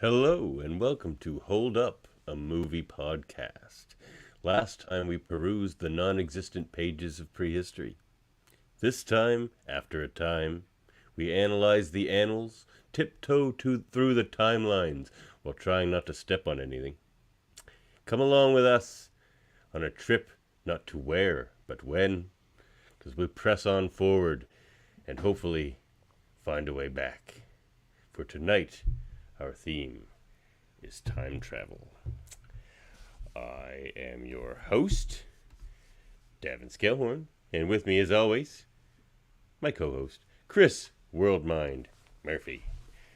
Hello and welcome to Hold Up, a movie podcast. Last time we perused the non-existent pages of prehistory. This time, after a time, we analyze the annals, tiptoe through the timelines while trying not to step on anything. Come along with us on a trip not to where, but when, because we press on forward and hopefully find a way back. For tonight, our theme is time travel. I am your host, Davan Skelhorn, and with me, as always, my co-host, Chris Worldmind Murphy.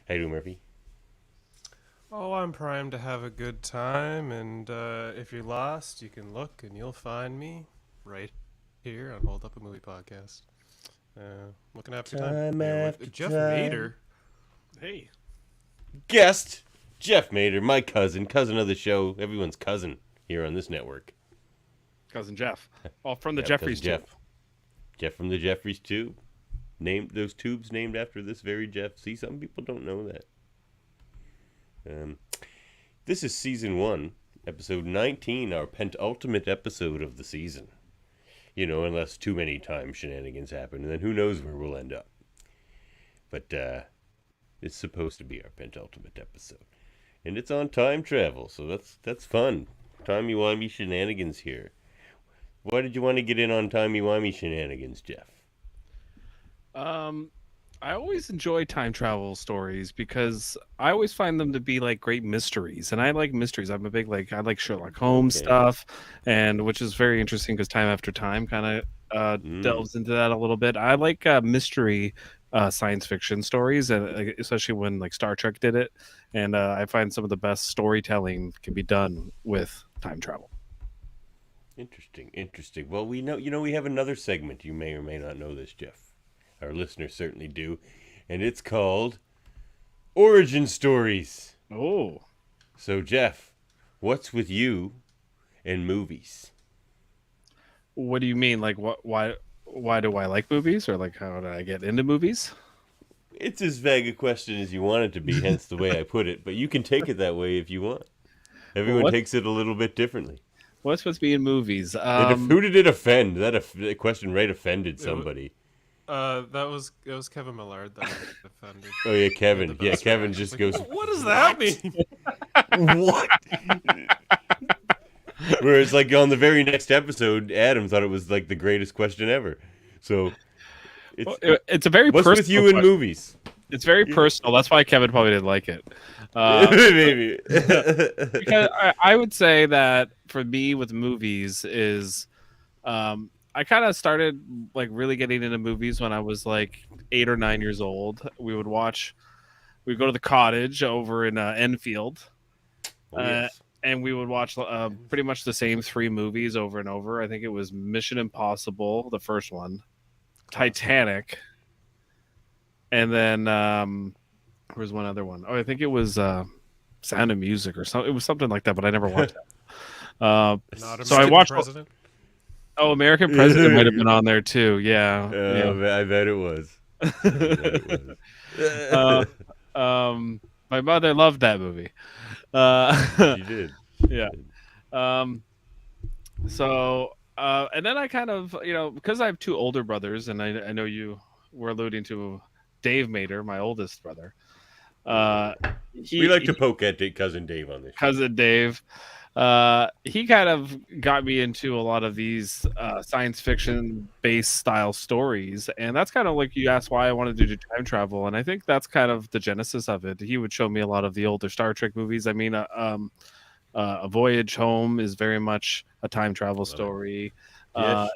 How you doing, Murphy? Oh, I'm primed to have a good time, and if you're lost, you can look and you'll find me right here on Hold Up a Movie Podcast. Looking to have a good time. Time Here after with Jeff time. Mader. Hey. Guest, Jeff Mader, my cousin of the show, everyone's cousin here on this network. Cousin Jeff. Oh, from the Yeah, Jeffries cousin tube. Jeff from the Jeffries tube. Named those tubes named after this very Jeff. See, some people don't know that. This is season 1, episode 19, our penultimate episode of the season. You know, unless too many time shenanigans happen, and then who knows where we'll end up. But it's supposed to be our penultimate episode, and it's on time travel, so that's fun. Timey-wimey shenanigans here. Why did you want to get in on timey-wimey shenanigans, Jeff? I always enjoy time travel stories because I always find them to be like great mysteries, and I like mysteries. I'm a big I like Sherlock Holmes stuff, and which is very interesting because Time After Time kind of delves into that a little bit. I like mystery science fiction stories, and especially when like Star Trek did it, and I find some of the best storytelling can be done with time travel. Interesting. Well, we have another segment. You may or may not know this, Jeff. Our listeners certainly do, and it's called Origin Stories. Oh, So, Jeff, what's with you and movies? what do you mean? Like, what? Why do I like movies, or like how did I get into movies? It's as vague a question as you want it to be, hence the way I put it, but you can take it that way if you want. Everyone What? takes it a little bit differently. What's supposed to be in movies? Who did it offend? That question right offended somebody. It was Kevin Millard that offended. Oh yeah, Kevin. The Yeah, best Kevin reaction. just Like, goes, What does that mean? what? Whereas, like, on the very next episode, Adam thought it was, like, the greatest question ever. So, It's a very what's personal with you in question. movies? It's very personal. That's why Kevin probably didn't like it. Maybe. Because I would say that for me with movies is I kind of started like really getting into movies when I was like 8 or 9 years old. We'd go to the cottage over in Enfield. Oh, yes. And we would watch pretty much the same 3 movies over and over. I think it was Mission Impossible, the first one, Titanic, and then there was one other one. Oh, I think it was Sound of Music or something. It was something like that, but I never watched that. Not So I watched. President. Oh, American President might have been on there too. Yeah. I bet it was. My mother loved that movie. She did. Yeah. And then I kind of, because I have 2 older brothers, and I know you were alluding to Dave Mader, my oldest brother. We like to poke at cousin Dave on this show. Cousin Dave. He kind of got me into a lot of these science fiction based style stories, and that's kind of like you asked why I wanted to do time travel, and I think that's kind of the genesis of it. He would show me a lot of the older Star Trek movies. I mean, A Voyage Home is very much a time travel story. Yeah,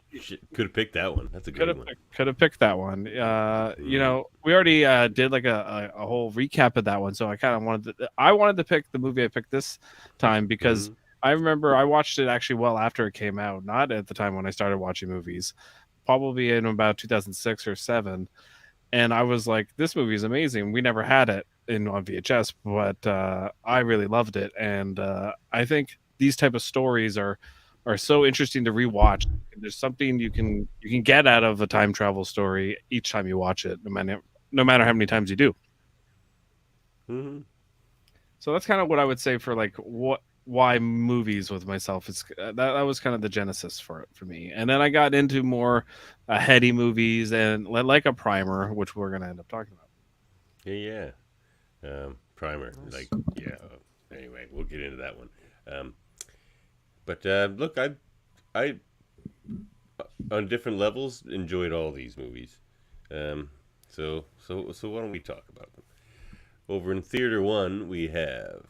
could have picked that one. That's a good one. Could have picked that one. We already did like a whole recap of that one, so I kind of wanted to pick the movie I picked this time because I remember I watched it actually well after it came out, not at the time when I started watching movies, probably in about 2006 or 7, and I was like, this movie is amazing. We never had it on VHS, but I really loved it, and I think these type of stories are so interesting to rewatch. There's something you can get out of a time travel story each time you watch it, no matter how many times you do. Mm-hmm. So that's kind of what I would say for like why movies with myself. It's that was kind of the genesis for it for me. And then I got into more heady movies and like a Primer, which we're gonna end up talking about. Yeah, yeah. Primer, Nice. like, yeah. Anyway, we'll get into that one. Um, but look, I, on different levels, enjoyed all these movies. So why don't we talk about them? Over in Theater One, we have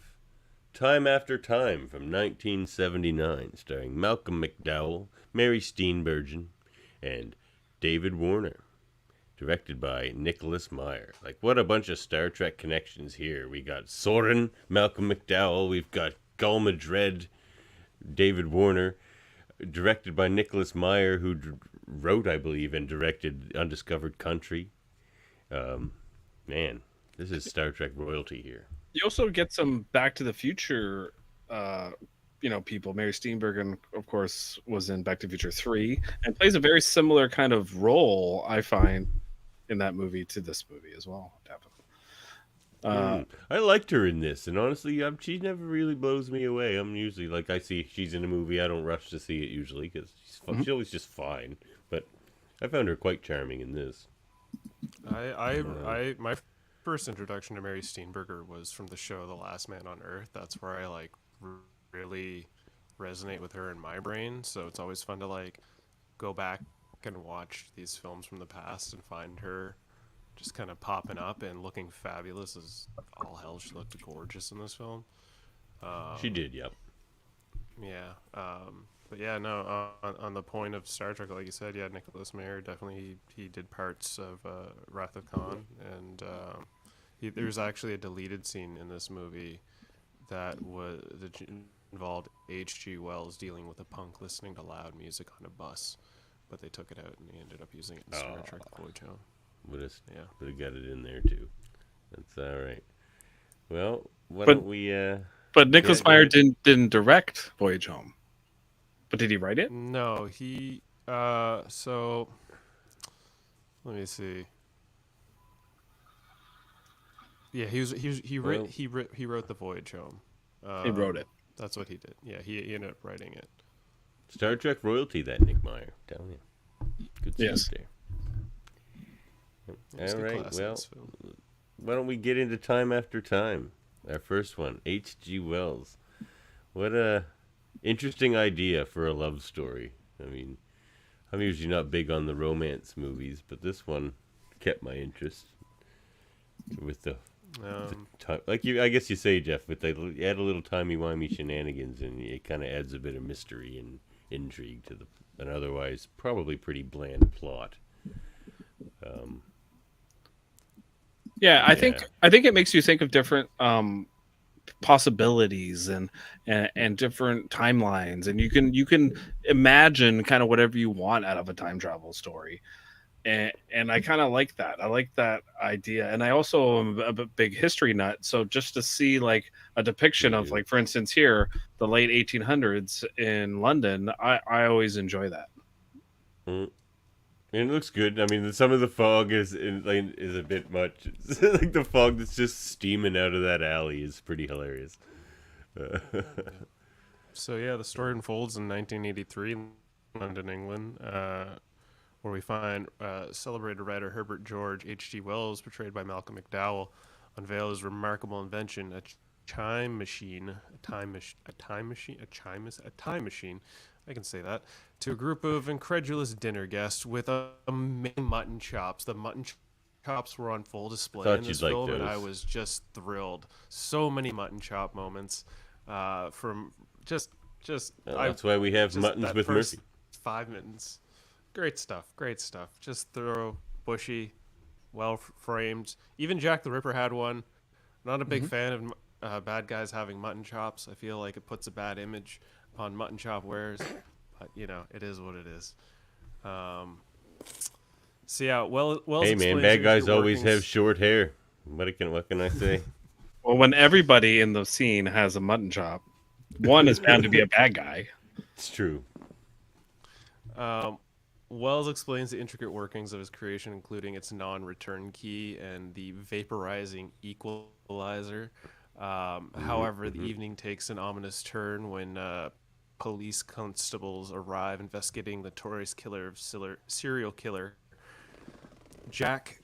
Time After Time from 1979, starring Malcolm McDowell, Mary Steenburgen, and David Warner. Directed by Nicholas Meyer. Like, what a bunch of Star Trek connections here. We got Soren, Malcolm McDowell. We've got Gul Madred, David Warner. Directed by Nicholas Meyer, who wrote, I believe, and directed Undiscovered Country. Man, this is Star Trek royalty here. You also get some Back to the Future, people. Mary Steenburgen, of course, was in Back to the Future 3 and plays a very similar kind of role, I find, in that movie to this movie as well. Definitely. I liked her in this, and honestly, she never really blows me away. I'm usually like, I see she's in a movie, I don't rush to see it usually because she's always just fine. But I found her quite charming in this. My first introduction to Mary Steenburgen was from the show The Last Man on Earth. That's where I like really resonate with her in my brain. So it's always fun to like go back and watch these films from the past and find her just kind of popping up and looking fabulous as all hell. She looked gorgeous in this film. She did, yep. Yeah. But yeah, no, on the point of Star Trek, like you said, yeah, Nicholas Meyer definitely he did parts of Wrath of Khan, and there's actually a deleted scene in this movie that involved H.G. Wells dealing with a punk listening to loud music on a bus, but they took it out and they ended up using it in Star Trek Voyage Home. Would have Yeah. got it in there too. That's all right. Well, why don't we? But Nicholas Meyer didn't direct Voyage Home. But did he write it? No, he. So let me see. Yeah, he wrote the Voyage Home. He wrote it. That's what he did. Yeah, he ended up writing it. Star Trek royalty, that Nick Meyer. Telling you. Good stuff there. All right. Well, why don't we get into Time After Time? Our first one, H.G. Wells. What a interesting idea for a love story. I mean, I'm usually not big on the romance movies, but this one kept my interest with the time. Like you, I guess you say, Jeff, with they add a little timey-wimey shenanigans, and it kind of adds a bit of mystery and intrigue to an otherwise probably pretty bland plot. Yeah, I think it makes you think of different possibilities and different timelines, and you can imagine kind of whatever you want out of a time travel story. And I kind of like that. I like that idea, and I also am a big history nut. So just to see like a depiction of, like, for instance, here the late 1800s in London, I always enjoy that. And it looks good. I mean, some of the fog is a bit much. Like the fog that's just steaming out of that alley is pretty hilarious. So yeah, the story unfolds in 1983 in London, England, where we find celebrated writer Herbert George H.G. Wells, portrayed by Malcolm McDowell, unveil his remarkable invention, a time machine. I can say that, to a group of incredulous dinner guests with mutton chops. The mutton chops were on full display in this film, and I was just thrilled. So many mutton chop moments from just. That's why we have muttons with Murphy. 5 minutes. Great stuff. Just thorough, bushy, well framed. Even Jack the Ripper had one. Not a big fan of bad guys having mutton chops. I feel like it puts a bad image on mutton chop wares, but it is what it is. So yeah, Wells. Hey man, bad guys always have short hair. What can I say? Well, when everybody in the scene has a mutton chop, one is bound to be a bad guy. It's true. Wells explains the intricate workings of his creation, including its non-return key and the vaporizing equalizer. However, the evening takes an ominous turn when police constables arrive investigating the notorious serial killer Jack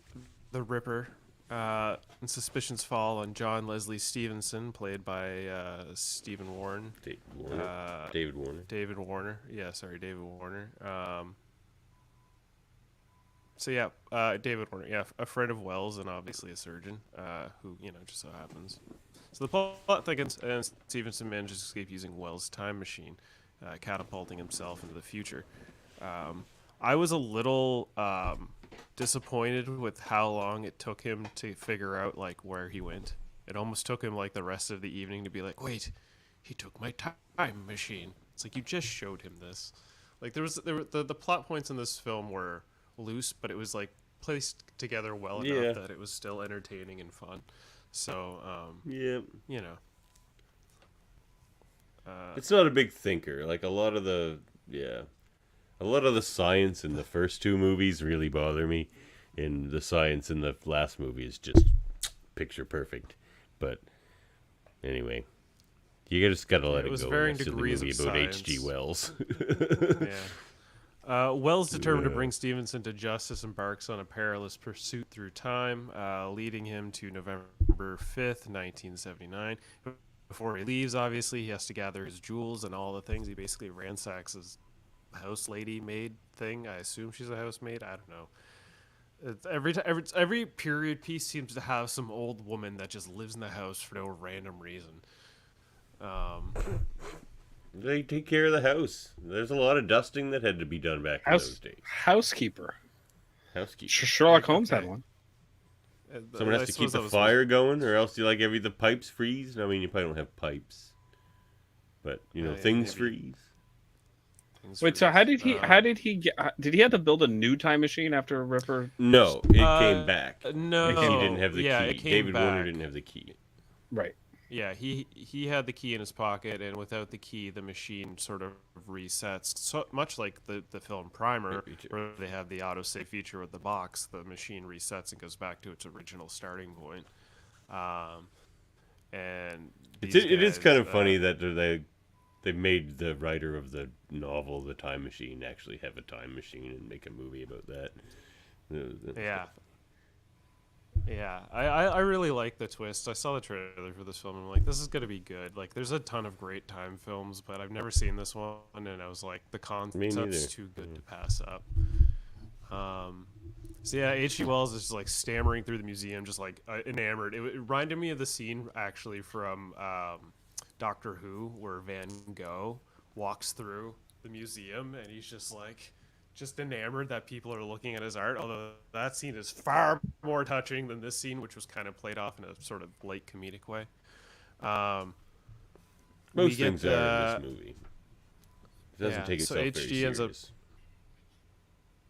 the Ripper. And suspicions fall on John Leslie Stevenson, played by Stephen Warren. David Warner. David Warner. Yeah, sorry, David Warner. David Warner. Yeah, a friend of Wells and obviously a surgeon, who just so happens. So the plot thickens, and Stevenson manages to escape using Wells' time machine, catapulting himself into the future. I was a little disappointed with how long it took him to figure out like where he went. It almost took him like the rest of the evening to be like, wait, he took my time machine. It's like, you just showed him this. Like the plot points in this film were loose, but it was like placed together well enough that it was still entertaining and fun. So it's not a big thinker. Like a lot of the science in the first two movies really bother me, and the science in the last movie is just picture perfect. But anyway, you just gotta let it go. It was varying It's a degrees movie of about science. H.G. Wells. Wells, determined to bring Stevenson to justice, embarks on a perilous pursuit through time, leading him to November 5th, 1979. Before he leaves, obviously, he has to gather his jewels and all the things. He basically ransacks his house lady maid thing. I assume she's a housemaid. I don't know. Every period piece seems to have some old woman that just lives in the house for no random reason. They take care of the house. There's a lot of dusting that had to be done back in those days. Housekeeper. Housekeeper. Sherlock Holmes had one. Someone has to keep the fire going, or else the pipes freeze. I mean, you probably don't have pipes, but things freeze. Wait, so how did he did he have to build a new time machine after Ripper? No, it came back. No, because he didn't have the key. It came David back. Warner didn't have the key. Right. Yeah, he had the key in his pocket, and without the key, the machine sort of resets. So much like the film Primer, where they have the autosave feature with the box, the machine resets and goes back to its original starting point. And It is kind of funny that they made the writer of the novel The Time Machine actually have a time machine and make a movie about that. Yeah, I really like the twist. I saw the trailer for this film and I'm like, this is going to be good. Like, there's a ton of great time films, but I've never seen this one, and I was like, the concept's too good to pass up. So yeah, H.G. Wells is just like stammering through the museum, just like enamored. It reminded me of the scene actually from Doctor Who, where Van Gogh walks through the museum and he's just like, just enamored that people are looking at his art, although that scene is far more touching than this scene, which was kind of played off in a sort of light comedic way. Most things are in this movie. It doesn't take itself very serious.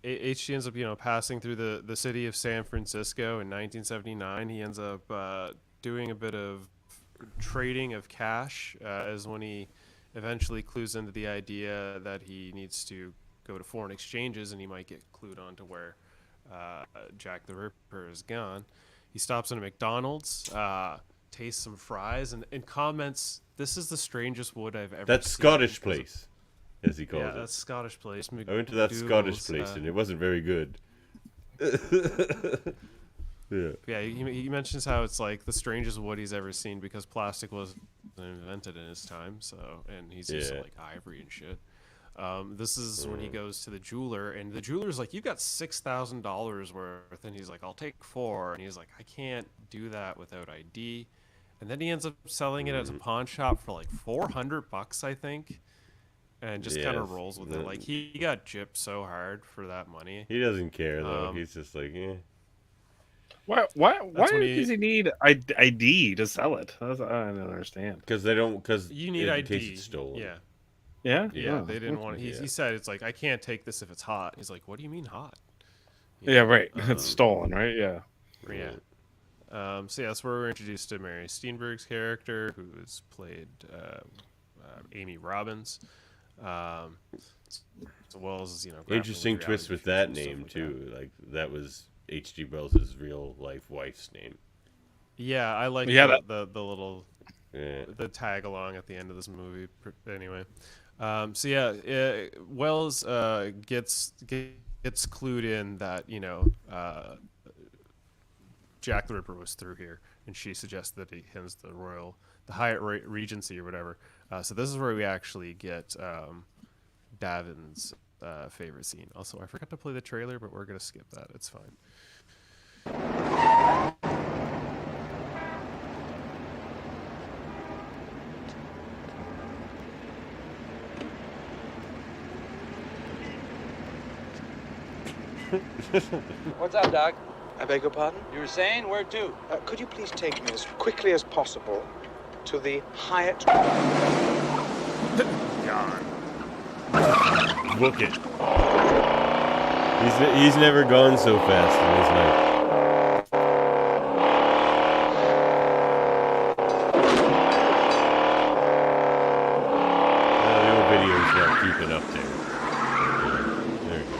HG ends up, passing through the city of San Francisco in 1979. He ends up doing a bit of trading of cash as when he eventually clues into the idea that he needs to go to foreign exchanges, and he might get clued on to where Jack the Ripper is gone. He stops in a McDonald's, tastes some fries, and comments, "This is the strangest wood I've ever That's seen." Scottish place, as he calls it. Yeah, that's Scottish place. I went to that Scottish place, and it wasn't very good. Yeah, he mentions how it's like the strangest wood he's ever seen because plastic wasn't invented in his time, and he's used to like ivory and shit. This is when he goes to the jeweler, and the jeweler's like, "You got $6,000 worth," and he's like, "I'll take 4," and he's like, "I can't do that without ID," and then he ends up selling it at a pawn shop for like $400, I think, and just kind of rolls with it. Like, he got gypped so hard for that money. He doesn't care though. He's just like, Why does he need ID to sell it? I don't understand. Because you need ID. In case it's stolen. Yeah. Yeah, they didn't want. He said it's like, I can't take this if it's hot. He's like, what do you mean hot? Yeah, right. It's stolen, right? Yeah. So that's where we're introduced to Mary Steenburgen's character, who is played Amy Robbins. So Wells is interesting twist with that name too. Like that was H.G. Wells' real life wife's name. Yeah, I like the little the tag along at the end of this movie. Anyway, so yeah, Wells gets clued in that Jack the Ripper was through here, and she suggests that he hands the Hyatt Regency or whatever. So this is where we actually get Davan's favorite scene. Also, I forgot to play the trailer, but we're gonna skip that. It's fine. What's up, Doc? I beg your pardon? You were saying where to? Could you please take me as quickly as possible to the Hyatt? Book it. He's never gone so fast in his life. The old video's not keeping up there. There we go.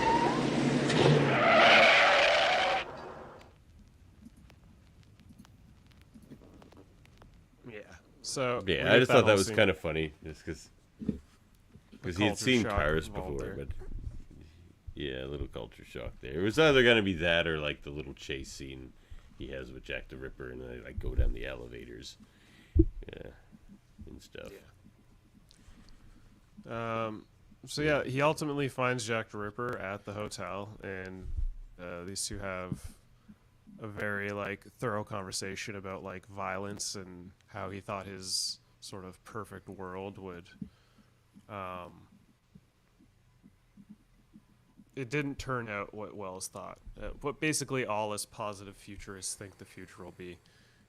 Yeah. So Yeah, I just thought that was kind of funny, just because he had seen cars before, but yeah, a little culture shock there. It was either gonna be that or like the little chase scene he has with Jack the Ripper, and they like go down the elevators, and stuff. Yeah. So yeah, he ultimately finds Jack the Ripper at the hotel, and these two have a very thorough conversation about violence and how he thought his sort of perfect world would. It didn't turn out what Wells thought. What basically all us positive futurists think the future will be.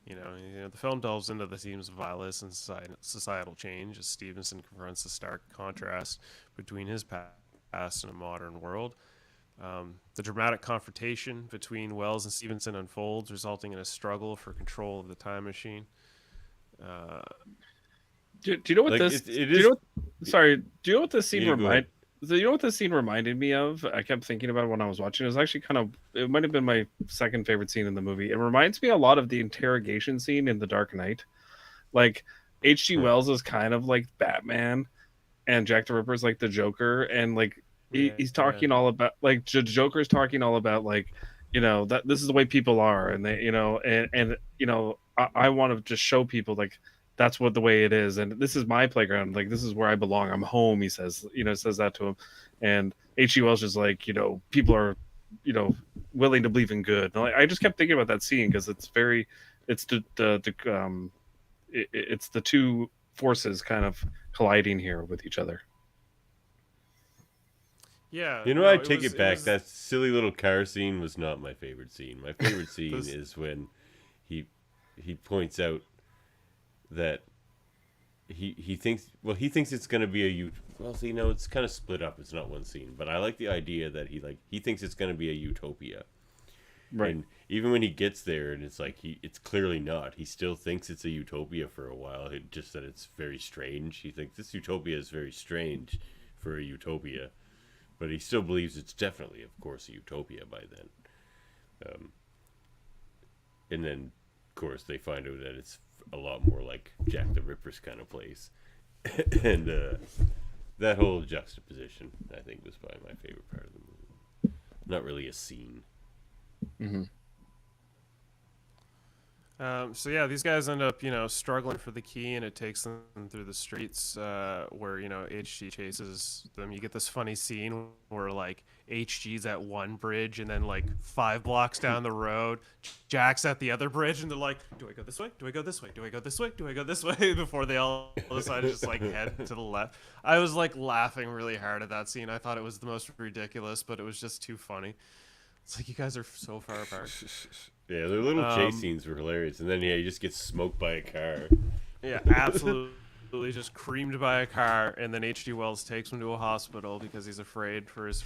The film delves into the themes of violence and societal change as Stevenson confronts the stark contrast between his past and a modern world. The dramatic confrontation between Wells and Stevenson unfolds, resulting in a struggle for control of the time machine. Do you know what this? It is. Sorry. Do you know what this scene Yeah, reminded? You know what this scene reminded me of? I kept thinking about it when I was watching. It was actually it might have been my second favorite scene in the movie. It reminds me a lot of the interrogation scene in The Dark Knight. Like H.G. Wells is kind of like Batman, and Jack the Ripper is like the Joker, and he's talking all about the Joker's talking all about that this is the way people are, and they I want to just show people that's what the way it is, and this is my playground, this is where I belong, I'm home, he says says that to him. And H.G. Wells is people are willing to believe in good. And I just kept thinking about that scene because it's the two forces kind of colliding here with each other. Yeah. I take it back. That silly little car scene was not my favorite scene. My favorite scene is when he points out that he thinks it's going to be it's kind of split up. It's not one scene, but I like the idea that he thinks it's going to be a utopia. Right. And even when he gets there and it's it's clearly not, he still thinks it's a utopia for a while. Just that it's very strange. He thinks this utopia is very strange for a utopia, but he still believes it's definitely, of course, a utopia by then. And then, of course, they find out that it's a lot more like Jack the Ripper's kind of place. And that whole juxtaposition, I think, was probably my favorite part of the movie. Not really a scene. Mm-hmm. So yeah, these guys end up, struggling for the key, and it takes them through the streets where, HG chases them. You get this funny scene where HG's at one bridge, and then 5 blocks down the road, Jack's at the other bridge, and they're like, do I go this way? Do I go this way? Do I go this way? Do I go this way? Before they all decide to just head to the left. I was laughing really hard at that scene. I thought it was the most ridiculous, but it was just too funny. It's you guys are so far apart. Yeah, their little chase scenes were hilarious. And then, he just gets smoked by a car. Yeah, absolutely just creamed by a car. And then H.G. Wells takes him to a hospital because he's afraid for his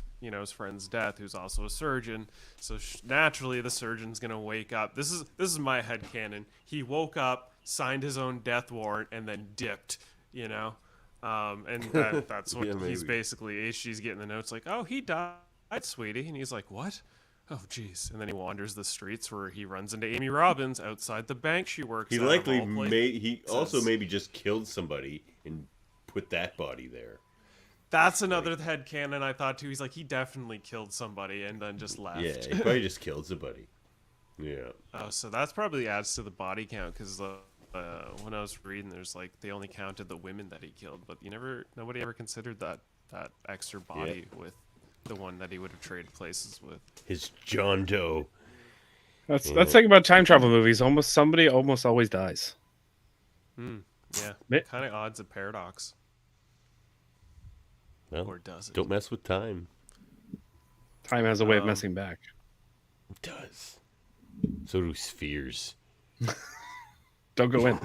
friend's death, who's also a surgeon. So naturally, the surgeon's going to wake up. This is my headcanon. He woke up, signed his own death warrant, and then dipped, And that's what he's basically, H.G.'s getting the notes oh, he died, sweetie. And he's like, what? oh jeez, and then he wanders the streets where he runs into Amy Robbins outside the bank she works He at, of likely all he also places. maybe just killed somebody and put that body there. That's another headcanon I thought too. He's like, he definitely killed somebody and then just left. Yeah, he probably just killed somebody. Yeah. Oh, so that's probably adds to the body count because when I was reading, there's like they only counted the women that he killed, but nobody ever considered that extra body with the one that he would have traded places with. His John Doe. That's the thing about time travel movies. Somebody almost always dies. Yeah, kind of odds of paradox. Well, Or does it? don't mess with time. Time has a way of messing back. It does. So do spheres. Don't go in.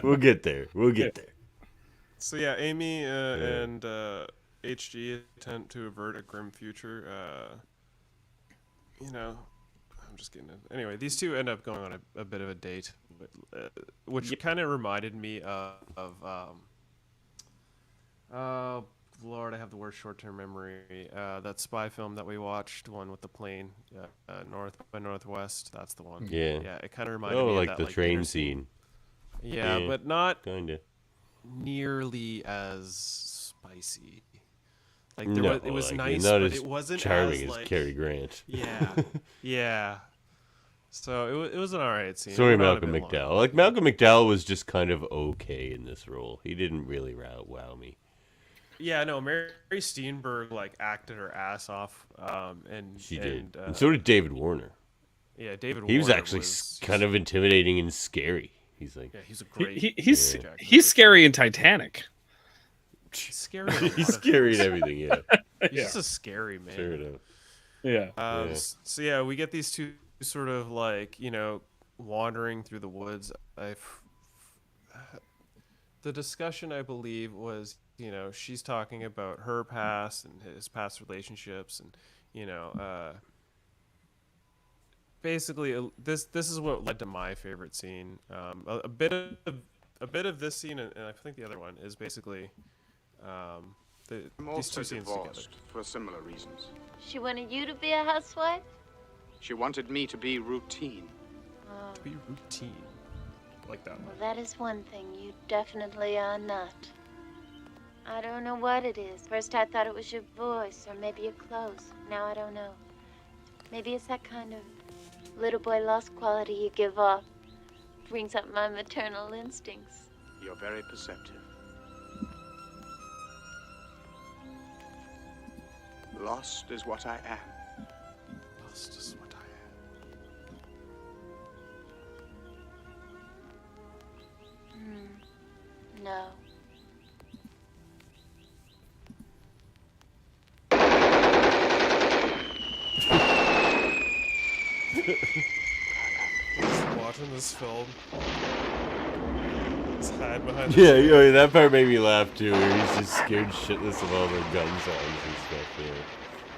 We'll get there. We'll get there. So yeah, Amy and HG attempt to avert a grim future. I'm just getting it. Anyway, these two end up going on a bit of a date, which kind of reminded me of Lord, I have the worst short-term memory. That spy film that we watched, one with the plane, North by Northwest. That's the one. Yeah. Yeah, it kind of reminded me Oh, of like that, the train dinner scene. Yeah, Yeah. but not Kinda. nearly as spicy. Like No, it was like, nice, not but as it wasn't charming as as like Cary Grant. yeah, yeah. So it was an alright scene. Sorry, It went on a Malcolm bit McDowell. long. Like Malcolm McDowell was just kind of okay in this role. He didn't really wow me. Yeah, no, Mary Steenburgen like acted her ass off, and She did, and and so did David Warner. yeah, David. He was Warner actually was kind of intimidating and scary. He's like, yeah, he's a great. He's scary in Titanic. He's scary. in a lot he's of scary things. and everything. Yeah, He's just a scary man. fair enough. Yeah. Yeah. So yeah, we get these two sort of like wandering through the woods. The discussion I believe was she's talking about her past and his past relationships and basically this is what led to my favorite scene. A bit of this scene and I think the other one is basically I'm these also two scenes together. divorced for similar reasons. She wanted you to be a housewife? She wanted me to be routine. Oh, To be routine, like that well, one. that is one thing you definitely are not. I don't know what it is. First I thought it was your voice or maybe your clothes. Now I don't know. Maybe it's that kind of little boy lost quality you give off. Brings up my maternal instincts. You're very perceptive. Lost is what I am. That's just what I am. No. Watching this film. Let's hide behind. Yeah, that part made me laugh too. He's just scared shitless of all the gun sounds and stuff. Yeah.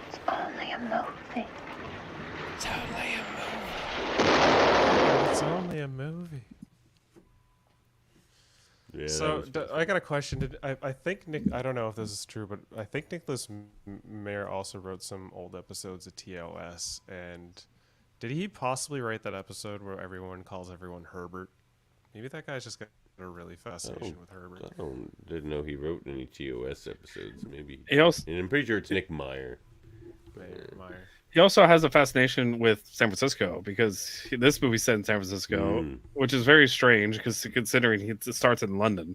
It's only a movie. It's only a movie. Yeah. So I got a question. I think Nick? I don't know if this is true, but I think Nicholas Meyer also wrote some old episodes of TOS. And did he possibly write that episode where everyone calls everyone Herbert? Maybe that guy's just got a really fascination with Herbert. didn't know he wrote any TOS episodes. Maybe. He also And I'm pretty sure it's Nick Meyer. Meyer. he also has a fascination with San Francisco because this movie's set in San Francisco, which is very strange because considering it starts in London,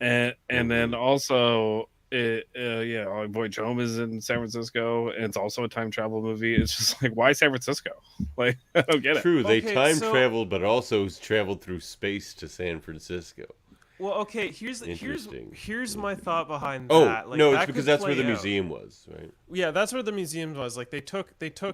and then also Voyage Home is in San Francisco, and it's also a time travel movie. It's just like, why San Francisco? Like, I don't get it. True, they Okay, time so- traveled, but also traveled through space to San Francisco. Well, okay. Here's Interesting. my thought behind Oh that. Like, no, that it's because could that's where play the out. museum was, right? Yeah, that's where the museum was. Like they took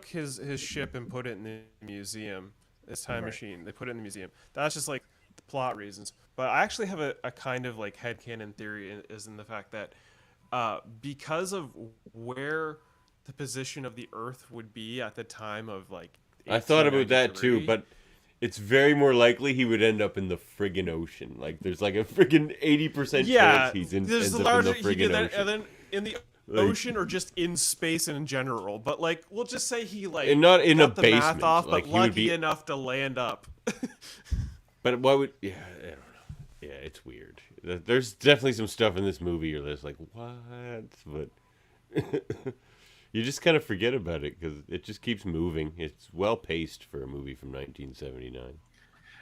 his ship and put it in the museum. This time machine. They put it in the museum. That's just like the plot reasons. But I actually have a kind of like headcanon theory is in the fact that because of where the position of the Earth would be at the time of like I thought about that too, 1893, but it's very more likely he would end up in the friggin' ocean. Like there's like a friggin' 80% chance he's ends there's up large, in the he did friggin' that, ocean. and then in the ocean or just in space in general, but like we'll just say he like and not in a got the basement. math off, like but he would lucky be. enough to land up. But why would? Yeah, I don't know. Yeah, it's weird. There's definitely some stuff in this movie you're just like, what? But you just kind of forget about it because it just keeps moving. It's well paced for a movie from 1979.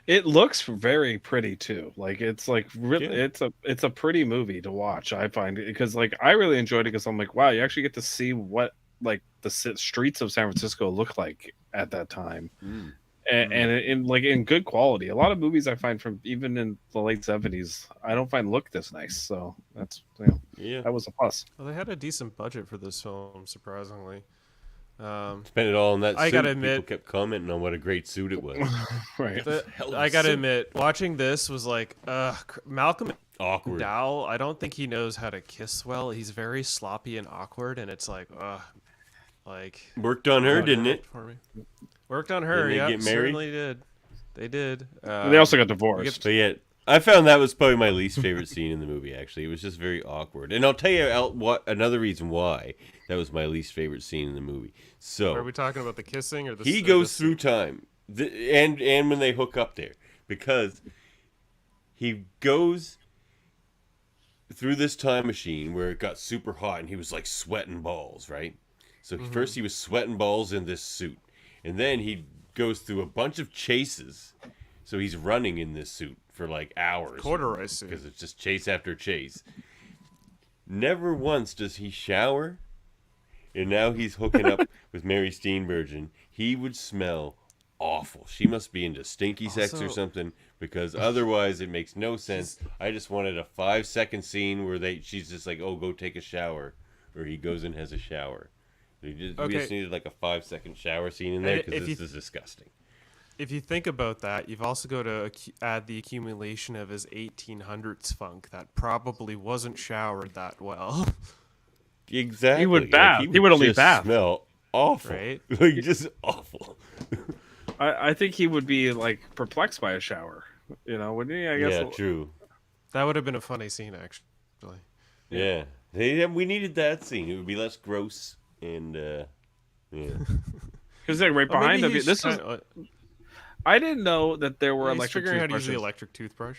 It looks very pretty too. Like it's like really, Yeah. it's a pretty movie to watch. I find it because like I really enjoyed it because I'm like, wow, you actually get to see what like the streets of San Francisco look like at that time, and in like in good quality. A lot of movies I find from even in the late '70s, I don't find look this nice. So that's Yeah. that was a plus. Well, they had a decent budget for this film, surprisingly. Spent it all on that I suit. gotta admit- People kept commenting on what a great suit it was. Right. hell of I a gotta suit. admit, watching this was like, Malcolm Awkward. McDowell. I don't think he knows how to kiss well. He's very sloppy and awkward, and it's like, like Worked on her, didn't it? For me. Worked on her. Didn't they Yeah, get married? certainly did. They did. They also got divorced. But yeah, I found that was probably my least favorite scene in the movie. Actually, it was just very awkward. And I'll tell you what another reason why that was my least favorite scene in the movie. So Are we talking about the kissing or the? he or goes the- through time, and when they hook up there, because he goes through this time machine where it got super hot and he was like sweating balls, right? So first he was sweating balls in this suit, and then he goes through a bunch of chases. So he's running in this suit for like hours. Corduroy suit. Because it's just chase after chase. Never once does he shower. And now he's hooking up with Mary Steenburgen. He would smell awful. She must be into stinky sex or Also- something, because otherwise it makes no sense. I just wanted a 5-second scene where she's just like, oh, go take a shower. Or he goes and has a shower. We just needed like a 5-second shower scene in there And because if this you- is disgusting. If you think about that, you've also got to add the accumulation of his 1800s funk that probably wasn't showered that well, Exactly. He would bath. He would only just bath. Smell awful. right? Like just awful. I think he would be like perplexed by a shower. Wouldn't he? I guess. Yeah, true. That would have been a funny scene, actually. Yeah. We needed that scene. It would be less gross and yeah. Because like right Or behind maybe him. he's This is. kinda- I didn't know that there were he's electric figuring out how to use the toothbrushes. electric toothbrush.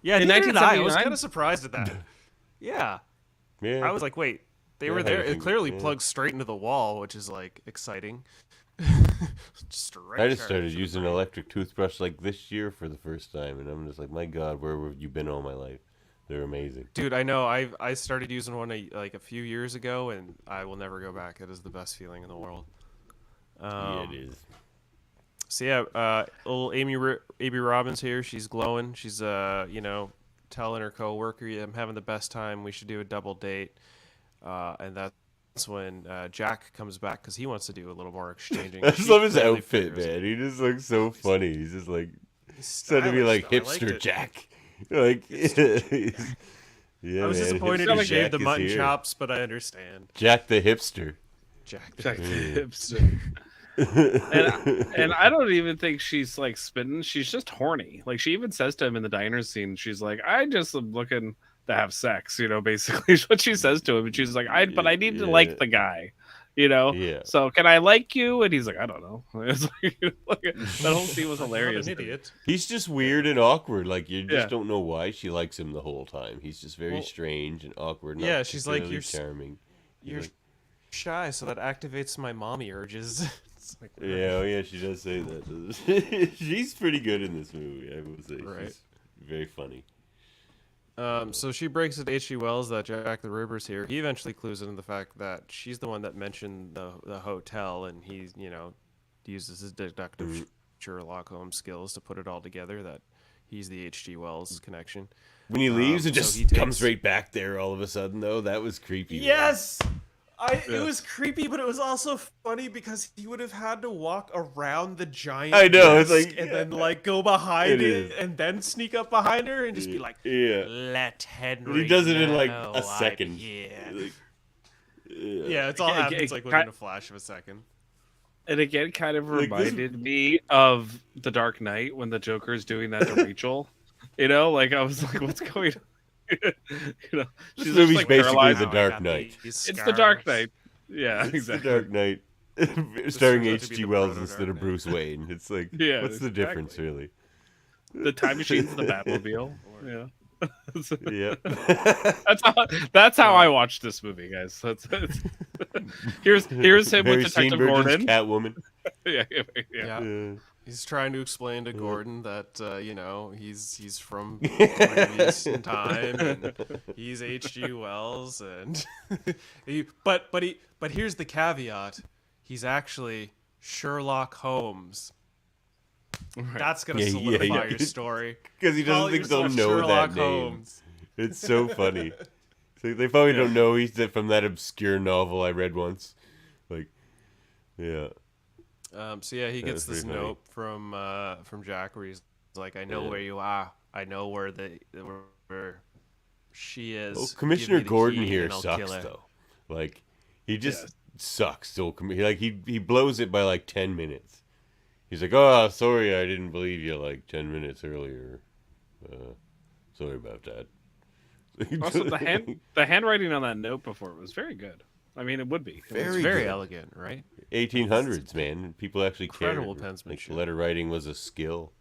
Yeah, In neither did I. I was 1979? kind of surprised at that. Yeah, Yeah. I was like, wait, they Yeah, were there. everything- It clearly yeah. plugs straight into the wall, which is like exciting. Straight I just charge started to the using an brain. electric toothbrush like this year for the first time, and I'm just like, my God, where have you been all my life? They're amazing. Dude, I know. I started using one like a few years ago, and I will never go back. It is the best feeling in the world. Yeah, it is. So yeah, little Amy Robbins here. She's glowing. She's telling her coworker, "Yeah, I'm having the best time. We should do a double date." And that's when Jack comes back because he wants to do a little more exchanging. I just She love his clearly outfit, figures- man. He just looks so funny. He's just like He's trying to be like stylish, though. I liked hipster it. Jack. Like, yeah, I was man, disappointed hipster he shaved the Jack is mutton here. chops, but I understand. Jack the hipster. Jack. Check the hipster. and I don't even think she's like spitting. She's just horny. Like she even says to him in the diner scene, she's like, "I just am looking to have sex." Basically is what she says to him. And she's like, but I need to Yeah. like the guy." Yeah. So can I like you? And he's like, I don't know. It's like, that whole scene was I'm not hilarious. an idiot. He's just weird and awkward. Like you just Yeah. don't know why she likes him the whole time. He's just very Well, strange and awkward. Not yeah, she's like, particularly "You're charming. He's You're like, shy, so that activates my mommy urges." It's like, yeah, oh yeah, she does say that. doesn't she? She's pretty good in this movie. I will say, Right. she's very funny. So she breaks it to H.G. Wells that Jack the Ripper's here. He eventually clues into the fact that she's the one that mentioned the hotel, and he, uses his deductive Sherlock Holmes skills to put it all together that he's the H.G. Wells connection. When he leaves, it so just he takes- comes right back there all of a sudden. Though that was creepy. man. Yes! It was creepy, but it was also funny because he would have had to walk around the giant I know, it's desk like- and then like go behind It it, is. and then sneak up behind her and just be like, Yeah. "Let Henry." He does it in like know a I'm second. here." Like, Yeah, it's all It- happens it like ki- within a flash of a second. And again, kind of Like, this- reminded me of The Dark Knight when the Joker's doing that to Rachel. Like I was like, what's going on? know, This she's movie's just like basically paralyzed. The Now I Dark got Knight. these It's the Dark scars. Knight. Yeah, It's exactly. The Dark Knight, starring turns out to be H.G. the Wells proto-Dark instead of Knight. Bruce Wayne. It's like, Yeah, what's the difference, exactly. really? The time machine's the Batmobile. Yeah. Yep. That's how I watched this movie, guys. Here's him with Mary Detective Steenburgen's Gordon. Catwoman. Yeah. Yeah. Yeah. He's trying to explain to Gordon that he's from previous time and he's H.G. Wells and but here's the caveat: he's actually Sherlock Holmes. That's gonna solidify your story Because he doesn't Call think they'll yourself know Sherlock that name. Holmes. It's so funny. So they probably don't know he's from that obscure novel I read once. Like, yeah. So yeah, he gets was this pretty funny. note from Jack where he's like, "I know where you are. I know where where she is. Well, Give Commissioner me the Gordon key here and I'll sucks kill her." though. Like, he just sucks. So he blows it by like 10 minutes. He's like, "Oh, sorry, I didn't believe you like 10 minutes earlier. Sorry about that." Also, the handwriting on that note before was very good. I mean, it would be. It's Very very good. elegant, right? 1800s, man. People actually cared. Incredible Like, penmanship. letter writing was a skill.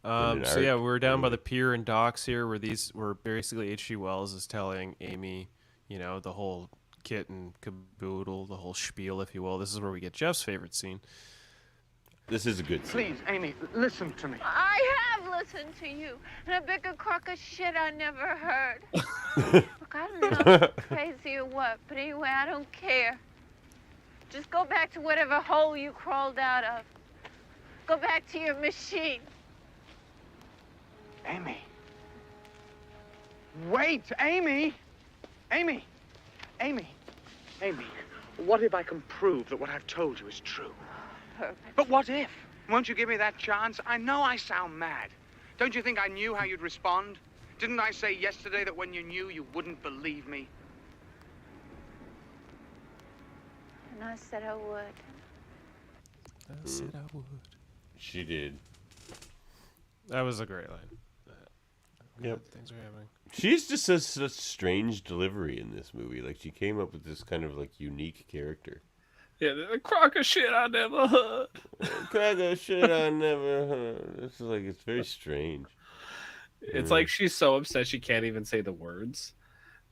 So art, yeah, we're down by really. the pier and docks here, where basically H.G. Wells is telling Amy, the whole kit and caboodle, the whole spiel, if you will. This is where we get Jeff's favorite scene. This is a good scene. Please, Amy, listen to me. I have listened to you, and a bigger crock of shit I never heard. Look, I don't know if you're crazy or what, but anyway, I don't care. Just go back to whatever hole you crawled out of. Go back to your machine. Amy. Wait, Amy! Amy! Amy! Amy, what if I can prove that what I've told you is true? Perfect. But what if? Won't you give me that chance? I know I sound mad. Don't you think I knew how you'd respond? Didn't I say yesterday that when you knew, you wouldn't believe me? And I said I would. I said I would. She did. That was a great line. Yep. Things are happening. She's just such strange delivery in this movie. Like, she came up with this kind of like unique character. Yeah, the crock of shit I never heard. Crack of shit I never heard. It's like, it's very strange. It's like she's so upset she can't even say the words,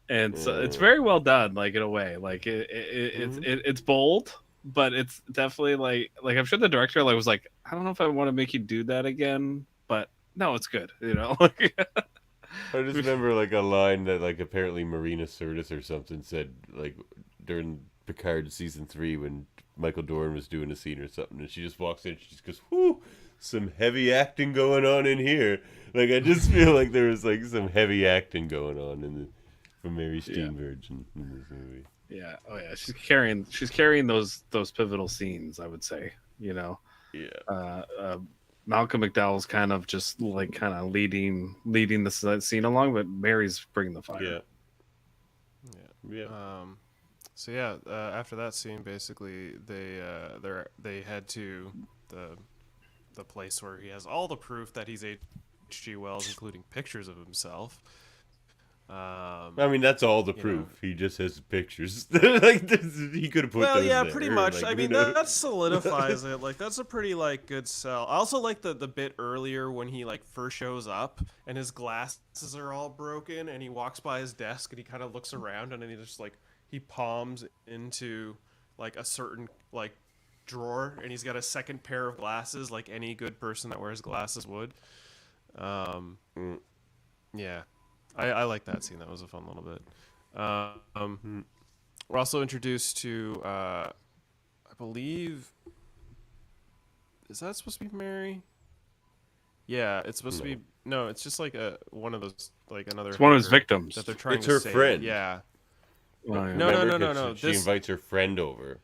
and so it's very well done. Like, in a way, like it's bold, but it's definitely like I'm sure the director was like, I don't know if I want to make you do that again, but no, it's good. I just remember like a line that like apparently Marina Sirtis or something said like during Picard season 3 when Michael Dorn was doing a scene or something, and she just walks in, she just goes, "Whoo, some heavy acting going on in here." Like, I just feel like there was like some heavy acting going on from Mary Steenburgen in this movie. Yeah. Oh yeah. She's carrying those pivotal scenes, I would say. Yeah. Malcolm McDowell's kind of just like leading the scene along, but Mary's bringing the fire. Yeah. So yeah, after that scene, basically they head to the place where he has all the proof that he's H.G. Wells, including pictures of himself. I mean, that's all the proof. He just has pictures. Like, he could have put Well, those yeah, there. pretty much. Like, I mean, that solidifies it. Like, that's a pretty good sell. I also like the bit earlier when he first shows up and his glasses are all broken and he walks by his desk and he kind of looks around and then he just he palms into a certain drawer and he's got a second pair of glasses like any good person that wears glasses would. Yeah. I like that scene. That was a fun little bit. We're also introduced to, I believe, is that supposed to be Mary? Yeah, it's supposed to be. No, it's just one of those another. It's one of his hooker victims. that they're trying It's to her save. friend. Yeah. Oh, yeah. No. Remember, 'cause she invites her friend over.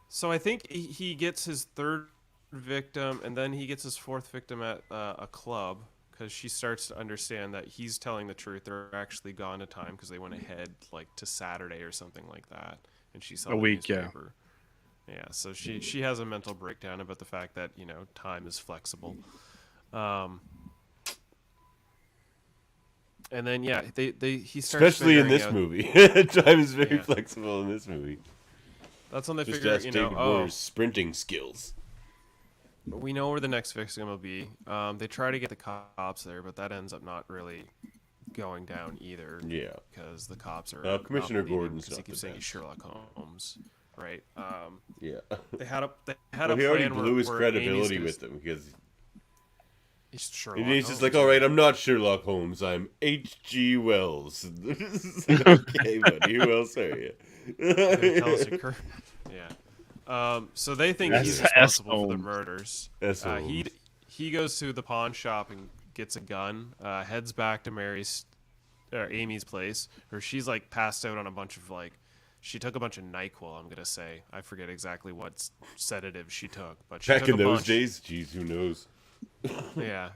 So I think he gets his third victim, and then he gets his fourth victim at a club. Because she starts to understand that he's telling the truth. They're actually gone to time because they went ahead to Saturday or something like that, and she saw a week, yeah. Yeah, so she has a mental breakdown about the fact that time is flexible. And then he starts Especially in figuring this out, movie. Time is very Yeah. flexible in this movie. That's when they Just figure out, ask David oh, Warner's sprinting skills. we know where the next victim will be. They try to get the cops there, but that ends up not really going down either. Yeah. Because the cops are Commissioner Gordon's because he not keeps the saying he's best. Sherlock Holmes, right? Yeah. They had a Well, he already plan blew his where credibility Amy's with them because he's Sherlock he's just Holmes. like, all right, I'm not Sherlock Holmes. I'm H.G. Wells. It's like, okay, buddy, who else are you? Gonna tell us your yeah. So they think he's responsible for the murders. He goes to the pawn shop and gets a gun. Heads back to Amy's place, where she's like passed out on a bunch of she took a bunch of NyQuil. I'm gonna say I forget exactly what sedative she took, but she Back took in a those bunch. days, geez, who knows? Yeah.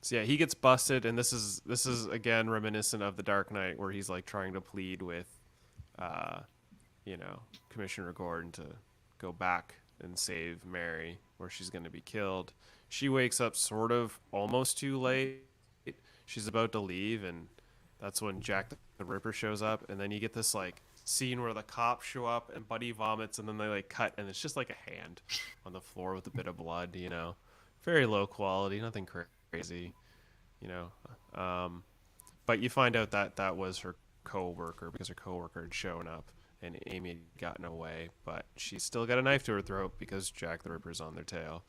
So yeah, he gets busted, and this is again reminiscent of The Dark Knight, where he's like trying to plead with, Commissioner Gordon to go back and save Mary, where she's going to be killed. She wakes up sort of almost too late. She's about to leave, and that's when Jack the Ripper shows up, and then you get this like scene where the cops show up and Buddy vomits, and then they like cut, and it's just like a hand on the floor with a bit of blood. Very low quality, nothing crazy, but you find out that was her co-worker, because her co-worker had shown up and Amy had gotten away, but she's still got a knife to her throat because Jack the Ripper's on their tail.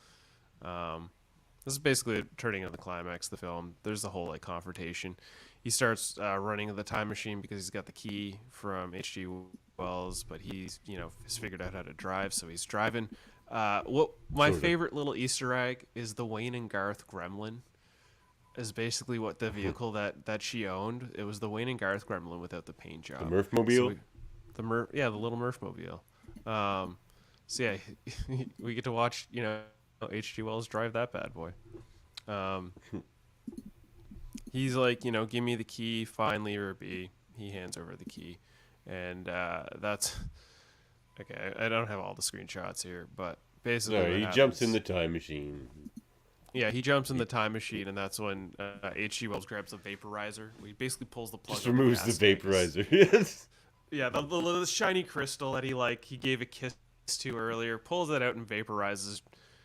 This is basically turning into the climax of the film. There's the whole confrontation. He starts running the time machine because he's got the key from H.G. Wells, but he's has figured out how to drive, so he's driving. My favorite little Easter egg is the Wayne and Garth Gremlin. Is basically what the vehicle that she owned. It was the Wayne and Garth Gremlin without the paint job. The Murphmobile? The little Murphmobile. So yeah, we get to watch H.G. Wells drive that bad boy. He's like, give me the key, find Lever B. He hands over the key, and that's okay. I don't have all the screenshots here, but basically, No, he jumps in the time machine. Yeah, he jumps in the time machine, and that's when H.G. Wells grabs the vaporizer. He basically pulls the plug. Just removes the vaporizer. Yes. Yeah, the shiny crystal that he gave a kiss to earlier, pulls it out and vaporizes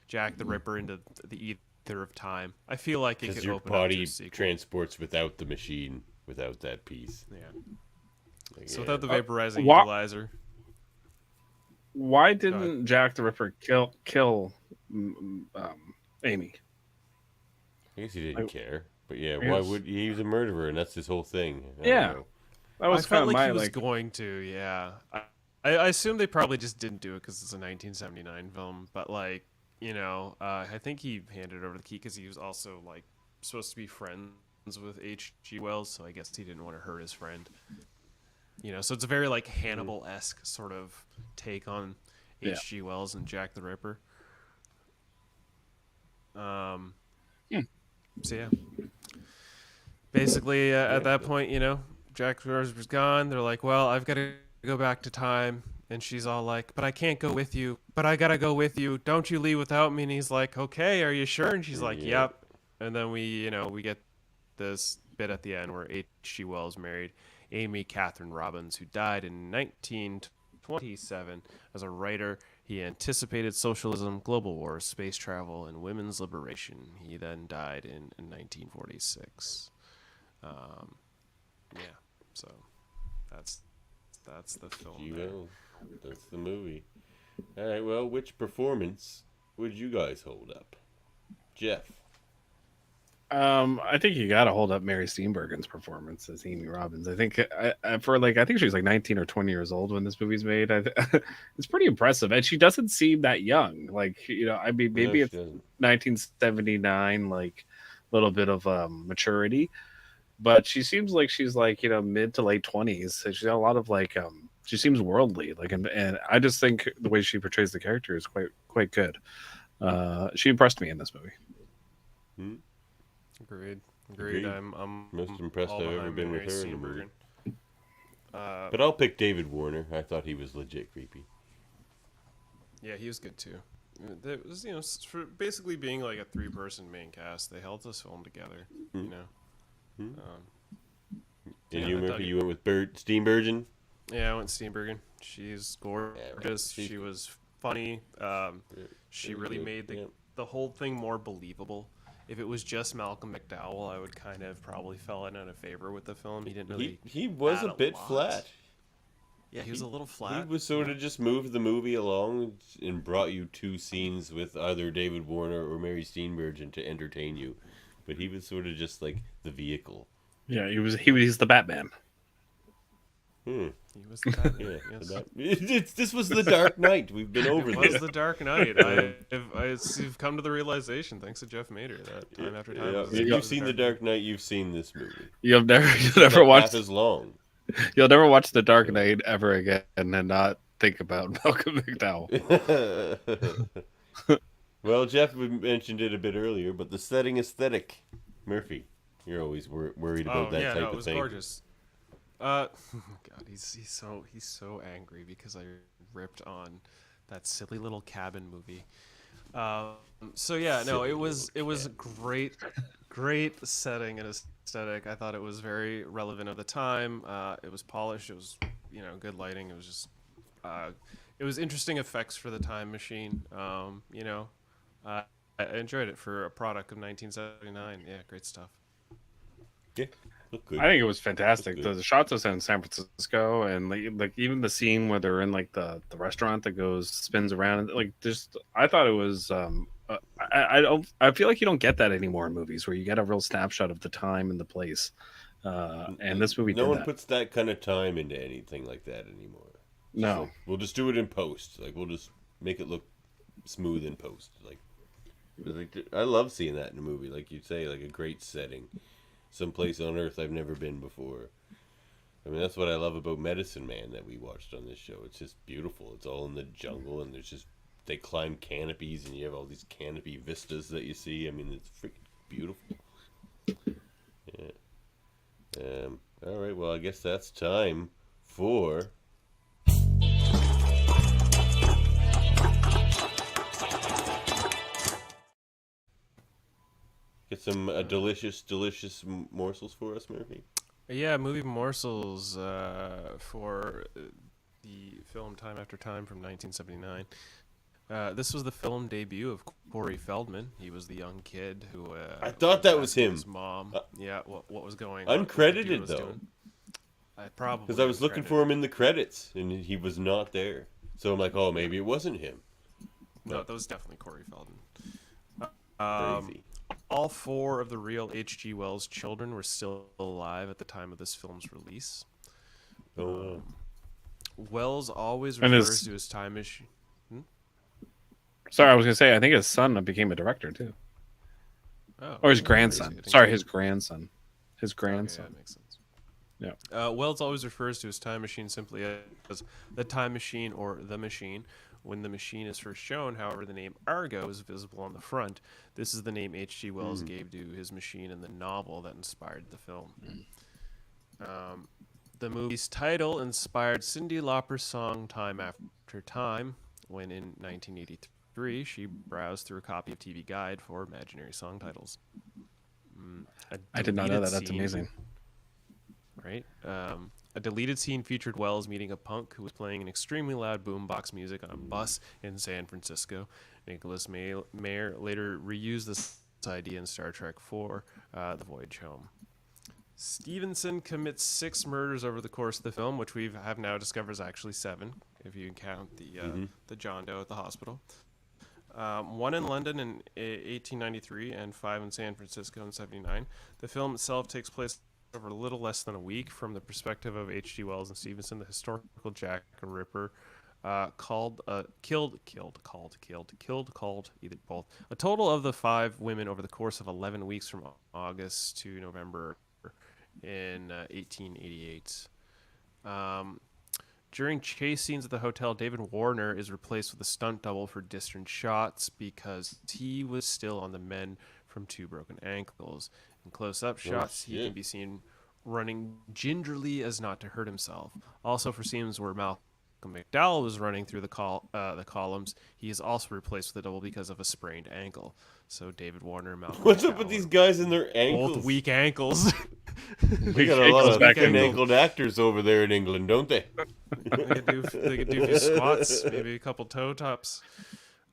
Jack the Ripper into the ether of time. I feel like it could your open body up to a sequel. transports without the machine, without that piece. Yeah. So without the vaporizing equalizer. Why didn't Jack the Ripper kill Amy? I guess he didn't care, but yeah, why would he was a murderer, and that's his whole thing. I don't know. That was I felt like my he was going to. Yeah, I assume they probably just didn't do it because it's a 1979 film. But I think he handed over the key because he was also supposed to be friends with H.G. Wells, so I guess he didn't want to hurt his friend. So it's a very Hannibal-esque sort of take on H.G. Wells and Jack the Ripper. So yeah, basically at that point, Jack the Ripper's gone. They're like, well, I've got to go back to time. And she's all like, but I can't go with you. But I got to go with you. Don't you leave without me. And he's like, okay, are you sure? And she's like, yep. And then we get this bit at the end where H.G. Wells married Amy Catherine Robbins, who died in 1927 as a writer. He anticipated socialism, global wars, space travel, and women's liberation. He then died in 1946. So that's the film. That's the movie. All right, well, which performance would you guys hold up? Jeff? I think you got to hold up Mary Steenburgen's performance as Amy Robbins. I think I think she was 19 or 20 years old when this movie's made. It's pretty impressive, and she doesn't seem that young. I mean, maybe it's 1979, a little bit of maturity, but she seems like she's mid to late 20s. So she's got a lot of she seems worldly, and I just think the way she portrays the character is quite good. She impressed me in this movie. Hmm? Agreed. I'm most impressed I've ever been with her in a movie. But But I'll pick David Warner. I thought he was legit creepy. Yeah, he was good too. It was, for basically being a 3-person main cast, they held this film together. And Yeah, you, I Murphy, dug it. you went with Steenburgen? Yeah, I went Steenbergen. She's gorgeous. She's She was funny. She really good, made yeah. the whole thing more believable. If it was just Malcolm McDowell, I would kind of probably fell in out of favor with the film. He didn't really. He was add a bit lot. flat. Yeah, he was a little flat. He was sort of just moved the movie along and brought you two scenes with either David Warner or Mary Steenburgen to entertain you. But he was sort of just like the vehicle. Yeah, he's the Batman. He was the Batman. Yes. This was the Dark Knight. We've been over It was this. the Dark Knight. I've come to the realization, thanks to Jeff Mater, that time after time. Yeah, it was you've seen the Dark Knight. You've seen this movie. You'll never It's watch. half as long. You'll never watch The Dark Knight ever again and not think about Malcolm McDowell. Well, Jeff mentioned it a bit earlier, but the setting aesthetic, Murphy, you're always worried about that type it of was thing. gorgeous. God, he's so angry because I ripped on that silly little cabin movie. So yeah, no, it was great setting and aesthetic. I thought it was very relevant of the time. It was polished. It was good lighting. It was just it was interesting effects for the time machine. I enjoyed it for a product of 1979. Yeah, great stuff. Yeah, look good. I think it was fantastic. Good. The shots of San Francisco and like even the scene where they're in like the restaurant that spins around, like just I thought it was I feel like you don't get that anymore in movies where you get a real snapshot of the time and the place. And this movie no did one that. puts that kind of time into anything like that anymore. It's No. like, we'll just do it in post. Like we'll just make it look smooth in post. Like I love seeing that in a movie, like you say, like a great setting, someplace on Earth I've never been before. I mean, that's what I love about Medicine Man that we watched on this show. It's just beautiful. It's all in the jungle, and they climb canopies, and you have all these canopy vistas that you see. I mean, it's freaking beautiful. Yeah. All right. Well, I guess that's time for. Get some delicious morsels for us, Murphy. Yeah, movie morsels for the film Time After Time from 1979. This was the film debut of Corey Feldman. He was the young kid who. I thought that was him. His mom. Yeah, what was going on? Uncredited though. I probably because I was looking for him in the credits and he was not there. So I'm like, oh, maybe it wasn't him. No, that was definitely Corey Feldman. Crazy. All four of the real H.G. Wells children were still alive at the time of this film's release. Oh. Wells always And refers to his time machine. Sorry, I was gonna say I think his son became a director too. Oh, Or his crazy. grandson. I think Sorry, so. his grandson. His Okay, grandson. that makes sense. Yeah. Wells always refers to his time machine simply as the time machine or the machine. When the machine is first shown, however, the name Argo is visible on the front. This is the name H.G. Wells gave to his machine in the novel that inspired the film. The movie's title inspired Cyndi Lauper's song Time After Time, when in 1983 she browsed through a copy of TV Guide for imaginary song titles. I did not know deleted that. That's scene- amazing. Right? A deleted scene featured Wells meeting a punk who was playing an extremely loud boombox music on a bus in San Francisco. Nicholas Mayer later reused this idea in Star Trek IV, The Voyage Home. Stevenson commits 6 murders over the course of the film, which we have now discovered is actually 7, if you count the John Doe at the hospital. 1 in London in 1893 and 5 in San Francisco in 79. The film itself takes place over a little less than a week from the perspective of H.G. Wells and Stevenson, the historical Jack the Ripper, killed, either both. A total of the 5 women over the course of 11 weeks from August to November in 1888. During chase scenes at the hotel, David Warner is replaced with a stunt double for distant shots because he was still on the mend from 2 broken ankles. In close-up shots, he can be seen running gingerly as not to hurt himself. Also, for scenes where Malcolm McDowell was running through the columns, he is also replaced with a double because of a sprained ankle. So David Warner and Malcolm What's McDowell up with these guys and their ankles? both weak ankles. They got a lot of thin-ankled actors over there in England, don't they? They could do a few squats, maybe a couple toe taps.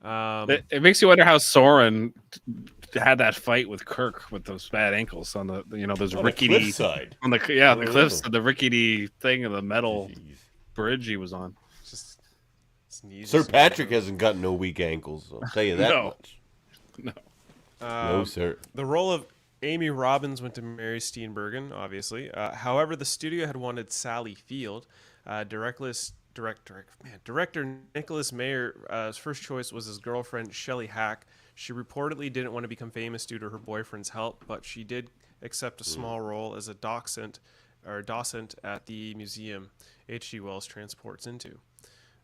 It makes you wonder how Soren had that fight with Kirk with those bad ankles on the those On rickety the side. on the the cliffs, the rickety thing of the metal bridge he was on. Just sneeze. Sir Patrick hasn't got no weak ankles. I'll tell you that much. No. No, sir. The role of Amy Robbins went to Mary Steenburgen, obviously. However, the studio had wanted Sally Field. Director Nicholas Mayer's first choice was his girlfriend Shelley Hack. She reportedly didn't want to become famous due to her boyfriend's help, but she did accept a small role as a docent at the museum H.G. Wells transports into.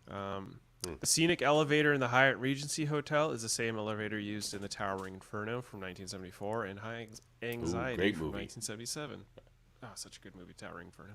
The scenic elevator in the Hyatt Regency Hotel is the same elevator used in The Towering Inferno from 1974 and High Anxiety from 1977. Oh, such a good movie, Towering Inferno.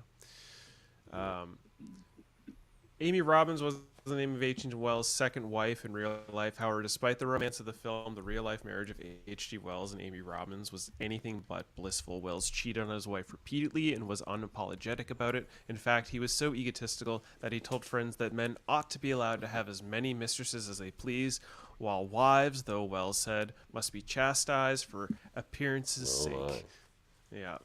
Amy Robbins was the name of H.G. Wells' second wife in real life. However, despite the romance of the film, the real-life marriage of H.G. Wells and Amy Robbins was anything but blissful. Wells cheated on his wife repeatedly and was unapologetic about it. In fact, he was so egotistical that he told friends that men ought to be allowed to have as many mistresses as they please, while wives, though Wells said, must be chastised for appearances' sake. Yeah.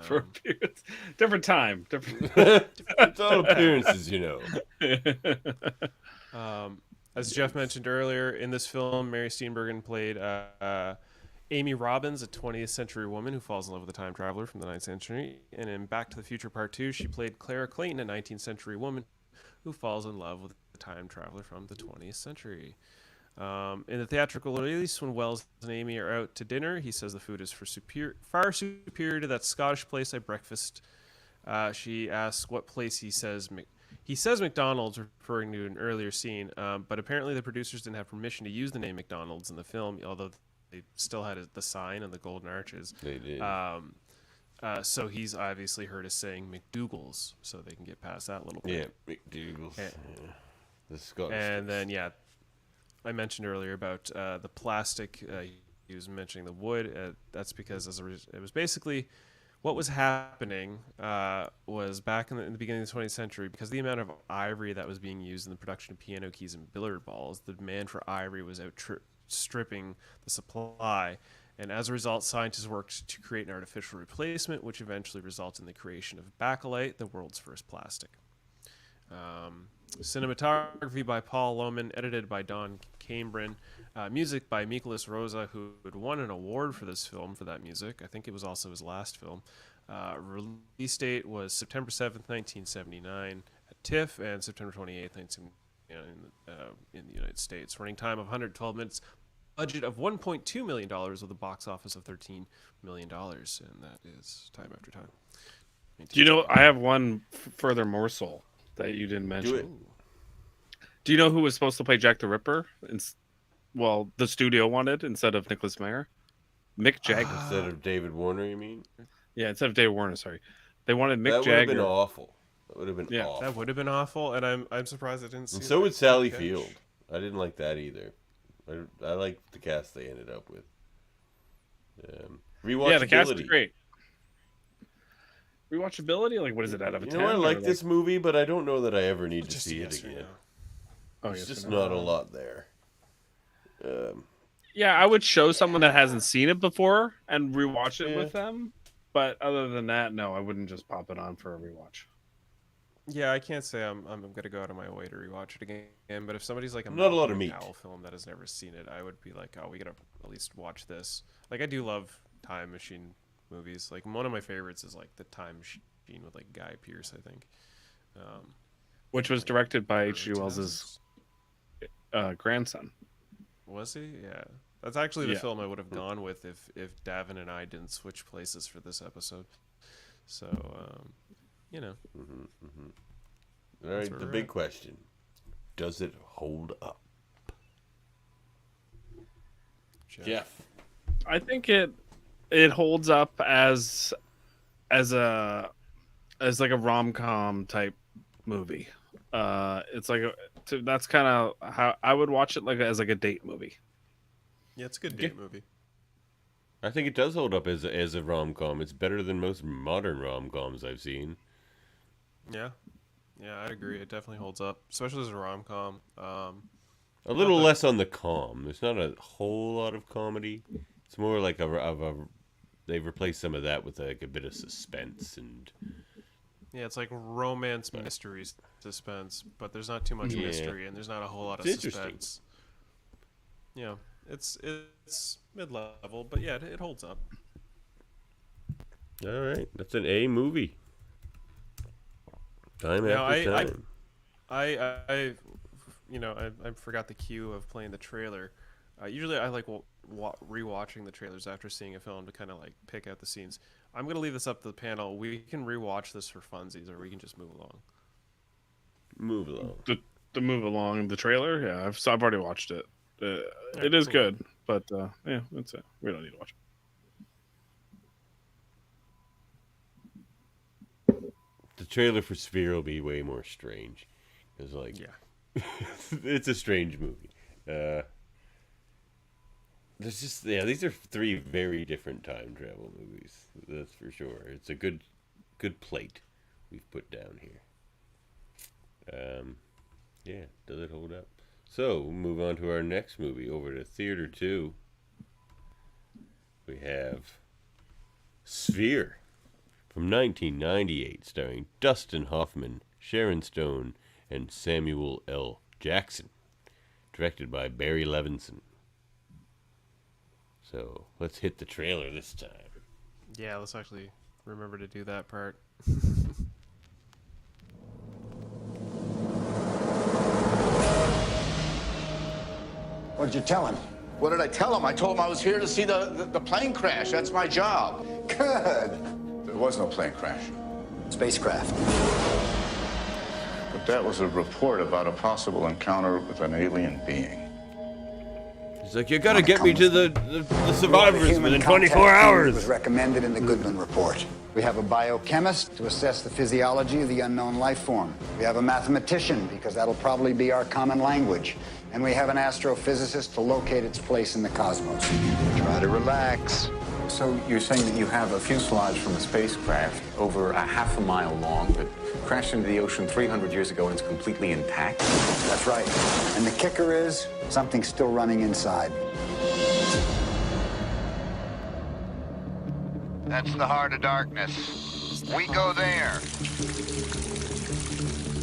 For appearance, different time, different. It's all appearances, As Jeff mentioned earlier, in this film, Mary Steenburgen played Amy Robbins, a 20th century woman who falls in love with a time traveler from the 9th century. And in Back to the Future Part 2, she played Clara Clayton, a 19th century woman who falls in love with a time traveler from the 20th century. In the theatrical release, when Wells and Amy are out to dinner, he says the food is far superior to that Scottish place I breakfast. She asks what place he says McDonald's, referring to an earlier scene, but apparently the producers didn't have permission to use the name McDonald's in the film, although they still had the sign and the golden arches. They did. So he's obviously heard us saying McDougal's, so they can get past that little bit. Yeah, McDougal's. The Scottish. And then, I mentioned earlier about the plastic. He was mentioning the wood. That's because it was basically what was happening was back in the beginning of the 20th century, because of the amount of ivory that was being used in the production of piano keys and billiard balls, the demand for ivory was outstripping the supply. And as a result, scientists worked to create an artificial replacement, which eventually resulted in the creation of bakelite, the world's first plastic. Cinematography by Paul Lohman, edited by Don Cambrin. Music by Mikolas Rosa, who had won an award for this film for that music. I think it was also his last film. Release date was September 7th, 1979 at TIFF, and September 28th, 1979 in the United States. Running time of 112 minutes. Budget of $1.2 million with a box office of $13 million, and that is Time After Time. Do you know, I have one further morsel that you didn't mention. Do it. Do you know who was supposed to play Jack the Ripper? Well, the studio wanted instead of Nicholas Meyer. Mick Jagger. Instead of David Warner, you mean? Yeah, instead of David Warner, sorry. They wanted Mick That would Jagger. have been awful. That would have been awful. That would have been awful, and I'm surprised I didn't see And that. so would Sally Field. I didn't like that either. I liked the cast they ended up with. Rewatchability. Yeah, the cast is great. Rewatchability? Like, what is it out of a 10? I like this movie, but I don't know that I ever need to Just see it yes or again. no. There's just not a lot there. Yeah, I would show someone that hasn't seen it before and rewatch it with them. But other than that, no, I wouldn't just pop it on for a rewatch. Yeah, I can't say I'm gonna go out of my way to rewatch it again. But if somebody's like Not a lot of meat. Owl film that has never seen it, I would be like, oh, we gotta at least watch this. Like, I do love time machine movies. Like, one of my favorites is like the Time Machine with like Guy Pearce, I think. Which was directed by H.G. Wells's grandson. Was he? Yeah. That's actually the film I would have gone with if Davan and I didn't switch places for this episode. So, All right, the big question. Does it hold up? Jeff. I think it holds up as like a rom-com type movie. It's like that's kind of how I would watch it, like as like a date movie. Yeah, it's a good date movie. I think it does hold up as a rom-com. It's better than most modern rom-coms I've seen. Yeah. Yeah, I'd agree. It definitely holds up, especially as a rom-com. A little less on the calm. There's not a whole lot of comedy. It's more like they've replaced some of that with like a bit of suspense and. Yeah, it's like romance mystery suspense, but there's not too much mystery and there's not a whole lot of suspense. Yeah, it's mid-level, but yeah, it holds up. All right, that's an A movie. Time after time. I forgot the cue of playing the trailer. Usually I like rewatching the trailers after seeing a film to kind of like pick out the scenes. I'm going to leave this up to the panel. We can rewatch this for funsies, or we can just move along. Move along. The move along, the trailer? Yeah, I've already watched it. It is good, but yeah, that's it. We don't need to watch it. The trailer for Sphere will be way more strange. It's like, it's a strange movie. There's just these are three very different time travel movies. That's for sure. It's a good plate we've put down here. Does it hold up? So we'll move on to our next movie. Over to Theater 2. We have Sphere from 1998, starring Dustin Hoffman, Sharon Stone, and Samuel L. Jackson. Directed by Barry Levinson. So, let's hit the trailer this time. Yeah, let's actually remember to do that part. What did you tell him? What did I tell him? I told him I was here to see the plane crash. That's my job. Good. There was no plane crash. Spacecraft. But that was a report about a possible encounter with an alien being. He's like, you gotta get me to the survivors within 24 hours. It was recommended in the Goodman Report. We have a biochemist to assess the physiology of the unknown life form. We have a mathematician, because that'll probably be our common language. And we have an astrophysicist to locate its place in the cosmos. Try to relax. So you're saying that you have a fuselage from a spacecraft over a half a mile long that crashed into the ocean 300 years ago and it's completely intact? That's right. And the kicker is, something's still running inside. That's the heart of darkness. We go there.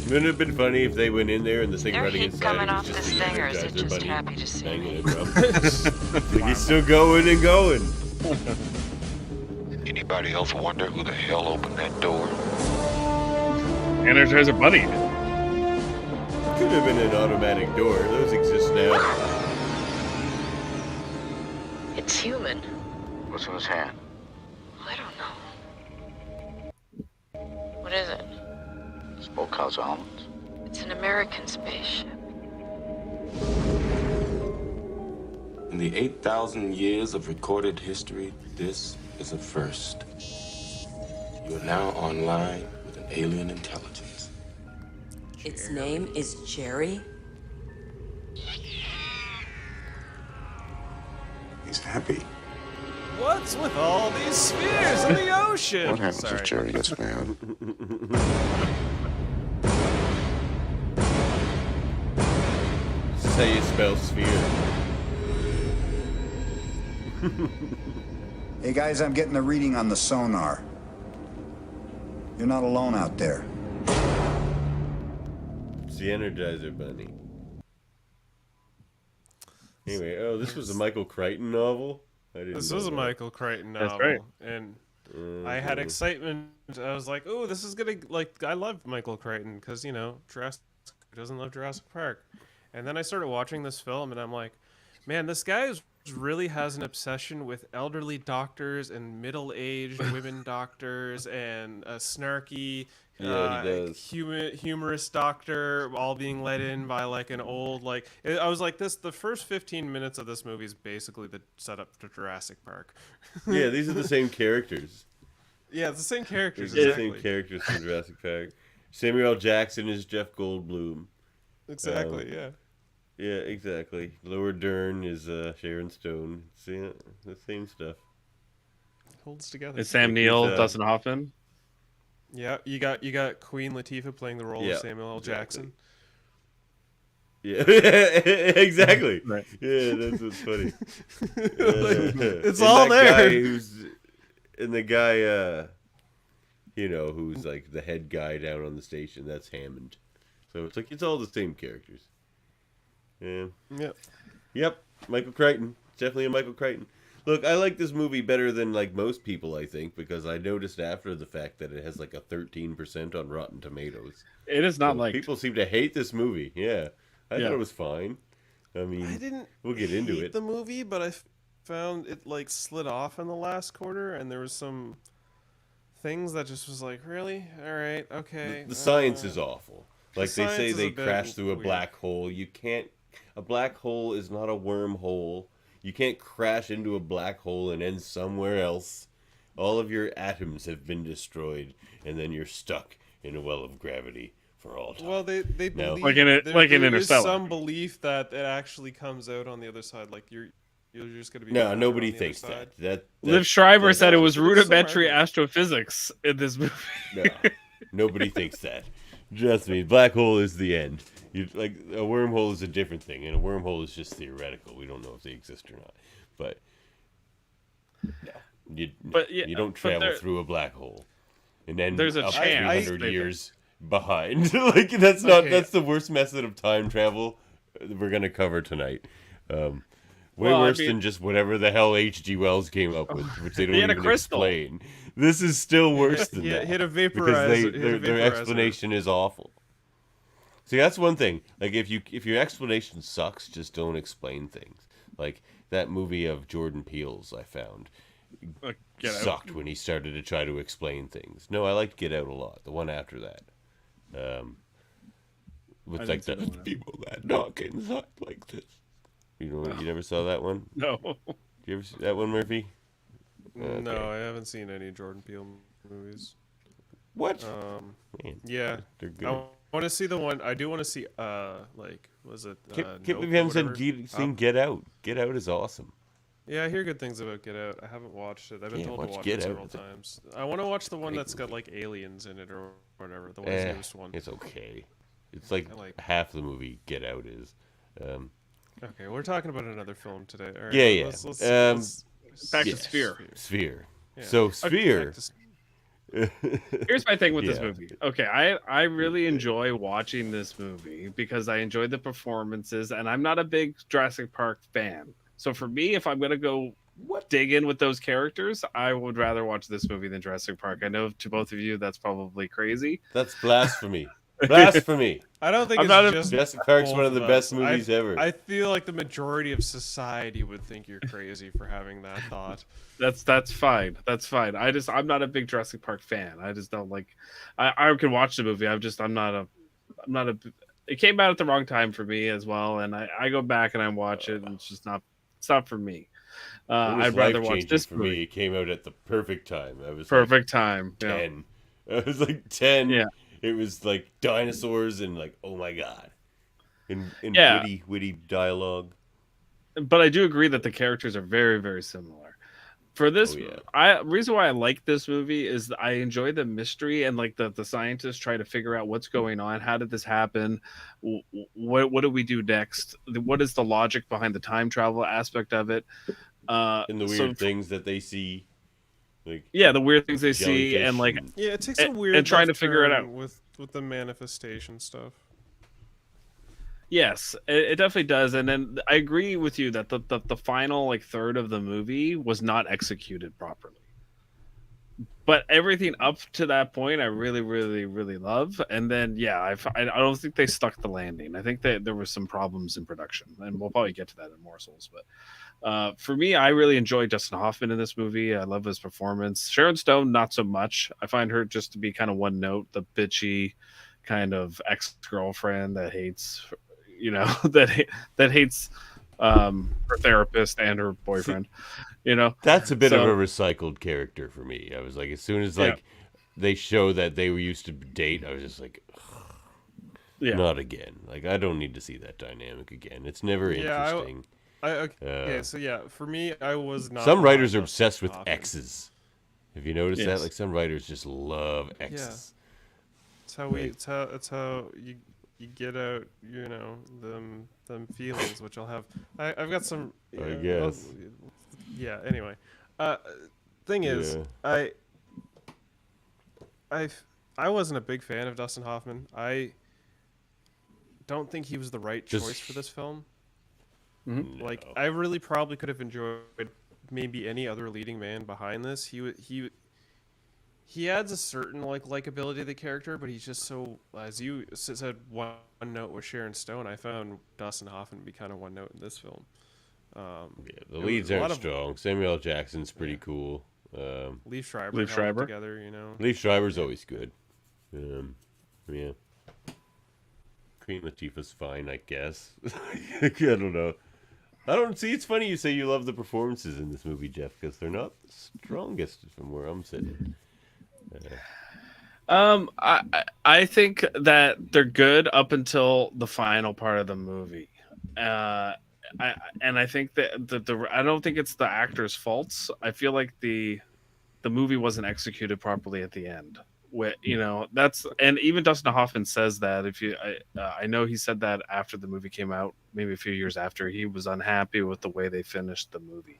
Wouldn't it have been funny if they went in there and the thing There running heat inside coming was off just this the thing, or is it Energizer just Bunny happy to see hanging me? from. Like he's still going and going. Anybody else wonder who the hell opened that door? Energizer Bunny. Could have been an automatic door. Those exist now. It's human. What's in his hand? I don't know. What is it? Smokehouse almonds. It's an American spaceship. In the 8,000 years of recorded history, this is a first. You are now online with an alien intelligence. Its name is Jerry? He's happy. What's with all these spheres in the ocean? What happens if Jerry gets mad? This is how you spell sphere. Hey guys, I'm getting a reading on the sonar. You're not alone out there. It's the Energizer Bunny. Anyway, this was a Michael Crichton novel? This was a Michael Crichton novel. That's right. And I had excitement. I was like, oh, this is gonna, like, I love Michael Crichton because, you know, Jurassic doesn't love Jurassic Park. And then I started watching this film and I'm like, man, this guy really has an obsession with elderly doctors and middle-aged women doctors and a snarky humorous doctor all being let in by like an old, like, I was like, the first 15 minutes of this movie is basically the setup to Jurassic Park. Yeah, these are the same characters. Yeah, it's the same characters. These are Exactly. the same characters from Jurassic Park. Samuel L. Jackson is Jeff Goldblum. Exactly, yeah. Yeah, exactly. Laura Dern is Sharon Stone. See, the same stuff. Holds together. It's Sam Like Neill, with, Dustin Hoffman. Yeah, you got Queen Latifah playing the role Yeah, of Samuel L. exactly. Jackson. Yeah, exactly. Right. Yeah, that's what's funny. It's and all that there. Guy and the guy, who's like the head guy down on the station. That's Hammond. So it's like it's all the same characters. Yeah. Yep. Yep. Michael Crichton. Definitely a Michael Crichton. Look, I like this movie better than like most people, I think, because I noticed after the fact that it has like a 13% on Rotten Tomatoes. It is not So like people seem to hate this movie. Yeah. I Yeah. thought it was fine. I mean, I didn't. we'll get into hate it. the movie, but I found it like slid off in the last quarter, and there was some things that just was like, really, all right, okay. The science is awful. Like they science say, is a they bit crash through a weird. black hole. You can't. A black hole is not a wormhole. You can't crash into a black hole and end somewhere else. All of your atoms have been destroyed, and then you're stuck in a well of gravity for all time. Well, they No. believe Like in there is Interstellar. some belief that it actually comes out on the other side. Like you're just gonna be. No, fine nobody on the thinks other side. that. Liv Schreiber that's- said it was There's some rudimentary argument. astrophysics in this movie. No, nobody thinks that. Trust me, black hole is the end. Like a wormhole is a different thing, and a wormhole is just theoretical. We don't know if they exist or not. But no, you don't travel through a black hole, and then there's a up chance 300 they- years behind. Like that's not Okay. that's the worst method of time travel we're gonna cover tonight. Way Well, I worse mean- than just whatever the hell H.G. Wells came up with, which they don't He had a even crystal. explain. This is still worse than that. Hit a because vaporizer. their explanation is awful. See, that's one thing. Like if your explanation sucks, just don't explain things. Like that movie of Jordan Peele's I found Get Out. sucked when he started to try to explain things. No, I liked Get Out a lot. The one after that. With I like didn't the see that one. people that knock inside like this. You never saw that one? No. Did you ever see that one, Murphy? No, I haven't seen any Jordan Peele movies. What? Man, Yeah, they're good. I want to see the one. I do want to see. Was it? Can't Nope believe or you haven't whatever? seen Get Out. Get Out is awesome. Yeah, I hear good things about Get Out. I haven't watched it. I've been Yeah, told to watch watch Get it Out. several It's a times. I want to watch the one great that's got movie. like aliens in it or whatever. The newest one. It's okay. It's like, I like- half the movie Get Out is. Okay, we're talking about another film today. All right, Yeah. Let's Back to yeah, Sphere. Sphere. Yeah. So Okay, Sphere. back to Here's my thing with this Yeah. movie. Okay, I really enjoy watching this movie because I enjoy the performances, and I'm not a big Jurassic Park fan. So for me, if I'm gonna go dig in with those characters, I would rather watch this movie than Jurassic Park. I know to both of you that's probably crazy. That's blasphemy. Blasphemy. I don't think I'm it's not a- just Jurassic Park's both one of the us. best movies ever. I feel like the majority of society would think you're crazy for having that thought. That's fine. That's fine. I'm not a big Jurassic Park fan. I just don't like. I can watch the movie. I'm not a. It came out at the wrong time for me as well, and I go back and I watch it, and it's not for me. It was I'd rather watch life-changing this for movie. me. It came out at the perfect time. I was Perfect time. like Yeah. 10. I was like 10. Yeah. It was like dinosaurs and like, oh my god. And Yeah. witty dialogue. But I do agree that the characters are very, very similar. For this, Oh, yeah. reason why I like this movie is that I enjoy the mystery and like the scientists try to figure out what's going on. How did this happen? What do we do next? What is the logic behind the time travel aspect of it? And the so weird things that they see. Like yeah, the weird things they see jellyfish and like Yeah, it takes a And- weird and trying left to figure it turn out. with the manifestation stuff. yes, it definitely does. And then I agree with you that the final like third of the movie was not executed properly. But everything up to that point, I really, really, really love. And then, yeah, I don't think they stuck the landing. I think that there was some problems in production, and we'll probably get to that in morsels. But for me, I really enjoyed Dustin Hoffman in this movie. I love his performance. Sharon Stone, not so much. I find her just to be kind of one note, the bitchy kind of ex-girlfriend that hates, that hates her therapist and her boyfriend. That's a bit of So- a recycled character for me. I was like, as soon as like they show that they were used to date, I was just like, Yeah. not again. Like I don't need to see that dynamic again. It's never Yeah, interesting. Okay, so yeah, for me, I was not. Some writers are behind Dustin obsessed with Hoffman. exes. Have you noticed that? Yes. Like some writers just love Yeah. X. It's how we. It's how you get out. You know them feelings, which I'll have. I've got some. I guess. Yeah. Anyway, thing is, Yeah. I wasn't a big fan of Dustin Hoffman. I don't think he was the right choice for this film. Mm-hmm. Like, I really probably could have enjoyed maybe any other leading man behind this. He adds a certain likability to the character, but he's just so, as you said, one note with Sharon Stone. I found Dustin Hoffman to be kind of one note in this film. The leads aren't strong. Samuel L. Jackson's pretty cool. Liev Schreiber. Together, you know. Liev Schreiber's always good. Yeah. Queen Latifah's fine, I guess. I don't know. I don't see. It's funny you say you love the performances in this movie, Jeff, because they're not the strongest from where I'm sitting. I think that they're good up until the final part of the movie. I think that I don't think it's the actors' faults. I feel like the movie wasn't executed properly at the end. And even Dustin Hoffman says that. I know he said that after the movie came out, maybe a few years after, he was unhappy with the way they finished the movie.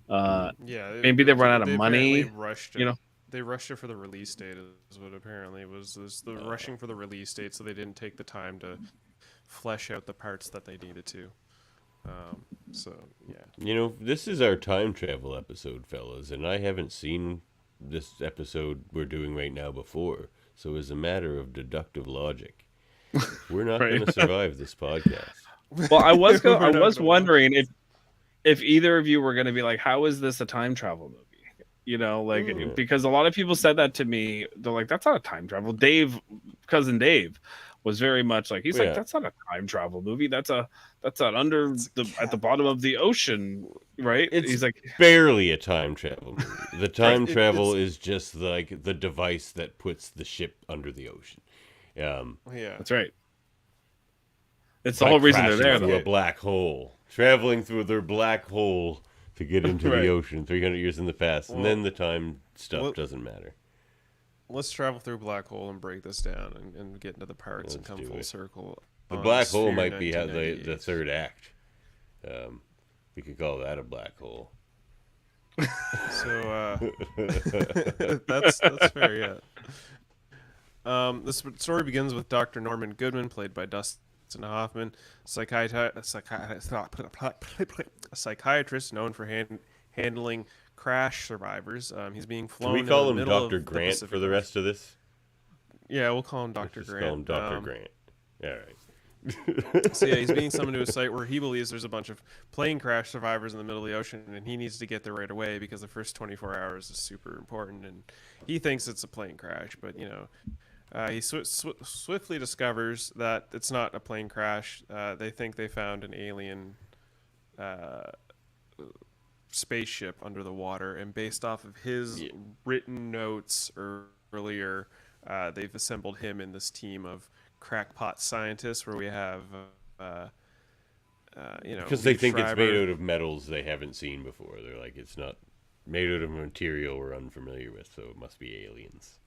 Maybe they run out of money. Rushed it. They rushed it for the release date. Is what apparently was the rushing for the release date, so they didn't take the time to flesh out the parts that they needed to. So yeah. This is our time travel episode, fellas, and I haven't seen this episode we're doing right now before. So as a matter of deductive logic, we're not going to survive this podcast. Well, I was wondering if either of you were going to be like, how is this a time travel movie? Because a lot of people said that to me. They're like, that's not a time travel. Cousin Dave was very much like, like, that's not a time travel movie. That's at the bottom of the ocean, right? He's like, barely a time travel movie. The time travel is just like the device that puts the ship under the ocean. That's right. It's the whole reason they're there. Through a black hole, traveling through their black hole to get into the ocean 300 years in the past, and then the time stuff doesn't matter. Let's travel through a black hole and break this down and get into the parts and come full circle. The black hole might be the third act. We could call that a black hole. So that's fair, yeah. This story begins with Dr. Norman Goodman, played by Dustin Hoffman, a psychiatrist known for handling crash survivors. He's being flown. Can we call him Dr. Grant for the rest of this? Yeah, we'll call him Dr. Grant. Call him Dr. Grant. All right. So yeah, he's being summoned to a site where he believes there's a bunch of plane crash survivors in the middle of the ocean, and he needs to get there right away because the first 24 hours is super important. And he thinks it's a plane crash, but he swiftly discovers that it's not a plane crash. They think they found an alien spaceship under the water, and based off of his written notes earlier, they've assembled him in this team of crackpot scientists where we have because they think it's made out of metals they haven't seen before. They're like, it's not made out of material we're unfamiliar with, so it must be aliens.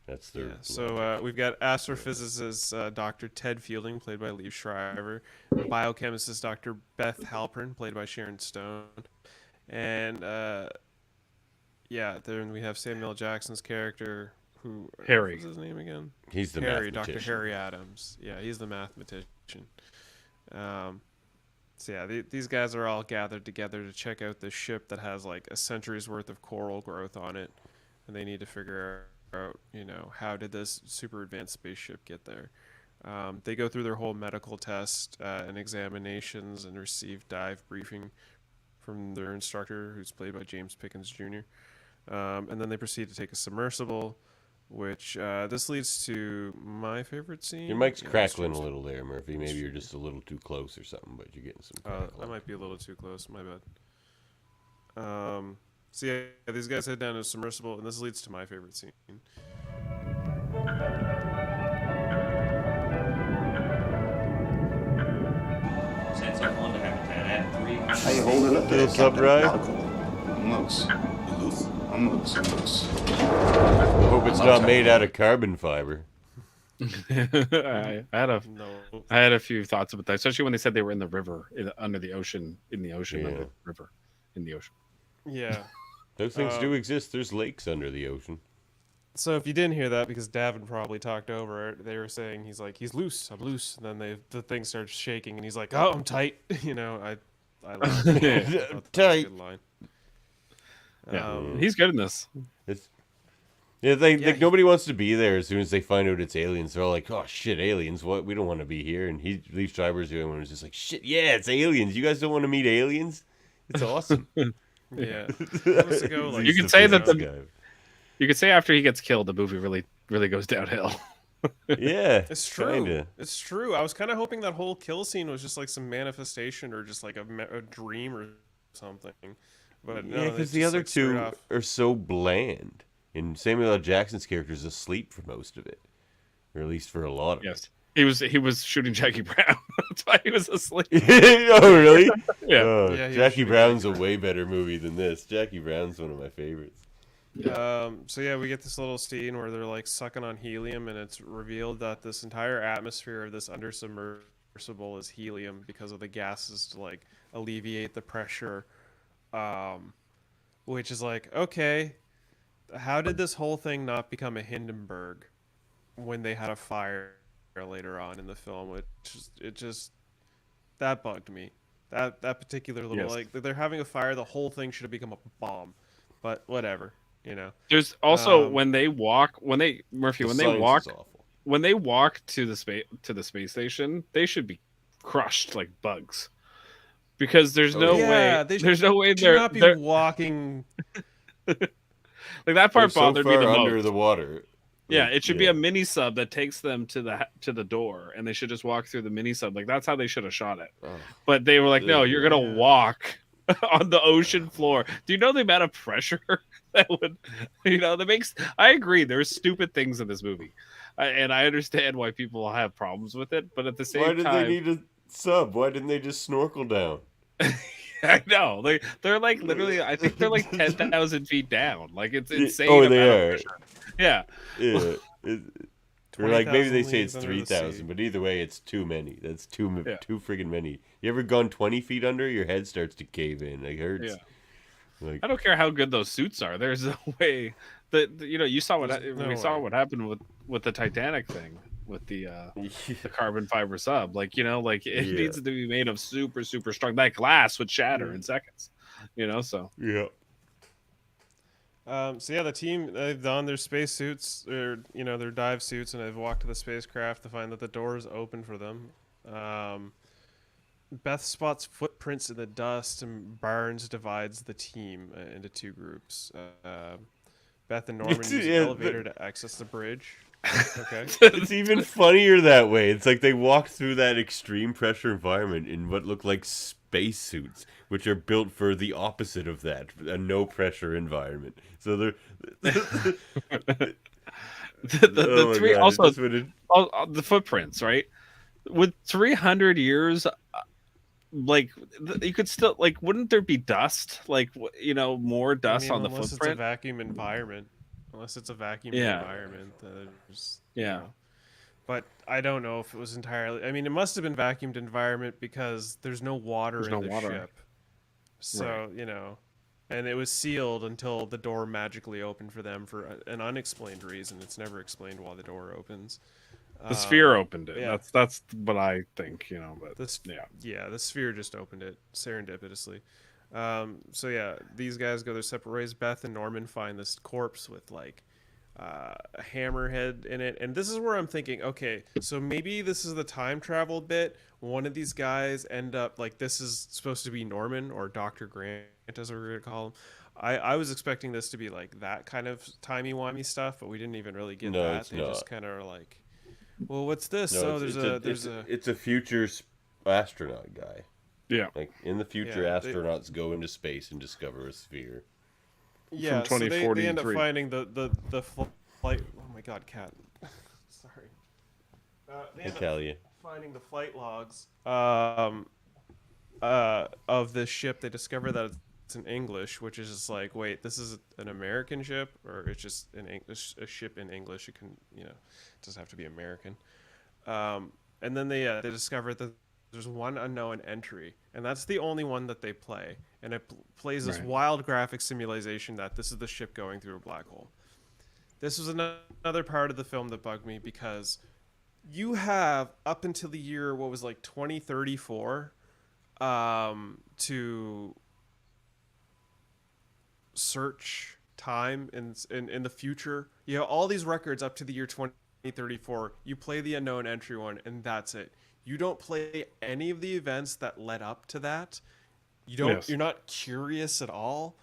That's their so we've got astrophysicist Dr. Ted Fielding, played by Liev Schreiber, biochemicist Dr. Beth Halpern, played by Sharon Stone, and then we have Samuel L. Jackson's character, who Harry. What's his name again? He's the Harry, mathematician. Dr. Harry Adams. Yeah, he's the mathematician. These guys are all gathered together to check out this ship that has like a century's worth of coral growth on it, and they need to figure out, how did this super advanced spaceship get there? They go through their whole medical test and examinations and receive dive briefing from their instructor, who's played by James Pickens Jr. And then they proceed to take a submersible, which this leads to my favorite scene. Your mic's crackling a little there, Murphy. Maybe you're just a little too close or something, but you're getting some crackling. I might be a little too close. My bad. These guys head down to a submersible, and this leads to my favorite scene. How you holding up there, What's up, Ryan? Loose. Unknown symbols. I hope it's not made out of carbon fiber. I had a few thoughts about that, especially when they said they were in the river, under the ocean, in the ocean, Yeah. under the river, in the ocean. Yeah. Those things do exist. There's lakes under the ocean. So if you didn't hear that, because Davan probably talked over it, they were saying he's loose, I'm loose, and then the thing starts shaking, and he's like, oh, I'm tight. I laughed. I thought that was a Tight. good line. Yeah, he's good in this. Nobody wants to be there as soon as they find out it's aliens. They're all like, "Oh shit, aliens! What? We don't want to be here." And Leaf Schreiber's the only one who's just like, "Shit, yeah, it's aliens. You guys don't want to meet aliens? It's awesome." Yeah. You could say that you could say after he gets killed, the movie really goes downhill. Yeah, it's true. Kinda. It's true. I was kind of hoping that whole kill scene was just like some manifestation or just like a dream or something. But no, Yeah, because the other two are so bland. And Samuel L. Jackson's character is asleep for most of it, or at least for a lot of it. He was shooting Jackie Brown. That's why he was asleep. Oh, really? Yeah. Oh, Yeah, Jackie Brown's a way better movie than this. Jackie Brown's one of my favorites. So yeah, we get this little scene where they're like sucking on helium, and it's revealed that this entire atmosphere of this undersubmersible is helium because of the gases to like alleviate the pressure. Which is like, okay, how did this whole thing not become a Hindenburg when they had a fire later on in the film? It just that bugged me. That particular little like they're having a fire, the whole thing should have become a bomb, but whatever. There's also when they walk to the space station, they should be crushed like bugs, because there's no way they're not be walking. Like that part bothered me the most. Under the water. Yeah, it should be a mini sub that takes them to the door, and they should just walk through the mini sub. Like that's how they should have shot it. Oh. But they were like, no, you're gonna walk on the ocean floor. Do you know the amount of pressure that would, that makes? I agree. There's stupid things in this movie, and I understand why people have problems with it. But at the same time, why did they need a sub? Why didn't they just snorkel down? I know. They're like literally. I think they're like 10,000 feet down. Like it's insane. Oh, they are. Yeah. Yeah. Or like maybe they say it's 3,000, but either way, it's too many. That's too friggin' many. You ever gone 20 feet under? Your head starts to cave in. It hurts. Yeah. Like, I don't care how good those suits are. There's no way that you saw what saw what happened with the Titanic thing with the carbon fiber sub. Like it needs to be made of super super strong. That glass would shatter in seconds. So yeah. So yeah, the team, they've donned their space suits, or their dive suits, and they've walked to the spacecraft to find that the door is open for them. Beth spots footprints in the dust, and Barnes divides the team into two groups. Beth and Norman use the elevator to access the bridge. Okay. It's even funnier that way. It's like they walked through that extreme pressure environment in what look like space suits, which are built for the opposite of that, a no pressure environment. So they're the three God, also the footprints, right? With 300 years, like you could still wouldn't there be dust? More dust on the footprint. Unless it's a vacuum environment. Environment. But I don't know if it was entirely. I mean, it must have been vacuumed environment because there's no water in the ship. So and it was sealed until the door magically opened for them for an unexplained reason. It's never explained why the door opens. The sphere opened it. Yeah. That's what I think. But the sphere just opened it serendipitously. So yeah, these guys go their separate ways. Beth and Norman find this corpse with a hammerhead in it, and this is where I'm thinking, okay, so maybe this is the time travel bit. One of these guys end up this is supposed to be Norman or Dr. Grant, as we're gonna call him. I was expecting this to be that kind of timey-wimey stuff, but we didn't even really get that. It's they not. Just kind of are like, well, what's this? No, it's a future astronaut guy. Yeah. In the future, astronauts go into space and discover a sphere. Yeah, so they end up finding the flight. Oh my God, Cat. Sorry. Finding the flight logs of this ship. They discover that in English, which is just like, wait, this is an American ship, or it's just an English, a ship in English. It can, it doesn't have to be American. And then they discovered that there's one unknown entry, and that's the only one that they play, and it plays this wild graphic simulation that this is the ship going through a black hole. This was another part of the film that bugged me, because you have up until the year, what was like 2034, to search time in the future. You have all these records up to the year 2034. You play the unknown entry one, and that's it. You don't play any of the events that led up to that. You don't. Yes. You're not curious at all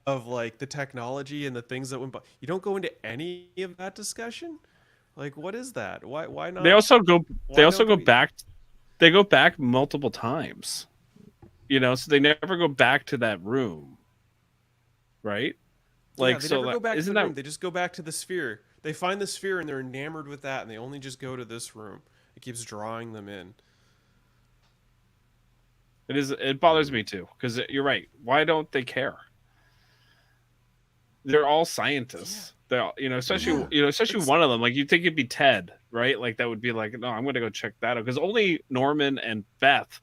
of like the technology and the things that went by. You don't go into any of that discussion. Like, what is that? Why not? They also go. They also go back. They go back multiple times. So they never go back to that room. Right? Like, they never go back to the room. They just go back to the sphere. They find the sphere and they're enamored with that, and they only just go to this room. It keeps drawing them in. It bothers me too, because you're right. Why don't they care? They're all scientists. Yeah. They're all, especially one of them. Like, you'd think it'd be Ted, right? Like, that would be like, no, I'm going to go check that out, because only Norman and Beth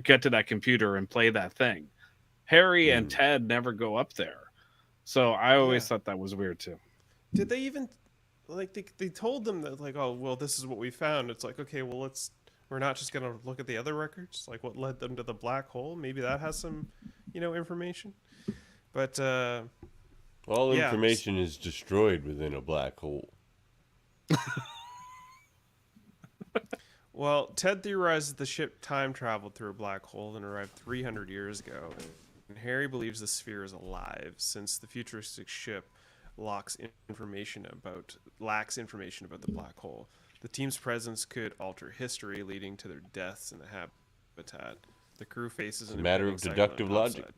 get to that computer and play that thing. Harry and Ted never go up there. So I always thought that was weird too. Did they even, like, they told them that, like, oh, well, this is what we found. It's like, okay, well, we're not just going to look at the other records, like what led them to the black hole. Maybe that has some, information. But all information is destroyed within a black hole. Well, Ted theorizes the ship time traveled through a black hole and arrived 300 years ago. And Harry believes the sphere is alive, since the futuristic ship lacks information about the black hole. The team's presence could alter history, leading to their deaths in the habitat. The crew faces a matter of deductive logic,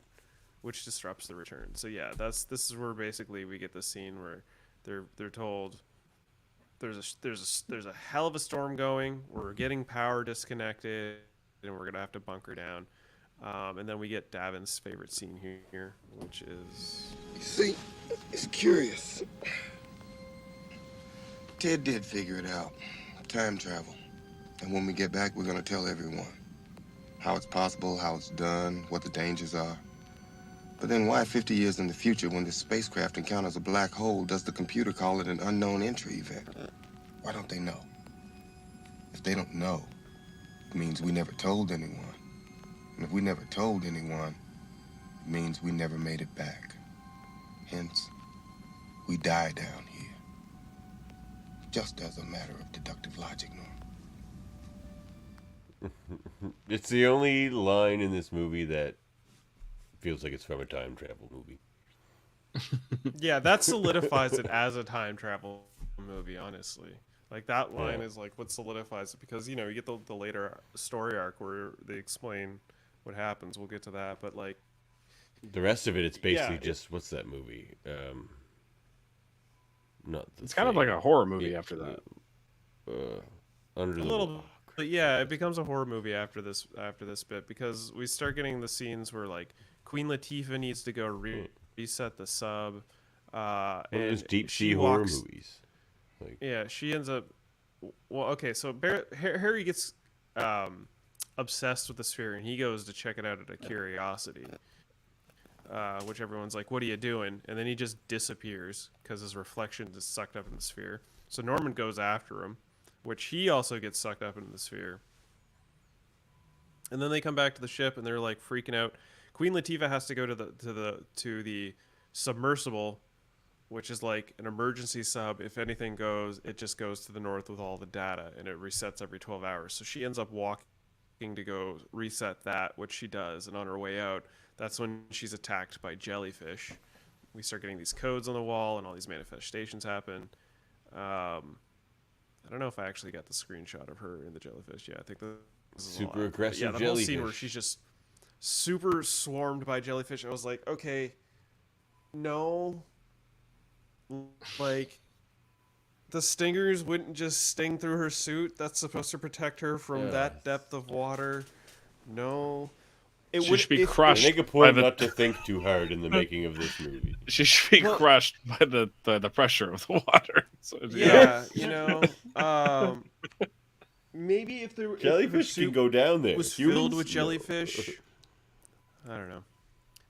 which disrupts the return. So yeah, this is where basically we get the scene where they're told there's a hell of a storm going. We're getting power disconnected, and we're gonna have to bunker down. And then we get Davan's favorite scene here, which is... You see, it's curious. Ted did figure it out. Time travel. And when we get back, we're going to tell everyone how it's possible, how it's done, what the dangers are. But then why 50 years in the future, when this spacecraft encounters a black hole, does the computer call it an unknown entry event? Why don't they know? If they don't know, it means we never told anyone. And if we never told anyone, it means we never made it back. Hence, we die down here. Just as a matter of deductive logic, Norm. It's the only line in this movie that feels like it's from a time travel movie. Yeah, that solidifies it as a time travel movie, honestly. Like, that line is like what solidifies it, because, you get the later story arc where they explain what happens. We'll get to that, but like the rest of it, it's basically just, what's that movie? It's kind of like a horror movie after that. Under the little, but yeah, it becomes a horror movie after this bit, because we start getting the scenes where like Queen Latifah needs to go reset the sub. One of those deep sea horror movies. Like, yeah, she ends up. Well, okay, so Harry gets obsessed with the sphere, and he goes to check it out out of curiosity. Which everyone's like, what are you doing? And then he just disappears because his reflection is sucked up in the sphere. So Norman goes after him, which he also gets sucked up into the sphere. And then they come back to the ship, and they're like freaking out. Queen Latifah has to go to the submersible, which is like an emergency sub. If anything goes, it just goes to the north with all the data, and it resets every 12 hours. So she ends up walking to go reset that, which she does. And on her way out, that's when she's attacked by jellyfish. We start getting these codes on the wall, and all these manifestations happen. I don't know if I actually got the screenshot of her in the jellyfish. Yeah, I think this is super aggressive jellyfish. Yeah, the whole scene where she's just super swarmed by jellyfish. I was like, okay, no. Like, the stingers wouldn't just sting through her suit. That's supposed to protect her from that depth of water. No. It She would should be if- crushed. Make a point not to think too hard in the making of this movie. She should be crushed by the pressure of the water. So, Yeah, maybe if the Jellyfish can go down there. was Humans? filled with No. jellyfish. I don't know.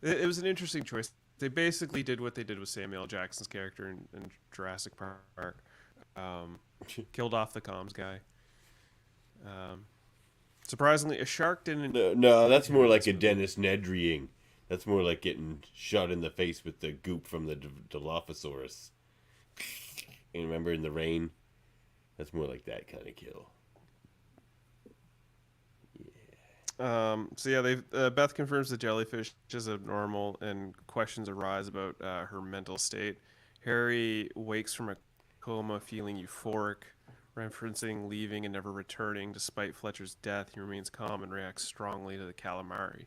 It was an interesting choice. They basically did what they did with Samuel L. Jackson's character in Jurassic Park. Killed off the comms guy. Surprisingly, a shark didn't. No, that's more like a Dennis Nedrying. That's more like getting shot in the face with the goop from the Dilophosaurus. You remember in the rain? That's more like that kind of kill. So yeah, Beth confirms the jellyfish is abnormal, and questions arise about her mental state. Harry wakes from a coma feeling euphoric, referencing leaving and never returning. Despite Fletcher's death, he remains calm and reacts strongly to the calamari.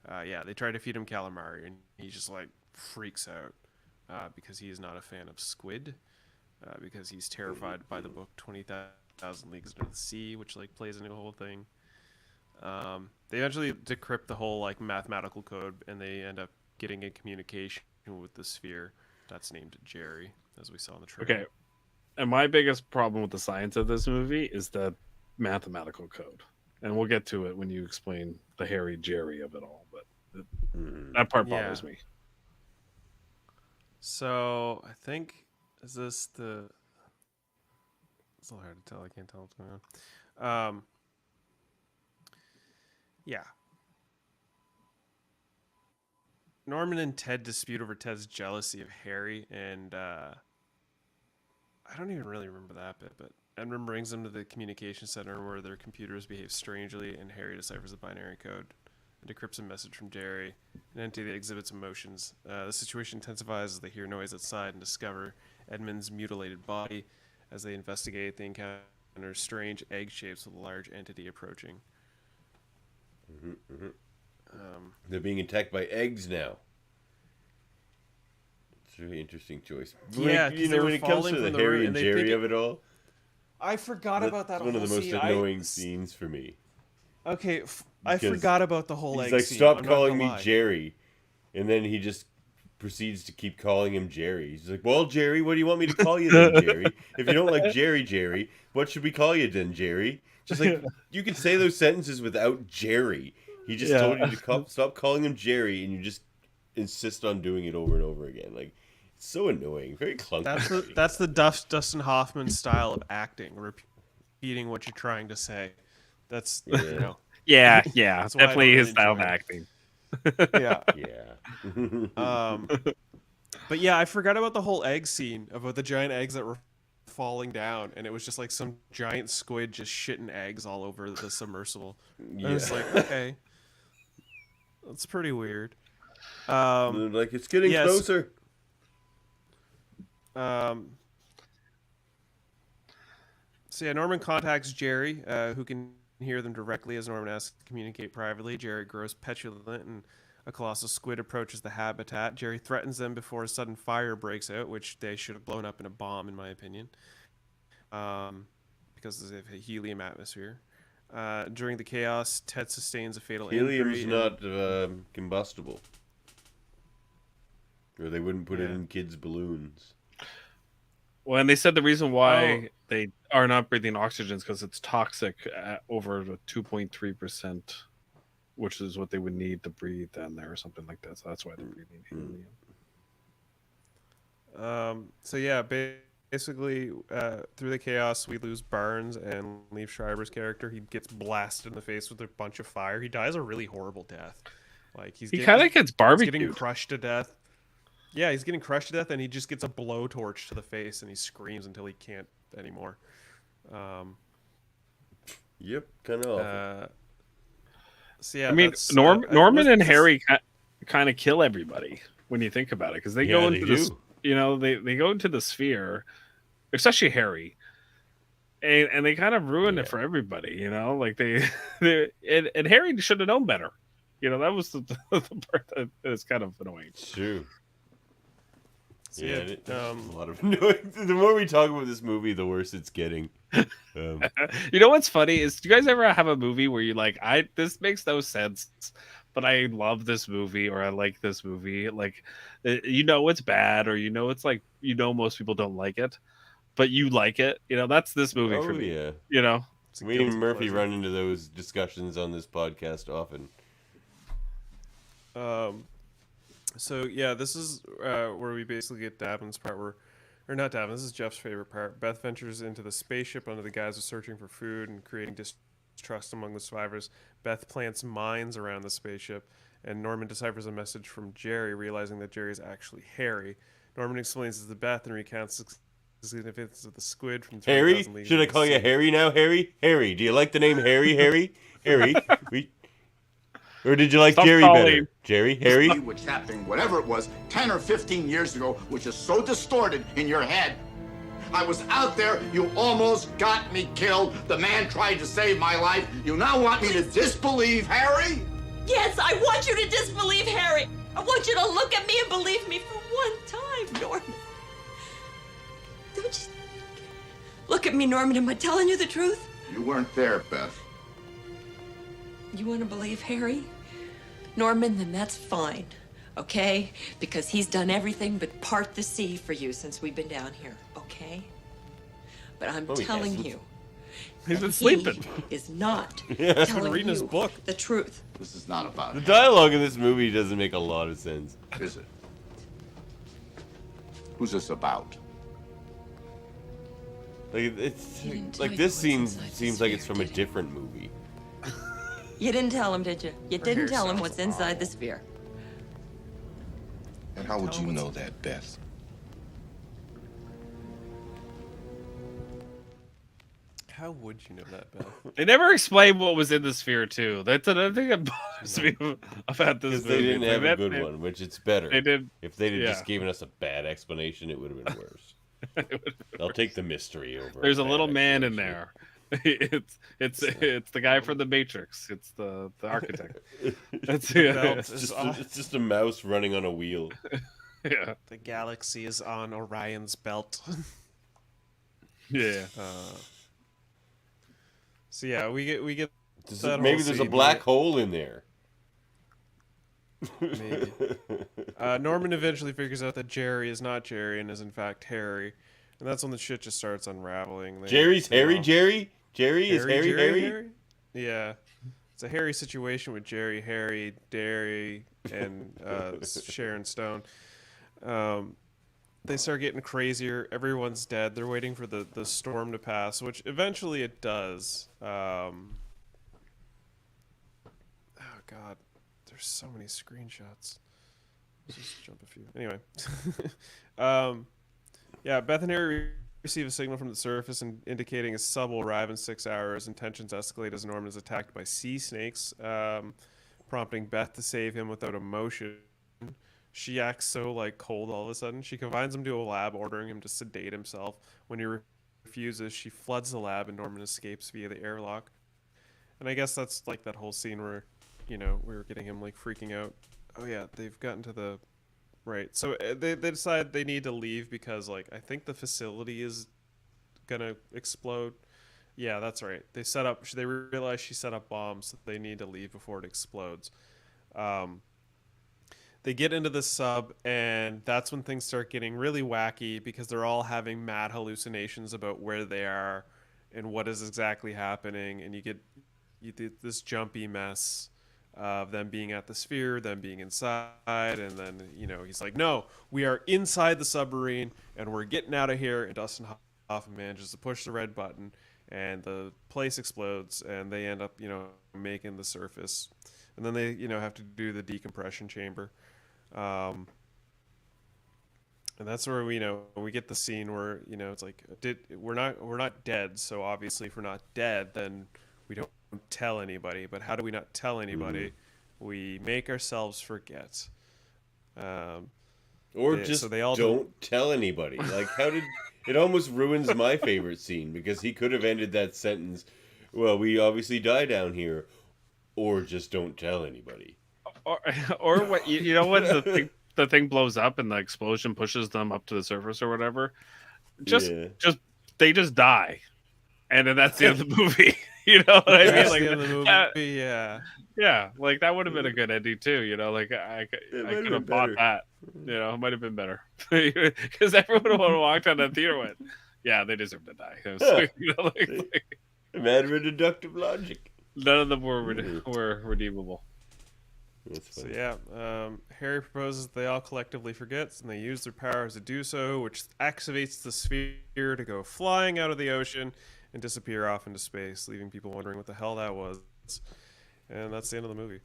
They try to feed him calamari, and he just like freaks out because he is not a fan of squid, because he's terrified by the book 20,000 Leagues Under the Sea, which like plays into the whole thing. They eventually decrypt the whole like mathematical code, and they end up getting in communication with the sphere that's named Jerry, as we saw in the trailer. Okay, and my biggest problem with the science of this movie is the mathematical code, and we'll get to it when you explain the Harry Jerry of it all. But that part bothers me. So I think is this the? It's a little hard to tell. I can't tell what's going on. Yeah. Norman and Ted dispute over Ted's jealousy of Harry, and I don't even really remember that bit, but Edmund brings them to the communication center where their computers behave strangely, and Harry deciphers the binary code and decrypts a message from Jerry, an entity that exhibits emotions. The situation intensifies as they hear noise outside and discover Edmund's mutilated body. As they investigate, they encounter strange egg shapes with a large entity approaching. They're being attacked by eggs now. It's a really interesting choice. Yeah, when it comes to the Harry and Jerry of it all, I forgot about that. One of the most scene. annoying scenes for me. Okay, I forgot about the whole egg He's like, scene. stop I'm not calling gonna me lie. Jerry, and then he just proceeds to keep calling him Jerry. He's like, well, Jerry, what do you want me to call you then, Jerry? If you don't like Jerry, what should we call you then, Jerry? Just like, you could say those sentences without Jerry. He just told you to stop calling him Jerry, and you just insist on doing it over and over again. Like, it's so annoying. Very clunky. That's the Dustin Hoffman style of acting, repeating what you're trying to say. That's you know. Yeah, That's why I definitely don't his really style of enjoy it. acting. But yeah, I forgot about the whole egg scene, about the giant eggs that were falling down, and it was just like some giant squid just shitting eggs all over the submersible. And it's like, okay, that's pretty weird. Like, it's getting closer. So yeah, Norman contacts Jerry, who can hear them directly as Norman asks to communicate privately. Jerry grows petulant, and a colossal squid approaches the habitat. Jerry threatens them before a sudden fire breaks out, which they should have blown up in a bomb, in my opinion, because of the helium atmosphere. During the chaos, Ted sustains a fatal injury. Helium's not combustible. Or they wouldn't put it in kids' balloons. Well, and they said the reason why they are not breathing oxygen is because it's toxic at over 2.3%, which is what they would need to breathe down there or something like that. So that's why they're breathing helium. So yeah, basically, through the chaos, we lose Barnes and Liev Schreiber's character. He gets blasted in the face with a bunch of fire. He dies a really horrible death. Like he kind of gets barbecued. He's getting crushed to death. Yeah, he's getting crushed to death, and he just gets a blowtorch to the face, and he screams until he can't anymore. Yep, kind of awful. So yeah, I mean, Norman and Harry kind of kill everybody when you think about it, because they go into this, they go into the sphere, especially Harry, and they kind of ruin it for everybody. Like and Harry should have known better. That was the part that is kind of annoying. True. So yeah, a lot of annoying. The more we talk about this movie, the worse it's getting. You know what's funny is, do you guys ever have a movie where you're like, this makes no sense, but I love this movie, or I like this movie. Like, it's bad, or it's like most people don't like it, but you like it. That's this movie for me. Yeah. It's a Me and guilty Murphy pleasure. run into those discussions on this podcast often. So yeah, this is where we basically get Davin's part or not Davin, this is Jeff's favorite part. Beth ventures into the spaceship under the guise of searching for food and creating distrust among the survivors. Beth plants mines around the spaceship, and Norman deciphers a message from Jerry, realizing that Jerry is actually Harry. Norman explains this to Beth and recounts the significance of the squid from Harry? 30,000 Leagues Should I Under the call you Sea. Harry now, Harry? Harry, do you like the name Harry? Harry? Or did you like Stop Jerry calling. better? Jerry? Harry? Which happened, whatever it was, 10 or 15 years ago, which is so distorted in your head. I was out there, you almost got me killed. The man tried to save my life. You now want me to disbelieve Harry? Yes, I want you to disbelieve Harry. I want you to look at me and believe me for one time, Norman. Don't you... Look at me, Norman. Am I telling you the truth? You weren't there, Beth. You want to believe Harry? Norman, then that's fine, okay? Because he's done everything but part the sea for you since we've been down here, okay? But I'm telling you, He's been that sleeping. he is not Yeah. telling reading his you book. the truth. This is not about The him, dialogue in this movie doesn't make a lot of sense. is it? Who's this about? Like it's He didn't tell like you this what's scene inside the seems like it's sphere, from a did he? different movie. You didn't tell him, did you? You didn't hair tell him sounds what's inside the sphere. And how would you know that, Beth? How would you know that, Beth? They never explained what was in the sphere, too. That's another thing that bothers me about this Because movie. they didn't have a Like, good one, which it's better. They did. If they'd have Yeah. just given us a bad explanation, it would have been worse. I'll take the mystery over. There's a bad little man in explanation. there. It's the guy from the Matrix. It's the architect. That's Belt It's is it's just a mouse running on a wheel. yeah. The galaxy is on Orion's belt. Yeah. So yeah, we get Maybe there's a scene black where- hole in there. Maybe. Norman eventually figures out that Jerry is not Jerry and is in fact Harry, and that's when the shit just starts unraveling. Jerry's Harry. Jerry. Jerry is Harry. Harry. Yeah, it's a hairy situation with Jerry, Harry, Derry, and Sharon Stone. They start getting crazier. Everyone's dead. They're waiting for the storm to pass, which eventually it does. Oh God, there's so many screenshots. Let's just jump a few. Anyway, yeah, Beth and Harry receive a signal from the surface indicating a sub will arrive in 6 hours, and tensions escalate as Norman is attacked by sea snakes, prompting Beth to save him without emotion. She acts so like cold all of a sudden. She confines him to a lab, ordering him to sedate himself. When he refuses, she floods the lab, and Norman escapes via the airlock. And I guess that's like that whole scene where, we were getting him like freaking out. Oh yeah, they've gotten to the right. So they decide they need to leave because like I think the facility is gonna explode. Yeah, that's right. They realize she set up bombs, so they need to leave before it explodes. They get into the sub, and that's when things start getting really wacky because they're all having mad hallucinations about where they are and what is exactly happening, and you get this jumpy mess of them being at the sphere, them being inside, and then he's like, "No, we are inside the submarine, and we're getting out of here." And Dustin Hoffman manages to push the red button, and the place explodes, and they end up making the surface, and then they have to do the decompression chamber. And that's where we get the scene where it's like we're not dead, so obviously if we're not dead, then we don't tell anybody. But how do we not tell anybody? We make ourselves forget. They all don't tell anybody. Like, how did it almost ruins my favorite scene because he could have ended that sentence. Well, we obviously die down here, or just don't tell anybody. Or what when the thing blows up and the explosion pushes them up to the surface or whatever, they just die, and then that's the end of the movie. You know what I mean? That's Like the end of the movie. that- Yeah. yeah, like that would have been a good ending too. You know, like I might have could been have bought better. that. You know, it might have been better because everyone would have walked out of that theater went, yeah, they deserve to die. It was, you know, like, A matter of deductive logic. none of them were were redeemable. That's So funny. yeah, Harry proposes they all collectively forget, and they use their powers to do so, which activates the sphere to go flying out of the ocean and disappear off into space, leaving people wondering what the hell that was. And that's the end of the movie.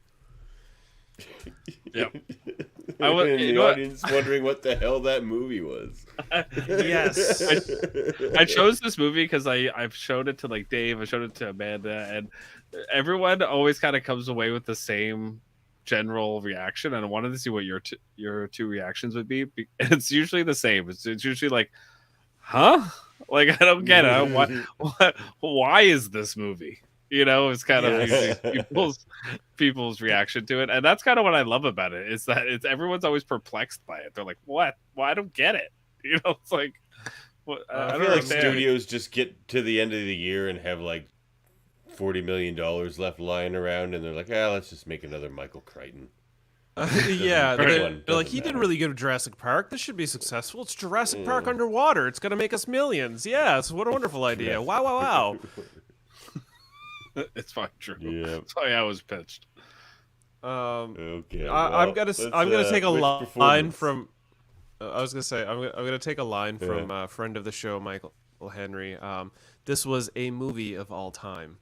Yep. And you the know what? audience wondering what the hell that movie was. Yes. I chose this movie because I've showed it to like Dave, I showed it to Amanda, and everyone always kind of comes away with the same general reaction. And I wanted to see what your two reactions would be. And it's usually the same. It's usually like, huh? Like I don't get it. Why is this movie? You know, it's kind of usually people's reaction to it, and that's kind of what I love about it. Is that everyone's always perplexed by it. They're like, "What? Well, I don't get it." You know, it's like, what, I don't feel like understand. studios just get to the end of the year and have like $40 million left lying around, and they're like, let's just make another Michael Crichton. Yeah, Doesn't- they're doesn't like, he did matter. really good at Jurassic Park. This should be successful. It's Jurassic Park underwater. It's going to make us millions. Yes, what a wonderful idea. Wow, wow, wow. It's fine, true. Yeah. That's how I was pitched. Okay. I'm gonna take a which line performance? from. I was gonna say I'm gonna take a line from a friend of the show, Michael Henry. This was a movie of all time.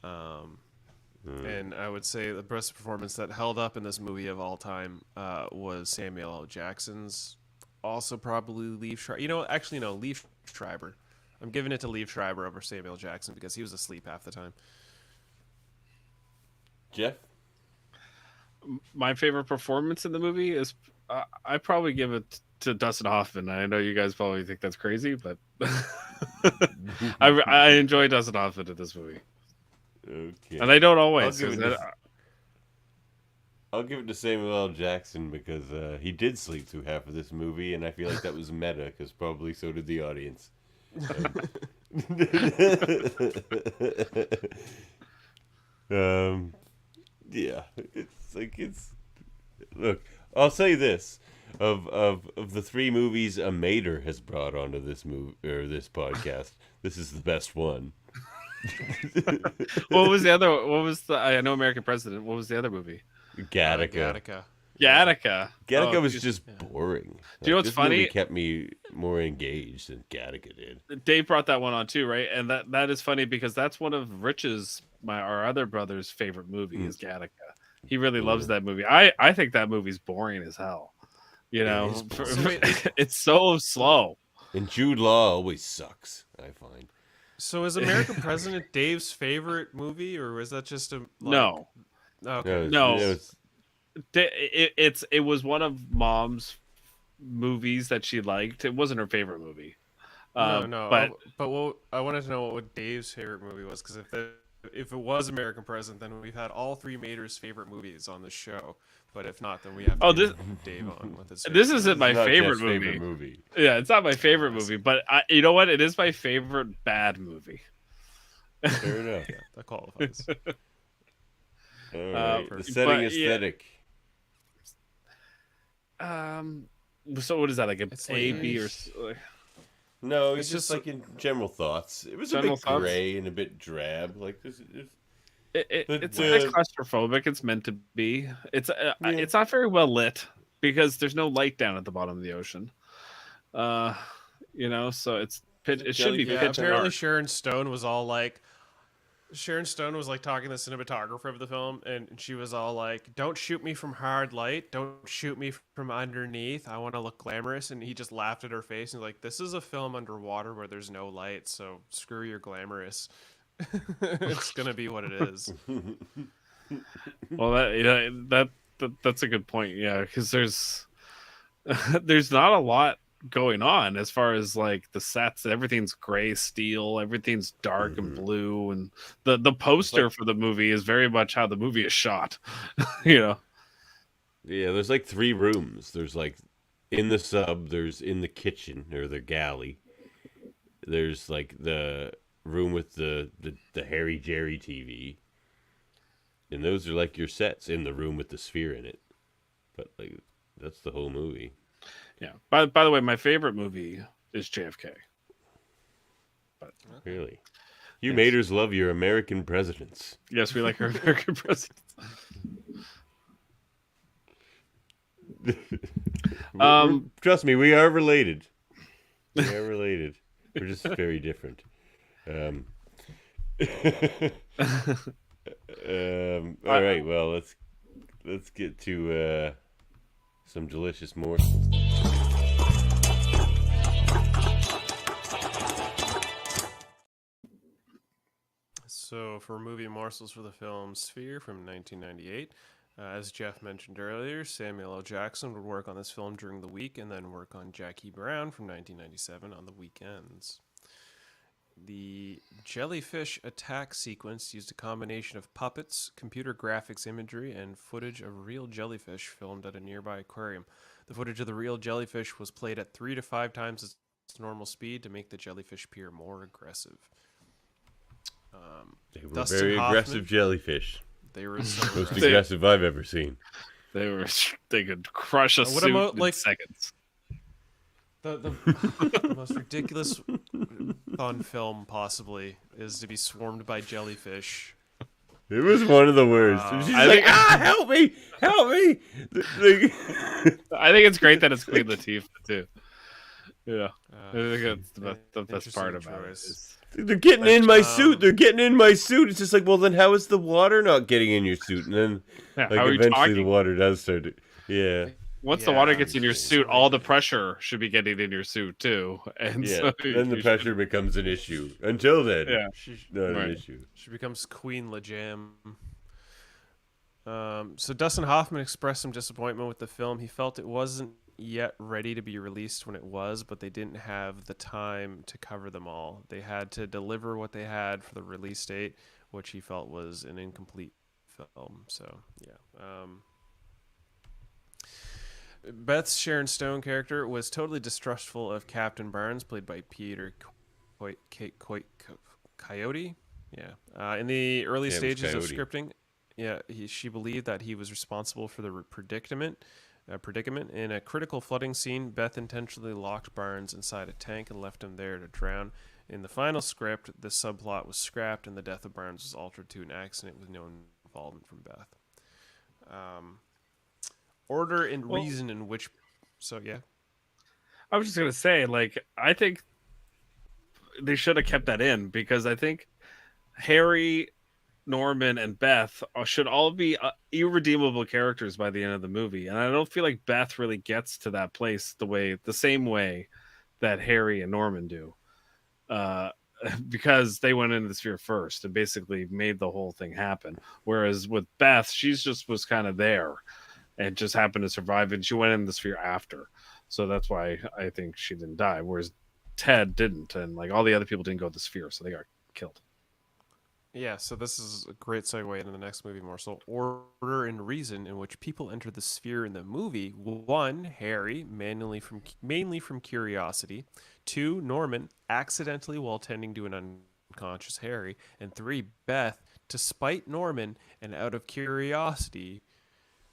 And I would say the best performance that held up in this movie of all time was Samuel L. Jackson's. Also, probably Liev Schreiber. You know, actually, no, Liev Schreiber. I'm giving it to Liev Schreiber over Samuel Jackson because he was asleep half the time. Jeff? My favorite performance in the movie is I probably give it to Dustin Hoffman. I know you guys probably think that's crazy, but I enjoy Dustin Hoffman in this movie. Okay. And I don't always. I'll give it to Samuel L. Jackson because he did sleep through half of this movie, and I feel like that was meta because probably so did the audience. Yeah, look. I'll say this: of the three movies a Mater has brought onto this this podcast, this is the best one. What was the other? What was the? I know American President. What was the other movie? Gattaca. Gattaca Was just boring. Do you know what's this funny? movie kept me more engaged than Gattaca did. Dave brought that one on too, right? And that is funny because that's one of Rich's, our other brother's favorite movie is Gattaca. He really loves that movie. I think that movie's boring as hell. You know, it's so slow. And Jude Law always sucks, I find. So is American President Dave's favorite movie, or was that just a No? Okay. No. It was one of Mom's movies that she liked. It wasn't her favorite movie. But what, I wanted to know what Dave's favorite movie was, because if it was American President, then we've had all three Mater's favorite movies on the show. But if not, then we have to get Dave on with his. This isn't my Not favorite Jeff's movie. Yeah, it's not my favorite movie, but you know what? It is my favorite bad movie. Fair enough. Yeah, that qualifies. All right. The setting aesthetic. So what is that, like It's A, like- B, or? No, It's it's just just like in general thoughts. It was a General bit thoughts? gray and a bit drab. Like this. It's a bit claustrophobic. It's meant to be. It's not very well lit because there's no light down at the bottom of the ocean. You know, so it should be Yeah, pitch apparently dark. Sharon Stone was talking to the cinematographer of the film, and she was all like, "Don't shoot me from hard light. Don't shoot me from underneath. I want to look glamorous." And he just laughed at her face and was like, "This is a film underwater where there's no light, so screw your glamorous. It's gonna be what it is." Well, that's a good point. Yeah, because there's not a lot going on as far as like the sets. Everything's gray steel, everything's dark and blue, and the poster for the movie is very much how the movie is shot. You know. Yeah, there's like three rooms. There's like in the sub, there's in the kitchen or the galley. There's like the room with the Harry Jerry TV. And those are like your sets in the room with the sphere in it. But like that's the whole movie. Yeah. By the way, my favorite movie is JFK. But really, you maters love your American presidents. Yes, we like our American presidents. Trust me, we are related. We are related. We're just very different. All right, well, let's get to some delicious morsels. So for movie morsels for the film Sphere from 1998, as Jeff mentioned earlier, Samuel L. Jackson would work on this film during the week and then work on Jackie Brown from 1997 on the weekends. The jellyfish attack sequence used a combination of puppets, computer graphics imagery, and footage of real jellyfish filmed at a nearby aquarium. The footage of the real jellyfish was played at 3 to 5 times its normal speed to make the jellyfish appear more aggressive. They were very aggressive jellyfish. They were most aggressive I've ever seen. They could crush a suit in seconds. The most ridiculous fun film possibly is to be swarmed by jellyfish. It was one of the worst. She's like, help me! Help me! I think it's great that it's Queen Latifah, too. Yeah. I think that's the best part about it. They're getting in my suit. They're getting in my suit. It's just like, well, then how is the water not getting in your suit? And then eventually the water does start to... Yeah. Once the water gets in your suit, all the pressure should be getting in your suit, too. And so then the pressure becomes an issue. Until then, not an issue. She becomes Queen Lajam. So Dustin Hoffman expressed some disappointment with the film. He felt it wasn't yet ready to be released when it was, but they didn't have the time to cover them all. They had to deliver what they had for the release date, which he felt was an incomplete film. So, yeah. Beth's Sharon Stone character was totally distrustful of Captain Barnes, played by Peter Coyote. Yeah. In the early stages of scripting, she believed that he was responsible for the predicament. In a critical flooding scene, Beth intentionally locked Barnes inside a tank and left him there to drown. In the final script, the subplot was scrapped and the death of Barnes was altered to an accident with no involvement from Beth. Order and reason in which... So, yeah. I was just going to say, I think they should have kept that in because I think Harry, Norman, and Beth should all be irredeemable characters by the end of the movie. And I don't feel like Beth really gets to that place the same way that Harry and Norman do. Because they went into the sphere first and basically made the whole thing happen. Whereas with Beth, she's just was kind of there and just happened to survive, and she went in the sphere after. So that's why I think she didn't die. Whereas Ted didn't, and all the other people didn't go to the sphere, so they got killed. Yeah, so this is a great segue into the next movie morsel. Order and reason in which people enter the sphere in the movie. 1, Harry, mainly from curiosity. 2, Norman, accidentally while tending to an unconscious Harry. And 3, Beth, to spite Norman and out of curiosity.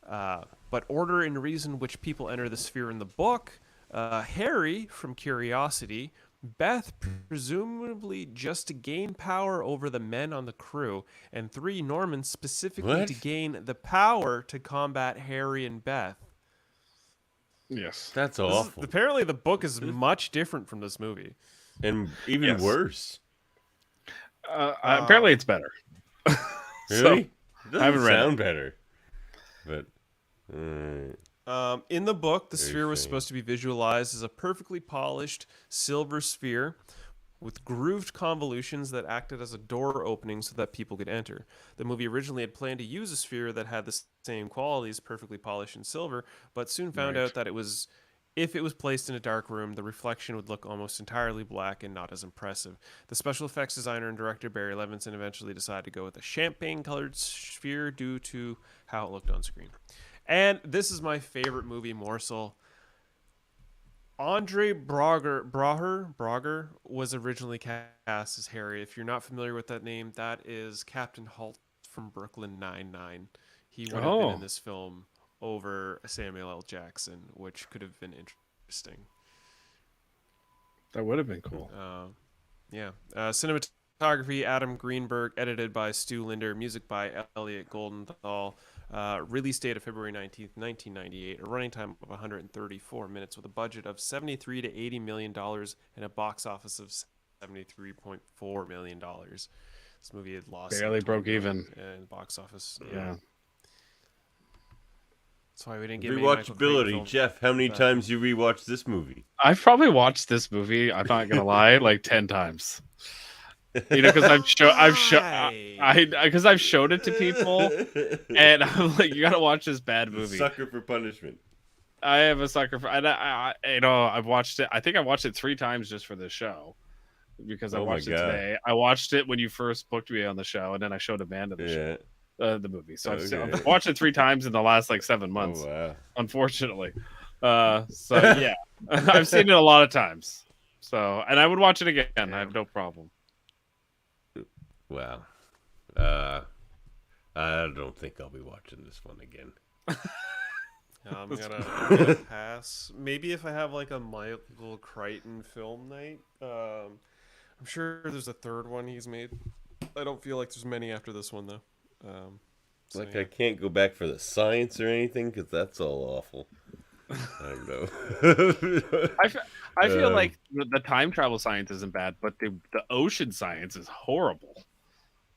But order and reason which people enter the sphere in the book. Harry, from curiosity. Beth, presumably just to gain power over the men on the crew. And 3, Norman, specifically to gain the power to combat Harry and Beth. Yes. That's awful. Apparently the book is much different from this movie. And even worse. Apparently it's better. Really? It I haven't read sound it. better. But... in the book, the sphere was supposed to be visualized as a perfectly polished silver sphere with grooved convolutions that acted as a door opening so that people could enter. The movie originally had planned to use a sphere that had the same qualities, perfectly polished in silver, but soon found out that if it was placed in a dark room, the reflection would look almost entirely black and not as impressive. The special effects designer and director Barry Levinson eventually decided to go with a champagne-colored sphere due to how it looked on screen. And this is my favorite movie morsel. Andre Braugher was originally cast as Harry. If you're not familiar with that name, that is Captain Holt from Brooklyn Nine-Nine. He would have been in this film over Samuel L. Jackson, which could have been interesting. That would have been cool. Yeah. Cinematography, Adam Greenberg. Edited by Stu Linder. Music by Elliot Goldenthal. Release date of February 19th, 1998. A running time of 134 minutes with a budget of $73 to $80 million and a box office of $73.4 million. This movie had lost barely broke even in the box office. Yeah. That's why we didn't get rewatchability. Jeff, how many times you rewatched this movie? I've probably watched this movie, I'm not gonna lie, like 10 times. You know, because I've showed it to people, and I'm like, you gotta watch this bad movie. Sucker for punishment. I am a sucker for. I've watched it. I think I watched it 3 times just for this show, because I watched it today. I watched it when you first booked me on the show, and then I showed Amanda the show. The movie. So I've watched it 3 times in the last like 7 months. Oh, wow. Unfortunately. So yeah, I've seen it a lot of times. So, and I would watch it again. I have no problem. Wow. I don't think I'll be watching this one again. I'm gonna pass. Maybe if I have like a Michael Crichton film night. I'm sure there's a third one he's made. I don't feel like there's many after this one though. I can't go back for the science or anything because that's all awful. I don't know. I feel like the time travel science isn't bad, but the ocean science is horrible.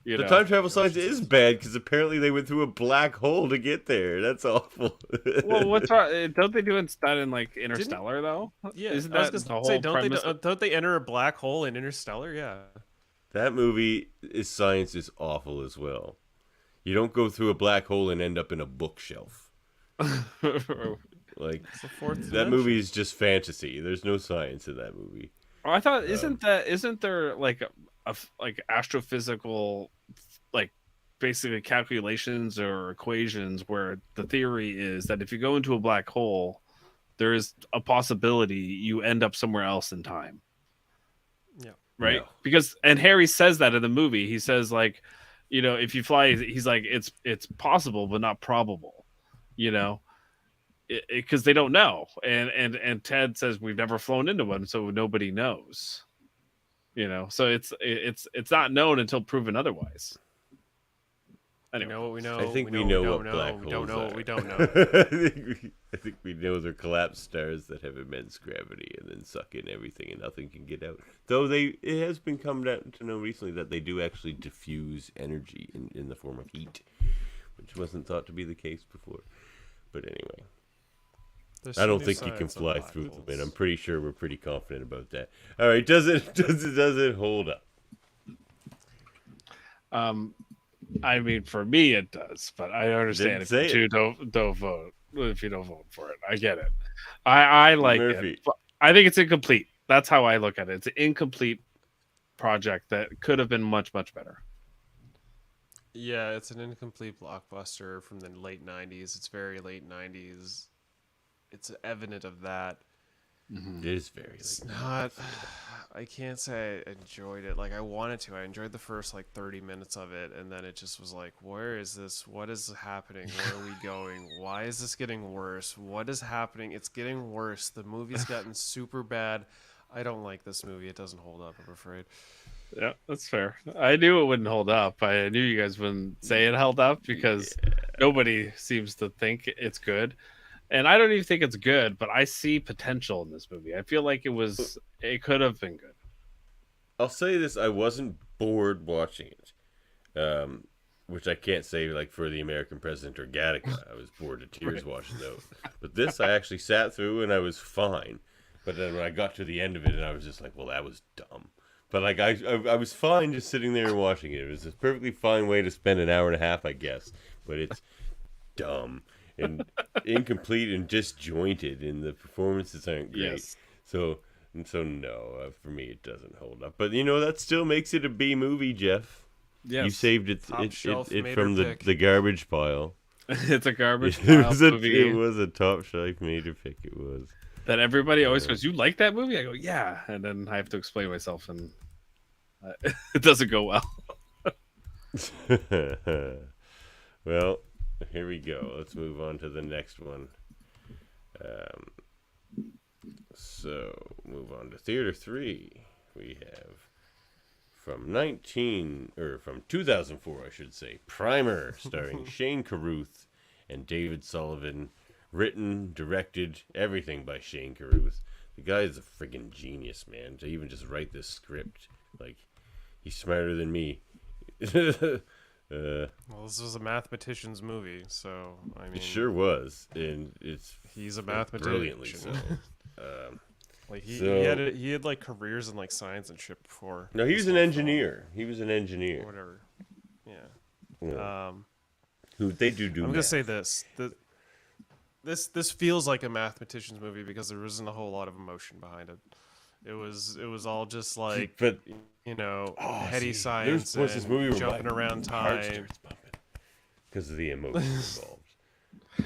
The time travel science is bad because apparently they went through a black hole to get there. That's awful. Well, what's wrong? Don't they do that in like Interstellar though? Yeah, isn't I was that the gonna whole say, premise? don't they enter a black hole in Interstellar? Yeah. That movie science is awful as well. You don't go through a black hole and end up in a bookshelf. Like that movie is just fantasy. There's no science in that movie. Oh, I thought isn't there like a astrophysical, like basically calculations or equations where the theory is that if you go into a black hole, there is a possibility you end up somewhere else in time. Yeah. Right. Because Harry says that in the movie. He says like, you know, if you fly, he's like, it's possible but not probable. You know. Because they don't know, and Ted says we've never flown into one, so nobody knows. You know, so it's not known until proven otherwise. Anyway, we know what we know. I think we know what black holes are. We don't know what we don't know. I think we know they're collapsed stars that have immense gravity and then suck in everything and nothing can get out. Though it has been come down to know recently that they do actually diffuse energy in the form of heat, which wasn't thought to be the case before. But anyway. I don't think you can fly through them, and I'm pretty sure we're pretty confident about that. All right, does it hold up? I mean, for me it does, but I understand if you don't vote. If you don't vote for it, I get it. I like it. I think it's incomplete. That's how I look at it. It's an incomplete project that could have been much better. Yeah, it's an incomplete blockbuster from the late '90s. It's very late '90s. It's evident of that. Mm-hmm. It is very. It's not. I can't say I enjoyed it. Like I wanted to. I enjoyed the first like 30 minutes of it, and then it just was like, where is this? What is happening? Where are we going? Why is this getting worse? What is happening? It's getting worse. The movie's gotten super bad. I don't like this movie. It doesn't hold up, I'm afraid. Yeah, that's fair. I knew it wouldn't hold up. I knew you guys wouldn't say it held up because nobody seems to think it's good. And I don't even think it's good, but I see potential in this movie. I feel like it could have been good. I'll say this, I wasn't bored watching it. Which I can't say like for the American President or Gattaca. I was bored to tears watching those. But this I actually sat through and I was fine. But then when I got to the end of it and I was just like, well, that was dumb. But like I was fine just sitting there and watching it. It was a perfectly fine way to spend an hour and a half, I guess. But it's dumb and incomplete and disjointed, and the performances aren't great. Yes. So no, for me it doesn't hold up. But you know that still makes it a B movie, Jeff. Yes. You saved it from the garbage pile. It's a garbage pile movie. It was a top shelf major pick. It was. that everybody always goes, "You like that movie?" I go, "Yeah," and then I have to explain myself, and it doesn't go well. Well, here we go. Let's move on to the next one. So, move on to Theater 3. We have from 2004, I should say, Primer, starring Shane Carruth and David Sullivan. Written, directed, everything by Shane Carruth. The guy is a friggin' genius, man, to even just write this script. Like, he's smarter than me. Well, this was a mathematician's movie, so I mean, it sure was, and he's a mathematician. Brilliantly so. Like he had like careers in like science and shit before. No, he was an engineer. He was an engineer. Or whatever. Yeah. Yeah. Who they do? I'm gonna say this. This feels like a mathematician's movie because there isn't a whole lot of emotion behind it. It was all just like, but heady science and this movie jumping around time because of the emotions involved.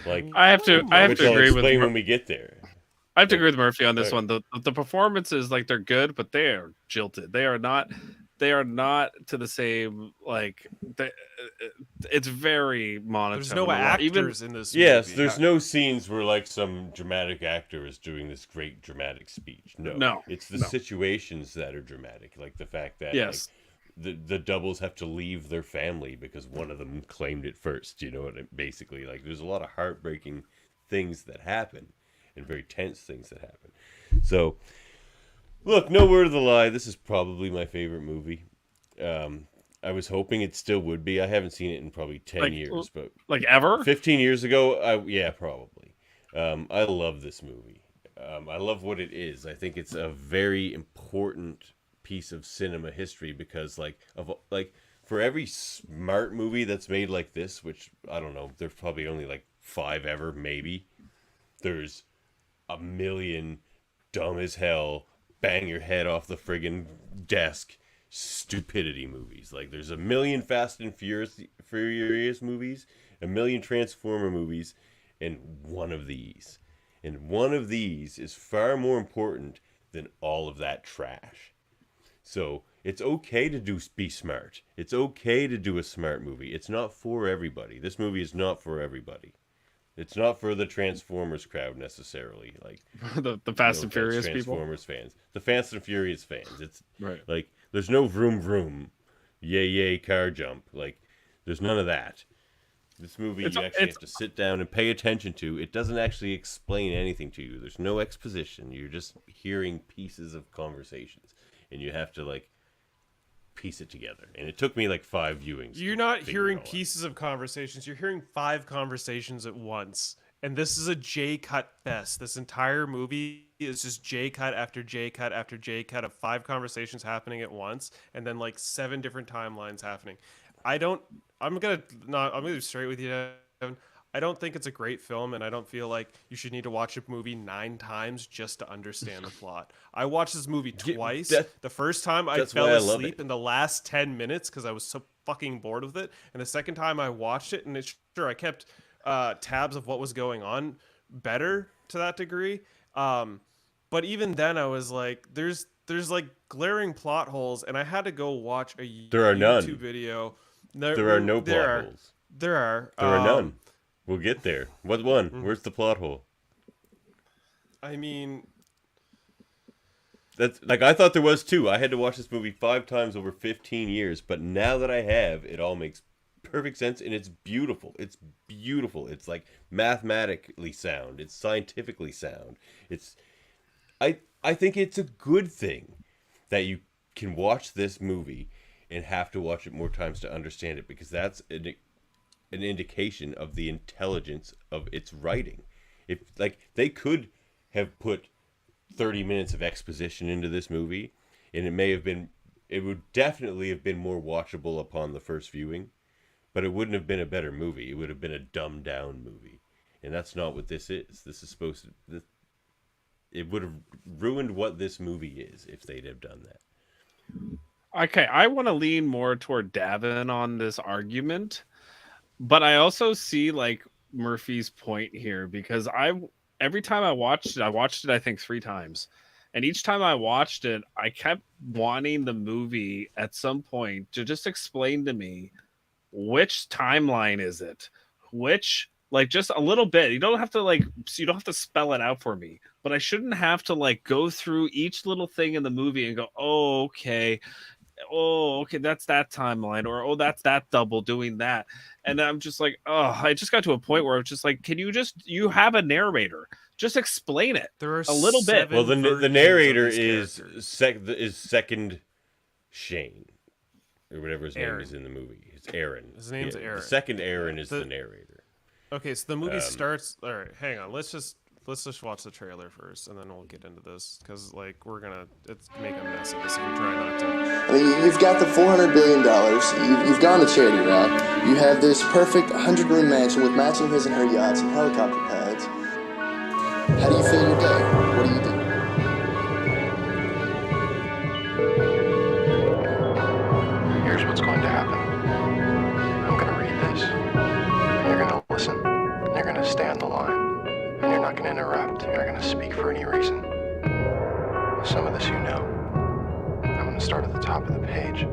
Like I have to agree with when we get there. I have to agree with Murphy on this one. The performances, like, they're good, but they are jilted. They are not to the same, like, it's very monotone. There's no actors in this movie. Yes, there's no scenes where like some dramatic actor is doing this great dramatic speech. No. It's the situations that are dramatic, like the fact that the doubles have to leave their family because one of them claimed it first. You know what? Basically, like, there's a lot of heartbreaking things that happen. And very tense things that happen. So, look, no word of the lie. This is probably my favorite movie. I was hoping it still would be. I haven't seen it in probably 10 years, but like ever. 15 years ago, yeah, probably. I love this movie. I love what it is. I think it's a very important piece of cinema history because, for every smart movie that's made like this, which I don't know, there's probably only like 5 ever, maybe. There's a million dumb as hell, bang your head off the friggin' desk stupidity movies. Like, there's a million Fast and Furious movies, a million Transformer movies, and one of these. And one of these is far more important than all of that trash. So it's okay to be smart. It's okay to do a smart movie. It's not for everybody. This movie is not for everybody. It's not for the Transformers crowd necessarily, like the Fast and Furious Transformers fans, the Fast and Furious fans. It's right. Like, there's no vroom vroom, yay car jump. Like, there's none of that. This movie you actually have to sit down and pay attention to. It doesn't actually explain anything to you. There's no exposition. You're just hearing pieces of conversations, and you have to like piece it together. And it took me like 5 viewings. You're not hearing pieces of conversations. You're hearing 5 conversations at once. And this is a J cut fest. This entire movie is just J cut after J cut after J cut of 5 conversations happening at once, and then like 7 different timelines happening. I'm gonna be straight with you, Devin. I don't think it's a great film, and I don't feel like you should need to watch a movie 9 times just to understand the plot. I watched this movie twice. The first time I fell asleep in the last 10 minutes because I was so fucking bored with it. And the second time I watched it, and I kept tabs of what was going on better to that degree. But even then I was like, there's like glaring plot holes, and I had to go watch a YouTube video. There are no plot holes. There are none. We'll get there. What one? Where's the plot hole? I mean, that's like, I thought there was too. I had to watch this movie 5 times over 15 years, but now that I have, it all makes perfect sense, and it's beautiful. It's beautiful. It's like mathematically sound. It's scientifically sound. I think it's a good thing that you can watch this movie and have to watch it more times to understand it, because that's an indication of the intelligence of its writing. If like they could have put 30 minutes of exposition into this movie, and it would definitely have been more watchable upon the first viewing, but it wouldn't have been a better movie. It would have been a dumbed down movie, and that's not what this is. This is supposed to. It would have ruined what this movie is if they'd have done that. Okay, I want to lean more toward Davan on this argument. But I also see like Murphy's point here, because every time I watched it I think 3 times. And each time I watched it, I kept wanting the movie at some point to just explain to me which timeline is it? Which, like, just a little bit. You don't have to spell it out for me, but I shouldn't have to like go through each little thing in the movie and go, "Oh, okay. Oh, okay, that's that timeline," or "Oh, that's that double doing that." And I'm just like, "Oh, I just got to a point where I was just like, can you have a narrator? Just explain it There are a little bit." Well, the narrator is second Shane, or whatever his name is in the movie. It's Aaron. His name's Aaron. The second Aaron is the narrator. Okay, so the movie starts. All right, hang on. Let's just watch the trailer first, and then we'll get into this because like we're gonna make a mess of this if we try not to. I mean, you've got the $400 billion. You've gone the charity route. You have this perfect 100-room mansion with matching his and her yachts and helicopter pads. How do you fill your day? What do you do? Here's what's going to happen. I'm going to read this, and you're going to listen, and you're going to stay on the line, and you're not going to interrupt. You're not going to speak for any reason. Some of this you know. I'm going to start at the top of the page.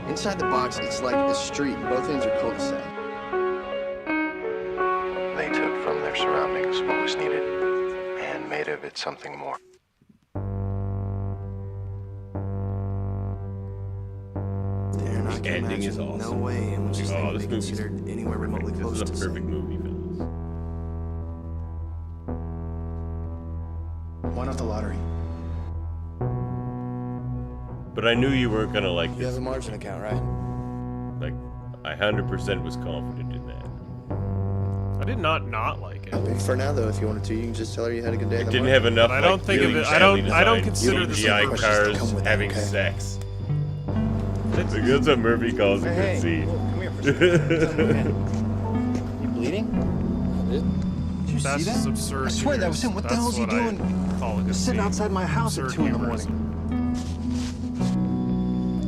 Inside the box, it's like a street. Both ends are cul-de-sac. They took from their surroundings what was needed and made of it something more. The ending is awesome. No way in which this thing would be movie's considered anywhere remotely close to This is a perfect movie for this. Why not the lottery? But I knew you weren't gonna like You this. have a margin account, right? Like, I 100% was confident in that. I did not like it. For now, though, if you wanted to, you can just tell her you had a good day. It didn't have enough. But I don't like, think of really it. I don't badly consider designed this GI a cars having sex. Like, that's what Murphy calls a good scene. Come here for a second. You bleeding? Did you That's see that? absurd. I swear that was him. What the That's hell is he what I doing? call a good Sitting scene. outside my house at Absurd 2 in the humorism. morning.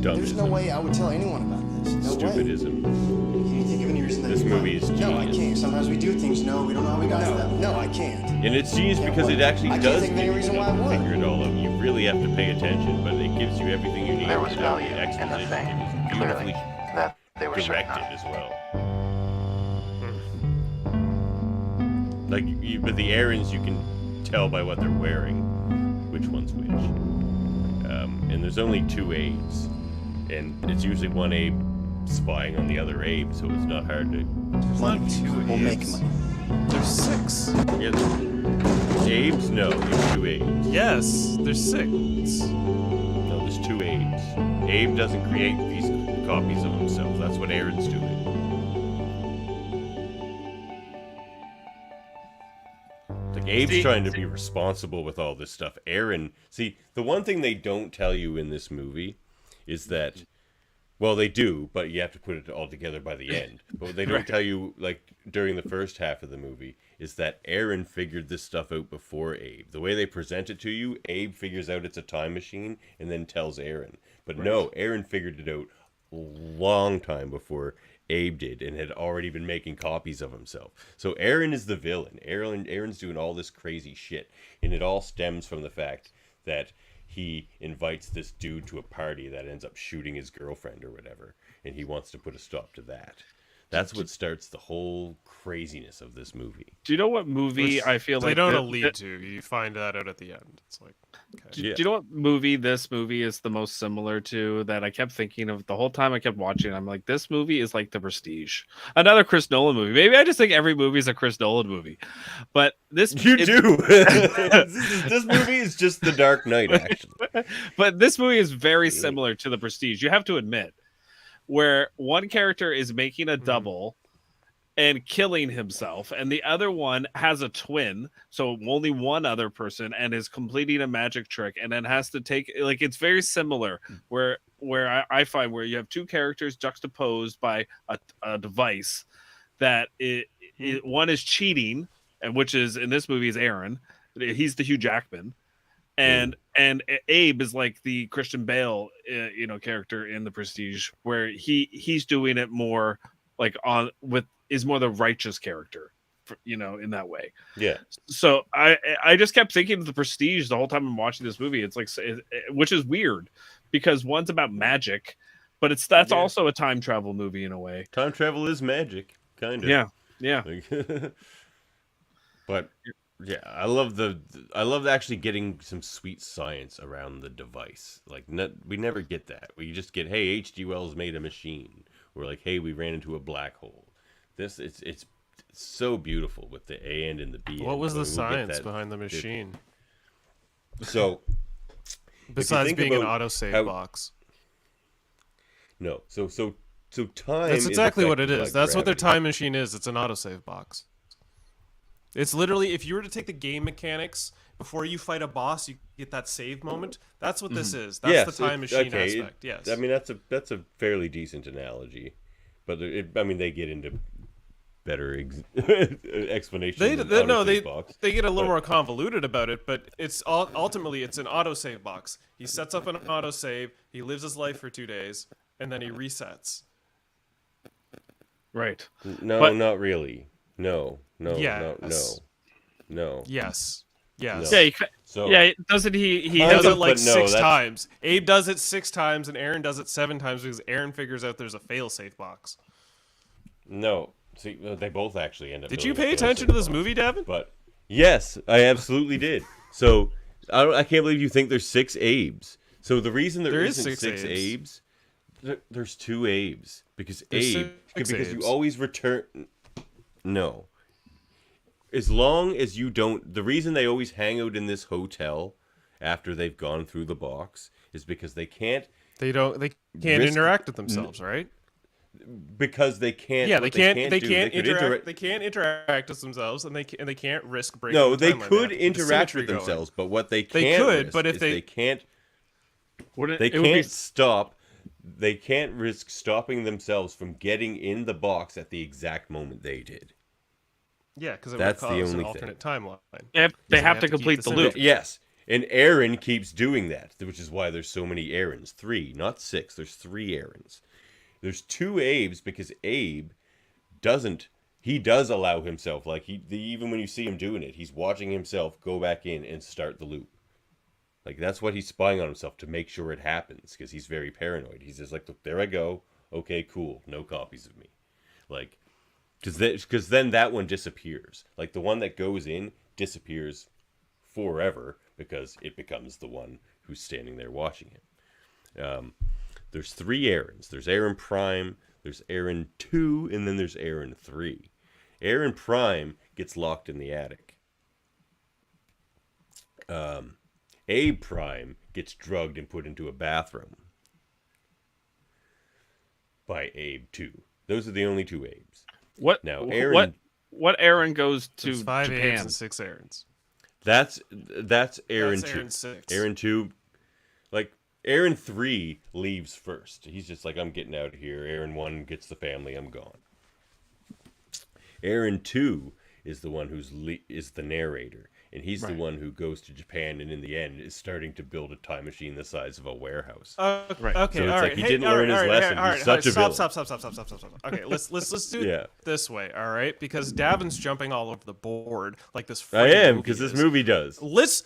There's no way I would tell anyone about this. No way. Stupidism. Can you think of any reason that This you movie is might? No, I genius. can't. Sometimes we do things. No, we don't know how we got to that. No, I can't. And it's genius because it actually I can't does think of any give you reason why I enough to would. figure it all out. You really have to pay attention, but it gives you everything you need. There was without value the in the exposition. thing, It was clearly, beautifully that they were directed certain of. as well. Like, but the errands you can tell by what they're wearing, which one's which. And there's only 2 Abes, and it's usually one Abe spying on the other Abe, so it's not hard to. There's not 2 We'll make Abes. money. There's 6. Yeah, Abes? No, there's 2 Abes. Yes, there's 6. No, there's 2 Abes. Abe doesn't create these copies of himself. That's what Aaron's doing. Like, Abe's trying to be responsible with all this stuff. Aaron, see, the one thing they don't tell you in this movie is that, well, they do, but you have to put it all together by the end. But what they don't tell you, like, during the first half of the movie, is that Aaron figured this stuff out before Abe. The way they present it to you, Abe figures out it's a time machine and then tells Aaron. But no, Aaron figured it out a long time before Abe did and had already been making copies of himself. So Aaron is the villain. Aaron's doing all this crazy shit. And it all stems from the fact that he invites this dude to a party that ends up shooting his girlfriend or whatever. And he wants to put a stop to that. That's what starts the whole craziness of this movie. Do you know what movie Which I feel they like don't that- allude to. You find that out at the end. It's like, okay. Do you know what movie this movie is the most similar to that I kept thinking of the whole time I kept watching? I'm like, this movie is like The Prestige, another Chris Nolan movie. Maybe I just think every movie is a Chris Nolan movie, but this do. This movie is just The Dark Knight, actually. But this movie is very similar to The Prestige. You have to admit, where one character is making a double and killing himself, and the other one has a twin, so only one other person, and is completing a magic trick, and then has to take, like, it's very similar where I find where you have 2 characters juxtaposed by a device that one is cheating, and which is in this movie is Aaron. He's the Hugh Jackman, and Abe is like the Christian Bale character in The Prestige, where he's doing it more like is more the righteous character. in that way. Yeah. So I just kept thinking of The Prestige the whole time I'm watching this movie. It's like, which is weird because one's about magic, but that's also a time travel movie in a way. Time travel is magic, kind of. Yeah. But yeah, I love actually getting some sweet science around the device. Like we never get that. We just get, hey, H.G. Wells made a machine. We're like, hey, we ran into a black hole. It's so beautiful with the A end and the B end. What was the science behind the machine? So, besides being an autosave box. No, so time. That's exactly what it is. Like That's what their gravity. time machine is. It's an autosave box. It's literally, if you were to take the game mechanics before you fight a boss, you get that save moment. That's what this is. That's the time machine aspect. Yes. I mean, that's a fairly decent analogy, but they get into better explanations. They get a little more convoluted about it, but it's ultimately it's an autosave box. He sets up an autosave. He lives his life for 2 days, and then he resets. Right. No, not really. No. Yes. No. Yes. Yeah. Doesn't he? He does it like 6 times. Abe does it 6 times, and Aaron does it 7 times because Aaron figures out there's a fail-safe box. No. See, they both actually end up. Did you pay attention to this movie, Davan? But yes, I absolutely did. So I can't believe you think there's 6 Abes. So the reason there isn't 6 Abes, there's 2 Abes because because you always return. No. As long as you don't, the reason they always hang out in this hotel after they've gone through the box is because they can't. They can't interact with themselves, right? Because they can't. Yeah, they can't interact. They can't interact with themselves, and they can't risk breaking. No, the they timeline. could They interact with going. themselves, but what they can't. They could, risk but if is they can't. Wouldn't They it would be- can't stop. They can't risk stopping themselves from getting in the box at the exact moment they did. Yeah, because That's would the cause only an alternate timeline. They have to complete the loop. Yes, and Aaron keeps doing that, which is why there's so many Aarons. 3, not 6. There's 3 Aarons. There's 2 Abes because Abe doesn't. He does allow himself, like even when you see him doing it, he's watching himself go back in and start the loop. Like that's what he's spying on himself to make sure it happens because he's very paranoid. He's just like, look, there I go. Okay, cool. No copies of me. Like, because then that one disappears. Like the one that goes in disappears forever because it becomes the one who's standing there watching him. There's 3 Aarons. There's Aaron Prime, there's Aaron 2, and then there's Aaron 3. Aaron Prime gets locked in the attic. Abe Prime gets drugged and put into a bathroom by Abe 2. Those are the only 2 Abes. What Aaron goes to There's 5 Japan? Abes and 6 Aarons. That's Aaron That's 2. Aaron 6. Aaron 2, like Aaron 3 leaves first. He's just like, I'm getting out of here. Aaron 1 gets the family. I'm gone. Aaron 2 is the one is the narrator, and he's the one who goes to Japan, and in the end is starting to build a time machine the size of a warehouse. Okay, So it's all like right. he didn't learn his lesson. He's such a villain. Stop. Okay, let's do it this way, all right? Because Davin's jumping all over the board like this. I am, because this movie does. Let's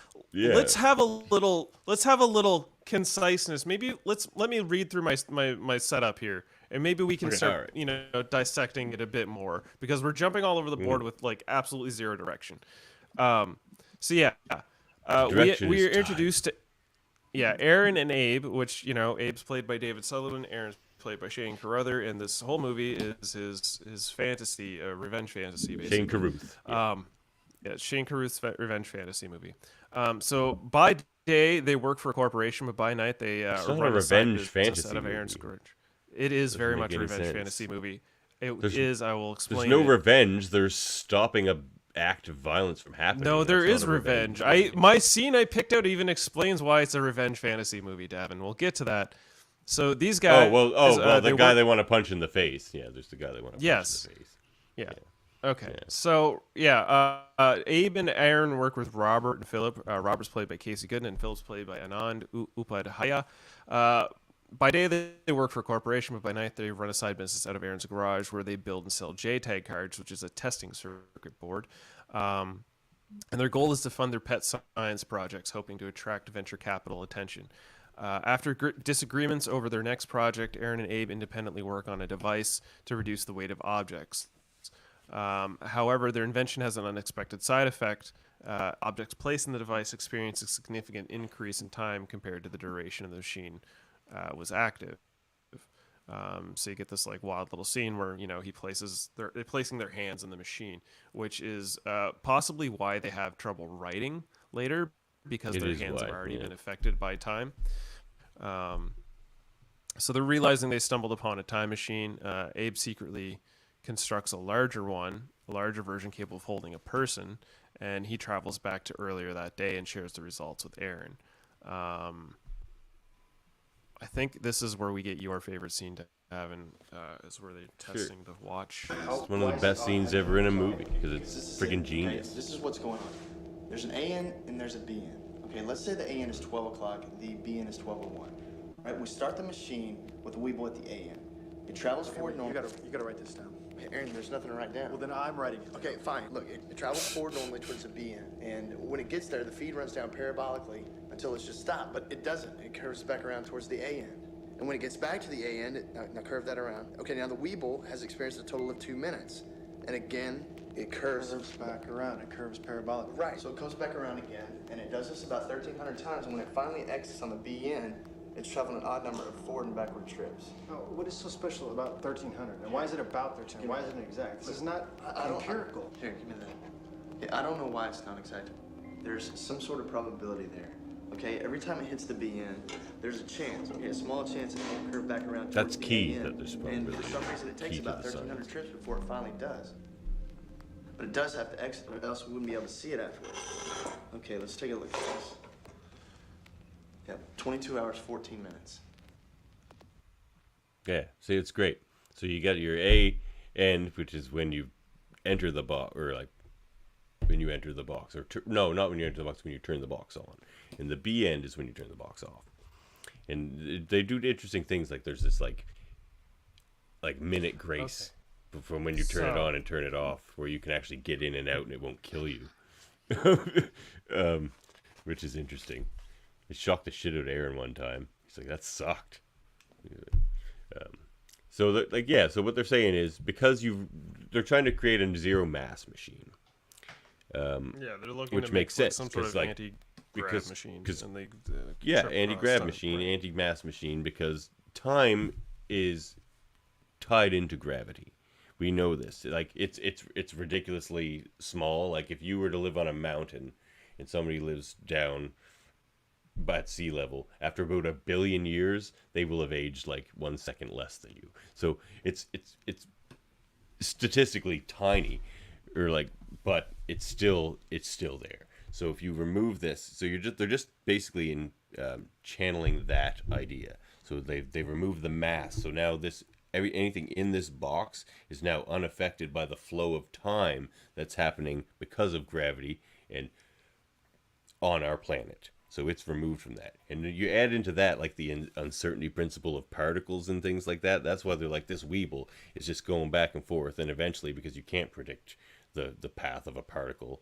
have a little conciseness. Maybe let me read through my setup here, and maybe we can start dissecting it a bit more because we're jumping all over the board with like absolutely zero direction. We are introduced to Aaron and Abe, which Abe's played by David Sutherland, Aaron's played by Shane Carruthers, and this whole movie is his fantasy, revenge fantasy, basically. Shane Carruth. Shane Carruth's revenge fantasy movie. So by day they work for a corporation, but by night they it's run not a revenge fantasy out of movie. Aaron Scourge. It is Doesn't very make much a any revenge sense. fantasy movie. I will explain. There's no revenge. There's stopping a act of violence from happening. No, there That's is not a revenge. My scene I picked out even explains why it's a revenge fantasy movie, Davin. We'll get to that. So these guys. The guy they want to punch in the face. Yeah, there's the guy they want to punch in the face. Yeah. Okay. Yeah. So Abe and Aaron work with Robert and Philip. Robert's played by Casey Gooden, and Philip's played by Anand Upadhyaya. By day, they work for a corporation, but by night, they run a side business out of Aaron's garage where they build and sell JTAG cards, which is a testing circuit board. And their goal is to fund their pet science projects, hoping to attract venture capital attention. After disagreements over their next project, Aaron and Abe independently work on a device to reduce the weight of objects. However, their invention has an unexpected side effect. Objects placed in the device experience a significant increase in time compared to the duration of the machine was active. So you get this like wild little scene where they're placing their hands in the machine, which is possibly why they have trouble writing later, because their hands have already been affected by time. So they're realizing they stumbled upon a time machine. Abe secretly constructs a larger version capable of holding a person, and he travels back to earlier that day and shares the results with Aaron. I think this is where we get your favorite scene to have, and is where they're testing the watch. It's one of the best scenes ever in a movie because it's freaking genius. This is what's going on. There's an AN and there's a BN. Okay, let's say the AN is 12 o'clock, the BN is 12:01. Right, we start the machine with a Weeble at the AN. It travels forward normally. You gotta write this down. Hey, Aaron, there's nothing to write down. Well, then I'm writing it. Okay, fine. Look, it travels forward normally towards the BN, and when it gets there, the feed runs down parabolically until it's just stopped, but it doesn't. It curves back around towards the AN. And when it gets back to the AN, now curve that around. Okay, now the Weeble has experienced a total of 2 minutes. And again, it curves back around. It curves parabolically. Right, so it comes back around again, and it does this about 1,300 times, and when it finally exits on the BN, it's traveling an odd number of forward and backward trips. Oh, what is so special about 1,300? And why is it about 1,300? Why isn't it exact? This is not empirical. Here, give me that. Yeah, I don't know why it's not exact. There's some sort of probability there. Okay, every time it hits the BN, there's a chance. Okay, a small chance it won't curve back around. That's key. The That there's and probability. for some reason, it takes about 1,300 trips before it finally does. But it does have to exit, or else we wouldn't be able to see it afterwards. Okay, let's take a look at this. Yep, 22 hours, 14 minutes. Yeah, see, it's great. So you got your A end, which is when you enter the box, or like when you enter the box, or no, not when you enter the box, when you turn the box on. And the B end is when you turn the box off. And they do interesting things, like there's this like minute grace from when you turn it on and turn it off, where you can actually get in and out and it won't kill you, which is interesting. It shocked the shit out of Aaron one time. He's like, that sucked. So what they're saying is, because they're trying to create a zero mass machine. They're looking which to makes make sense, some sort of like, anti-grav machine. And they, anti-grav machine, anti-mass machine, because time is tied into gravity. We know this. Like it's ridiculously small. Like if you were to live on a mountain and somebody lives down at sea level, after about 1 billion years, they will have aged like 1 second less than you. So it's statistically tiny, but it's still there. So if you remove this, so they're just basically channeling that idea. So they remove the mass. So now anything in this box is now unaffected by the flow of time that's happening because of gravity and on our planet. So it's removed from that. And you add into that like the uncertainty principle of particles and things like that. That's why they're like, this Weeble is just going back and forth, and eventually, because you can't predict the path of a particle,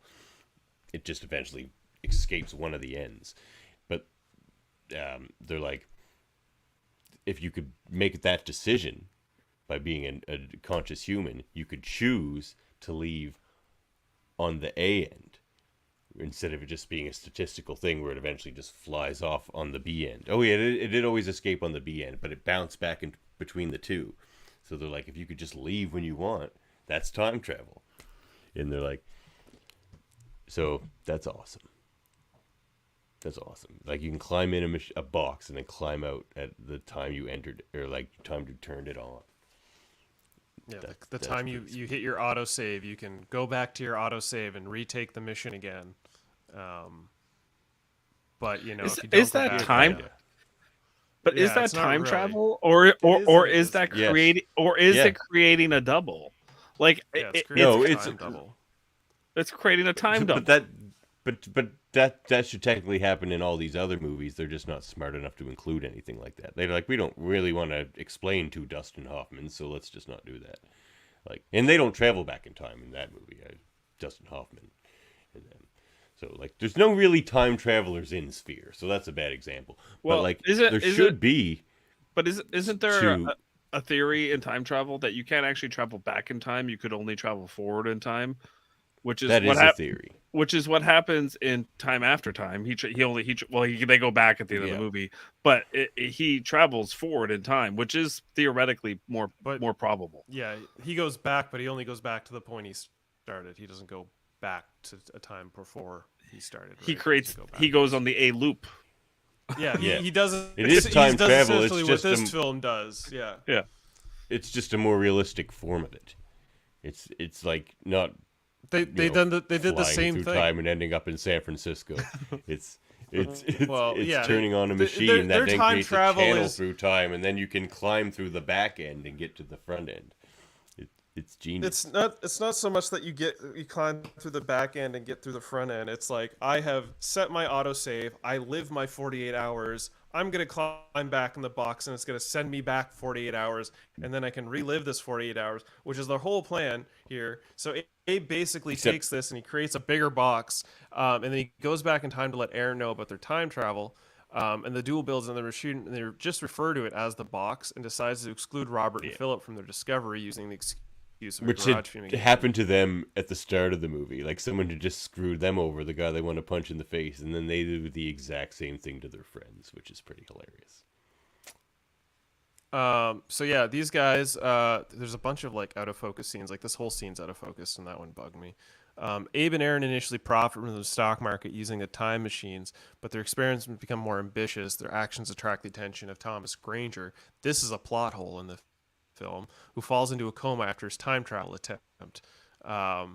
it just eventually escapes one of the ends. But they're like, if you could make that decision by being a conscious human, you could choose to leave on the A end, instead of it just being a statistical thing where it eventually just flies off on the B end. Oh yeah, it did always escape on the B end, but it bounced back in between the two. So they're like, if you could just leave when you want, that's time travel. And they're like, so that's awesome. That's awesome. Like you can climb in a box and then climb out at the time you entered, or like time you turned it on. Yeah, the time you hit your autosave, you can go back to your autosave and retake the mission again. But if you don't is that time? But is that time travel, or is that creating, or is it creating a double? Like it's creating a time double. It's creating a time double. But that should technically happen in all these other movies. They're just not smart enough to include anything like that. They're like, we don't really want to explain to Dustin Hoffman, so let's just not do that. Like, and they don't travel back in time in that movie. Dustin Hoffman and them. So like, there's no really time travelers in Sphere, so that's a bad example. Well, but like, there should be. But isn't there a theory in time travel that you can't actually travel back in time? You could only travel forward in time, which is that is a theory. Which is what happens in Time After Time. They go back at the end of the movie, but he travels forward in time, which is theoretically more probable. Yeah, he goes back, but he only goes back to the point he started. He doesn't go back to a time before he started. Right? He goes on the A loop. Yeah, he does. It is time travel. It's what just this film does. Yeah. Yeah. It's just a more realistic form of it. It's like not. They did the same through thing. Time and ending up in San Francisco. It's turning on a their machine that then time creates a travel channel through time, and then you can climb through the back end and get to the front end. It's genius. It's not so much that you climb through the back end and get through the front end. It's like, I have set my autosave. I live my 48 hours. I'm going to climb back in the box, and it's going to send me back 48 hours, and then I can relive this 48 hours, which is the whole plan here. So Abe basically takes this, and he creates a bigger box, and then he goes back in time to let Aaron know about their time travel, and the dual builds, and they just refer to it as the box, and decides to exclude Robert and Philip from their discovery using the excuse of which had happened to them at the start of the movie. Like, someone had just screwed them over, the guy they want to punch in the face, and then they do the exact same thing to their friends, which is pretty hilarious. So yeah, these guys, there's a bunch of like out of focus scenes. Like, this whole scene's out of focus, and that one bugged me. Abe and Aaron initially profit from the stock market using the time machines, but their experiments become more ambitious. Their actions attract the attention of Thomas Granger. This is a plot hole in the film, who falls into a coma after his time travel attempt. I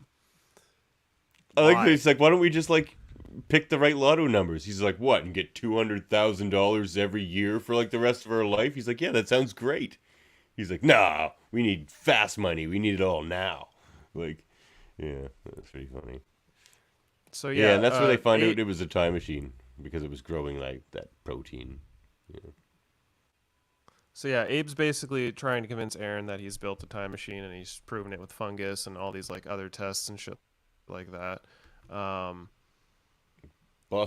like that he's like, why don't we just like pick the right lotto numbers? He's like, what, and get $200,000 every year for like the rest of our life? He's like, yeah, that sounds great. He's like, nah, we need fast money. We need it all now. Like, yeah, that's pretty funny. So yeah, and that's where they find out it was a time machine, because it was growing like that protein. Yeah. So yeah, Abe's basically trying to convince Aaron that he's built a time machine, and he's proven it with fungus and all these like other tests and shit like that. Boss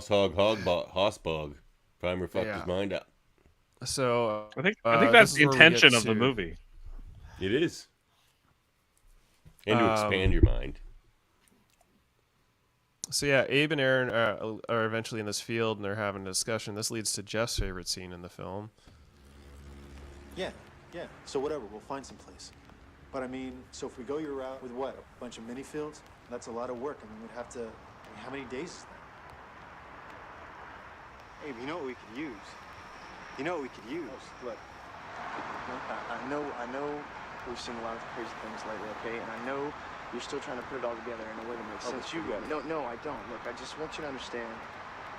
Hog Hossbog. Primer fucked his mind up. So I think that's the intention of the movie. It is. And to expand your mind. So yeah, Abe and Aaron are eventually in this field, and they're having a discussion. This leads to Jeff's favorite scene in the film. Yeah. So whatever, we'll find some place. But I mean, so if we go your route with what? A bunch of mini fields? That's a lot of work. I mean, we'd have to. How many days is that? Abe, you know what we could use? You know what we could use? What? I know we've seen a lot of crazy things lately, okay? And I know you're still trying to put it all together in a way that makes sense. But you got it. No, I don't. Look, I just want you to understand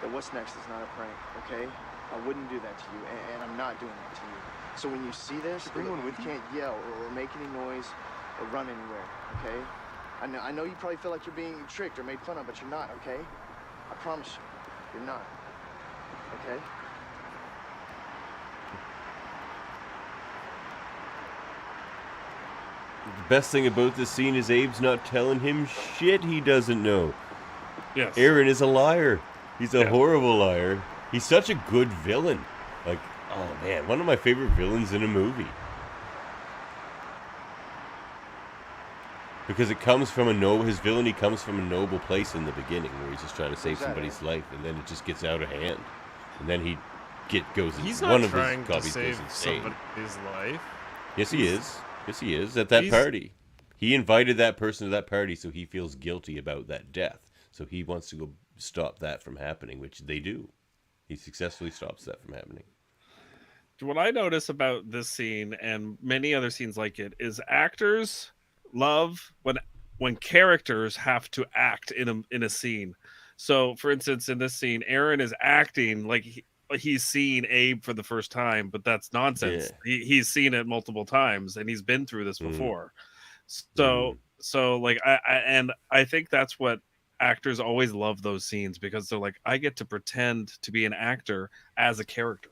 that what's next is not a prank, okay? I wouldn't do that to you, and I'm not doing that to you. So when you see this, bring one with you can't yell or make any noise or run anywhere, okay? I know you probably feel like you're being tricked or made fun of, but you're not, okay? I promise you, you're not, okay? The best thing about this scene is Abe's not telling him shit he doesn't know. Yes. Aaron is a liar. He's a horrible liar. He's such a good villain. Like, oh man, one of my favorite villains in a movie. Because it comes from his villainy comes from a noble place in the beginning, where he's just trying to save somebody's life, and then it just gets out of hand. And then he goes. He's one not of trying his to copies save goes insane. somebody's life. Yes, he is. Yes, he is. At that party, he invited that person to that party, so he feels guilty about that death. So he wants to go stop that from happening, which they do. He successfully stops that from happening. What I notice about this scene and many other scenes like it is actors love when characters have to act in a scene. So, for instance, in this scene, Aaron is acting like he's seen Abe for the first time, but that's nonsense. Yeah. He's seen it multiple times, and he's been through this before. So like I think that's what actors always love those scenes because they're like, I get to pretend to be an actor as a character.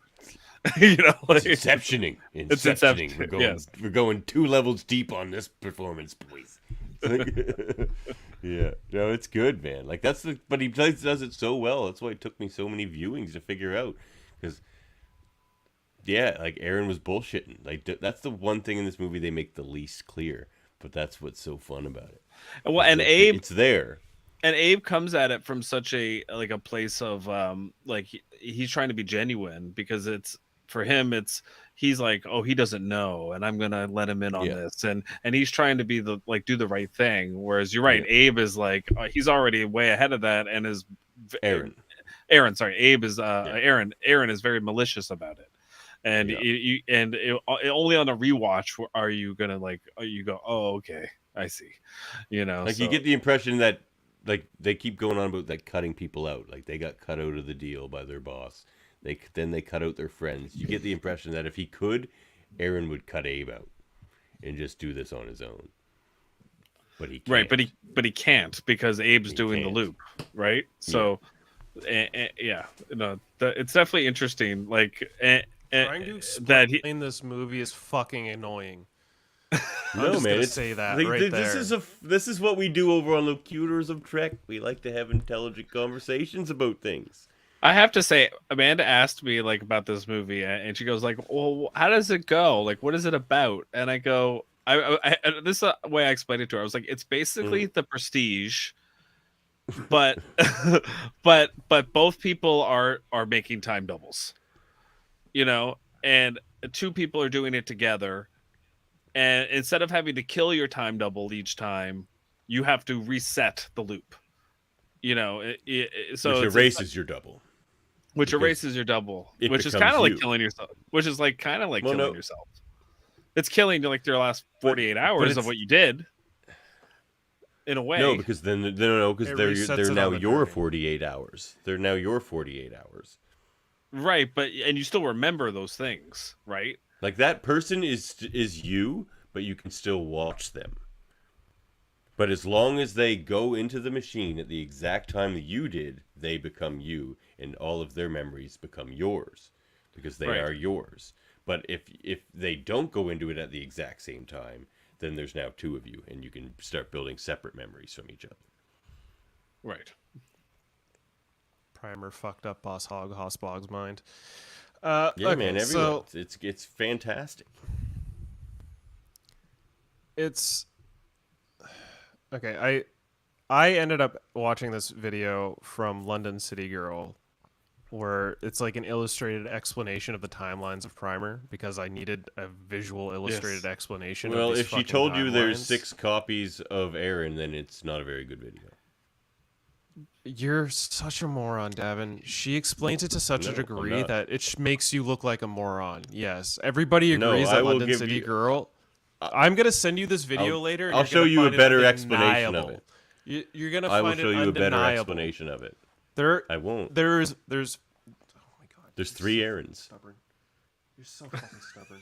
You know, like, it's inceptioning. It's Inceptioning. inception. We're going 2 levels deep on this performance, boys. Yeah, no, it's good, man. Like but he does it so well. That's why it took me so many viewings to figure out. Because, yeah, like Aaron was bullshitting. Like that's the one thing in this movie they make the least clear. But that's what's so fun about it. Well, and Abe, it's there. And Abe comes at it from such a place of like he's trying to be genuine because it's for him he's like, oh, he doesn't know and I'm gonna let him in on this and he's trying to be do the right thing, whereas you're right, Abe is like he's already way ahead of that and is Abe is Aaron is very malicious about it. And only on a rewatch are you gonna you go, oh, okay, I see, you know, like you get the impression that like they keep going on about like cutting people out, like they got cut out of the deal by their boss. Then they cut out their friends. You get the impression that if he could, Aaron would cut Abe out and just do this on his own. But he can't. Right, but he can't because Abe's doing the loop, right? So, it's definitely interesting. Like, trying to explain this movie is fucking annoying. No, man, say that like, right there. This is what we do over on Locutors of Trek. We like to have intelligent conversations about things. I have to say, Amanda asked me like about this movie, and she goes like, "Well, how does it go? Like, what is it about?" And I go, "This is the way I explained it to her. I was like, it's basically The Prestige, but but both people are making time doubles, you know, and 2 people are doing it together, and instead of having to kill your time double each time, you have to reset the loop, you know, so which erases your double." Which erases your double, which is kind of like killing yourself. Which is like kind of like killing yourself. It's killing like your last 48 hours of what you did. In a way, no, because because they're now your 48 hours. They're now your 48 hours. Right, and you still remember those things, right? Like that person is you, but you can still watch them. But as long as they go into the machine at the exact time that you did, they become you, and all of their memories become yours, because they are yours. But if they don't go into it at the exact same time, then there's now 2 of you, and you can start building separate memories from each other. Right. Primer fucked up Boss Hog Hossbog's mind. Man, everyone. It's fantastic. It's... Okay, I ended up watching this video from London City Girl where it's like an illustrated explanation of the timelines of Primer because I needed a visual illustrated explanation. Well, of these if she told you there's timelines. 6 copies of Aaron, then it's not a very good video. You're such a moron, Davan. She explains it to such a degree that it makes you look like a moron. Yes, everybody agrees that London City Girl... I'm gonna send you this video later. And I'll show you a better explanation of it. You're gonna find it undeniable. I will show you a better explanation of it. I won't. There's. Oh my god. There's 3 Aarons. Stubborn. You're so fucking stubborn.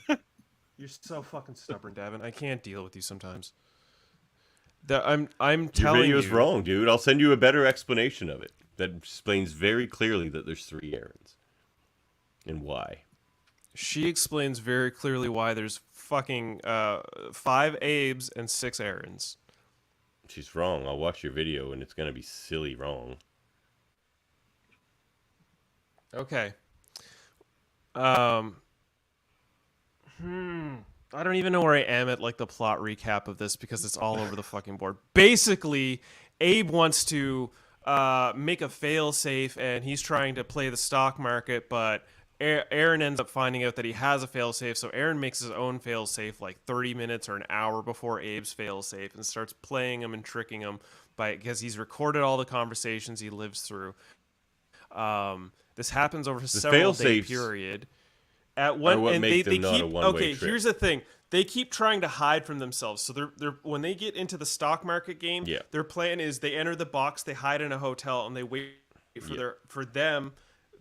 You're so fucking stubborn, Davan. I can't deal with you sometimes. I'm telling you. Your video's wrong, dude. I'll send you a better explanation of it that explains very clearly that there's 3 Aarons and why. She explains very clearly why there's fucking 5 Abes and 6 Aarons. She's wrong. I'll watch your video and it's gonna be silly wrong. Okay. I don't even know where I am at like the plot recap of this because it's all over the fucking board. Basically, Abe wants to make a fail-safe and he's trying to play the stock market, but Aaron ends up finding out that he has a failsafe, so Aaron makes his own failsafe like 30 minutes or an hour before Abe's failsafe and starts playing him and tricking him because he's recorded all the conversations he lives through. This happens over a several-day period. At one, and they keep okay. Here's the thing: they keep trying to hide from themselves. So they're when they get into the stock market game, their plan is they enter the box, they hide in a hotel, and they wait for them.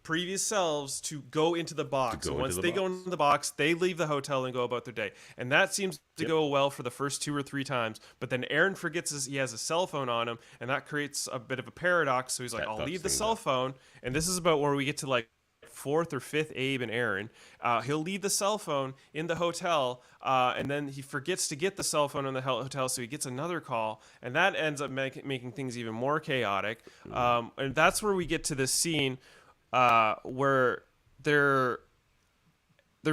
previous selves to go into the box. To go And once into the they go box. into the box, they leave the hotel and go about their day. And that seems to go well for the first 2 or 3 times. But then Aaron forgets he has a cell phone on him, and that creates a bit of a paradox. So he's like, That I'll fucks leave the things cell up. phone. And this is about where we get to like 4th or 5th Abe and Aaron. He'll leave the cell phone in the hotel, and then he forgets to get the cell phone in the hotel, so he gets another call, and that ends up making things even more chaotic. And that's where we get to this scene where they're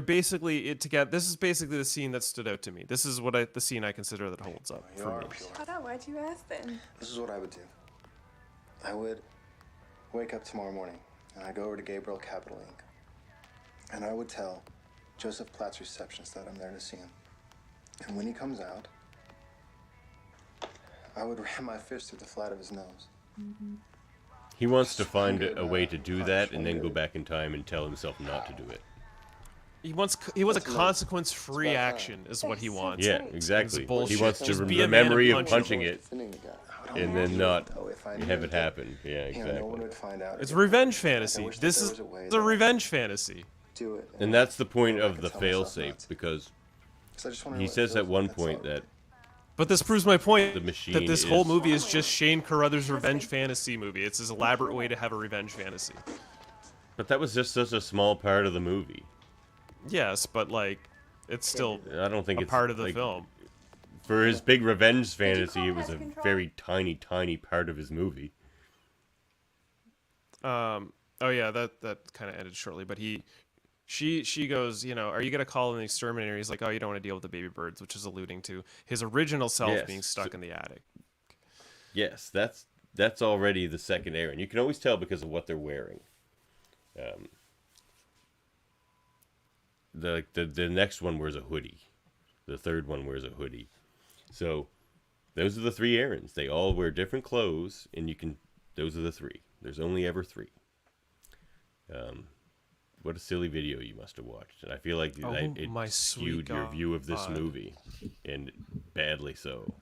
basically together. This is basically the scene that stood out to me. This is the scene I consider that holds up You for are me. pure. Shut up, why'd you ask then? This is what I would do. I would wake up tomorrow morning and I'd go over to Gabriel Capital Inc. And I would tell Joseph Platt's receptionist that I'm there to see him. And when he comes out, I would ram my fist through the flat of his nose. He wants to find a way to do that and then go back in time and tell himself not to do it. He wants a consequence-free action, is what he wants. Yeah, exactly. It's bullshit. He wants to Just be a the man and memory of punch punching him. it and then not have it happen. Yeah, No exactly. one would find out. It's revenge fantasy. wish that This there is was a way the that I revenge fantasy. do it. And that's the point I of could the tell myself failsafe, not to. because 'Cause I just wanna he know what it says feels at one like, that's point all. that But this proves my point the machine that this whole is- movie is just Shane Carruthers' revenge fantasy movie. It's his elaborate way to have a revenge fantasy. But that was just such a small part of the movie. Yes, but like, it's still I don't think a it's part of the like, film. For his big revenge fantasy, it was a very tiny part of his movie. Oh yeah, that kind of ended shortly. But she goes, are you gonna call in the exterminator? He's like, oh, you don't want to deal with the baby birds, which is alluding to his original self Yes, being stuck in the attic. Yes, that's already the second Aaron. You can always tell because of what they're wearing. The next one wears a hoodie. The third one wears a hoodie. So those are the 3 Aarons. They all wear different clothes, and those are the 3. There's only ever 3. What a silly video you must have watched, and I feel like it my skewed sweet your view of this God. movie, and badly so.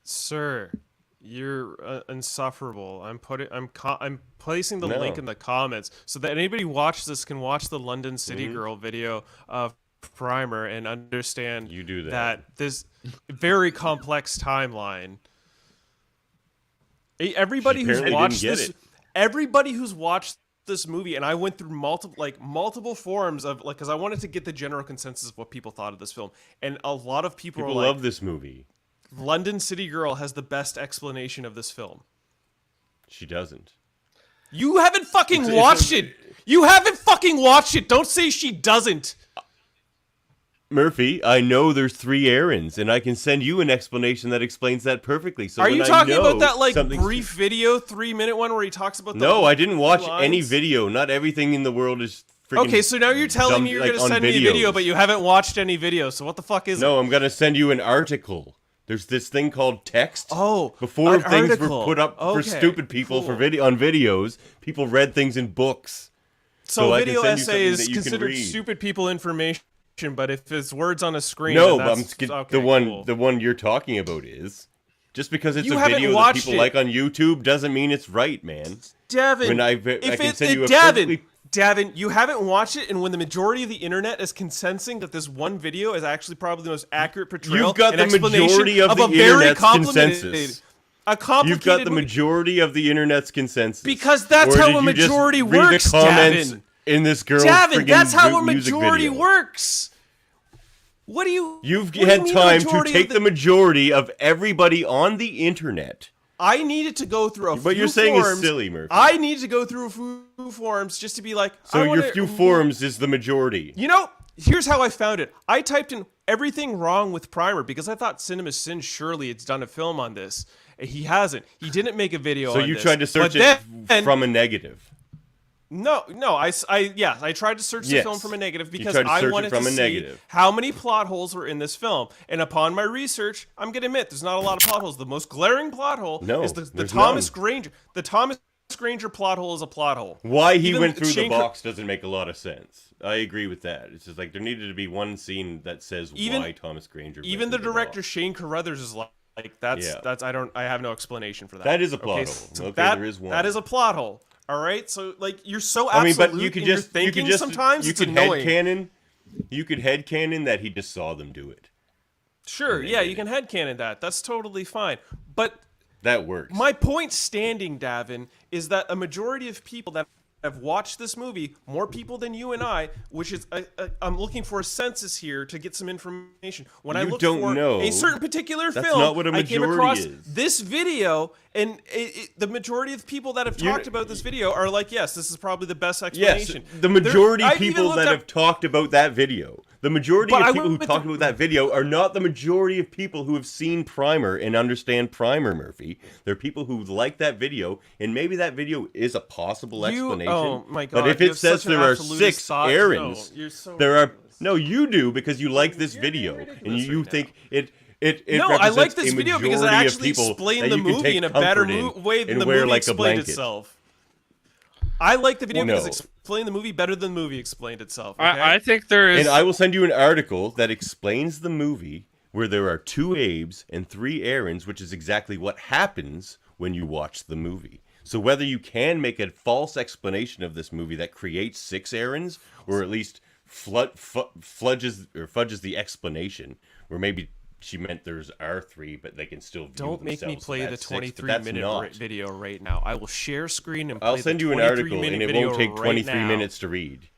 Sir, you're insufferable. I'm placing the No. link in the comments so that anybody who watches this can watch the London City Mhm. Girl video of Primer and understand You do that. this very complex timeline. Everybody who's apparently watched didn't get this, it. everybody who's watched this movie, and I went through multiple forums of because I wanted to get the general consensus of what people thought of this film, and a lot of people People were like, love this movie. London City Girl has the best explanation of this film. She doesn't. You haven't fucking It's- watched it. You haven't fucking watched it. Don't say she doesn't. Murphy, I know there's 3 Aarons, and I can send you an explanation that explains that perfectly. So Are when you I talking know about that something's- brief video, 3-minute one where he talks about the No, I didn't watch lines? any video. Not everything in the world is freaking. Okay, so now you're telling me you're like, going to on send me a video, videos. but you haven't watched any video. So what the fuck is it? No, I'm gonna send you an article. There's this thing called text. Oh, before an things article. were put up for Okay, stupid people cool. on videos, people read things in books. So I can video send you essay something is that you can considered read. stupid people information, but if it's words on a screen, No, then but that's, okay, the one you're talking about is just because it's You a haven't video that watched people it. like on YouTube doesn't mean it's right, man. Devin, When I if can it, send you a Devin, perfectly- Devin, you haven't watched it, and when the majority of the internet is consenting that this one video is actually probably the most accurate portrayal, You've got and the explanation majority of the a very internet's complicated, consensus. a complicated You've got the movie. majority of the internet's consensus. Because that's Or how did a you just majority read works, the comments Davin. in this girl's Davin, friggin' that's how a music majority video. works. What do you? You've what do you had mean time to majority of take the majority of everybody on the internet. I needed to go through a few What you're saying is forums. silly, Murphy. I needed to go through a few forums just to be like, So I your wanna- few forums is the majority. You know, here's how I found it. I typed in everything wrong with Primer because I thought Cinema Sin surely it's done a film on this. He hasn't. He didn't make a video So on you this. tried to search But it then- from a negative. No, I tried to search the Yes. film from a negative You because tried to I search it wanted from to a see negative. how many plot holes were in this film. And upon my research, I'm gonna admit there's not a lot of plot holes. The most glaring plot hole No, is the there's Thomas none. Granger. The Thomas Granger plot hole is a plot hole. Why he Even went through the Shane box doesn't make a lot of sense. I agree with that. It's just like there needed to be one scene that says Even- why Thomas Granger. went Even the through director box. Shane Carruthers is like that's Yeah. I have no explanation for that. That is a plot hole. So Okay, that, there is one. That is a plot hole. All right, so like you're so I mean, absolute but you could in your just thinking you sometimes you it's could annoying. headcanon. You could headcanon that he just saw them do it. Sure, yeah, you can headcanon that. That's totally fine. But that works. My point standing, Davan, is that a majority of people that have watched this movie, more people than you and I, which is I'm looking for a census here to get some information. When I looked for a certain particular That's film, not what a I came majority across is. this video, and the majority of people that have talked about this video are like, yes, this is probably the best explanation. Yes, the majority of I've even people looked that up- have talked about that video. The majority But of I people who went with talked the- about that video are not the majority of people who have seen Primer and understand Primer, Murphy. They're people who like that video, and maybe that video is a possible explanation. Oh my God! But if you it have says such an there are absolutist 6 thought. errands, No, you're so there are ridiculous. no. You do because you like this video, and you think it. It No, I like represents this a video because it majority of actually people explained that the you can movie take in a better comfort way than and the wear movie like a explained blanket. itself. I like the video because No. it explained the movie better than the movie explained itself. Okay? I think there is. And I will send you an article that explains the movie where there are 2 Abes and 3 Aarons, which is exactly what happens when you watch the movie. So whether you can make a false explanation of this movie that creates 6 Aarons, or at least fudges the explanation, where maybe she meant there's R3, but they can still view Don't make me themselves, play so the that's 6, but 23-minute not. video right now. I will share screen and play I'll send the you an article, 23-minute and it video won't take right 23 now. minutes to read.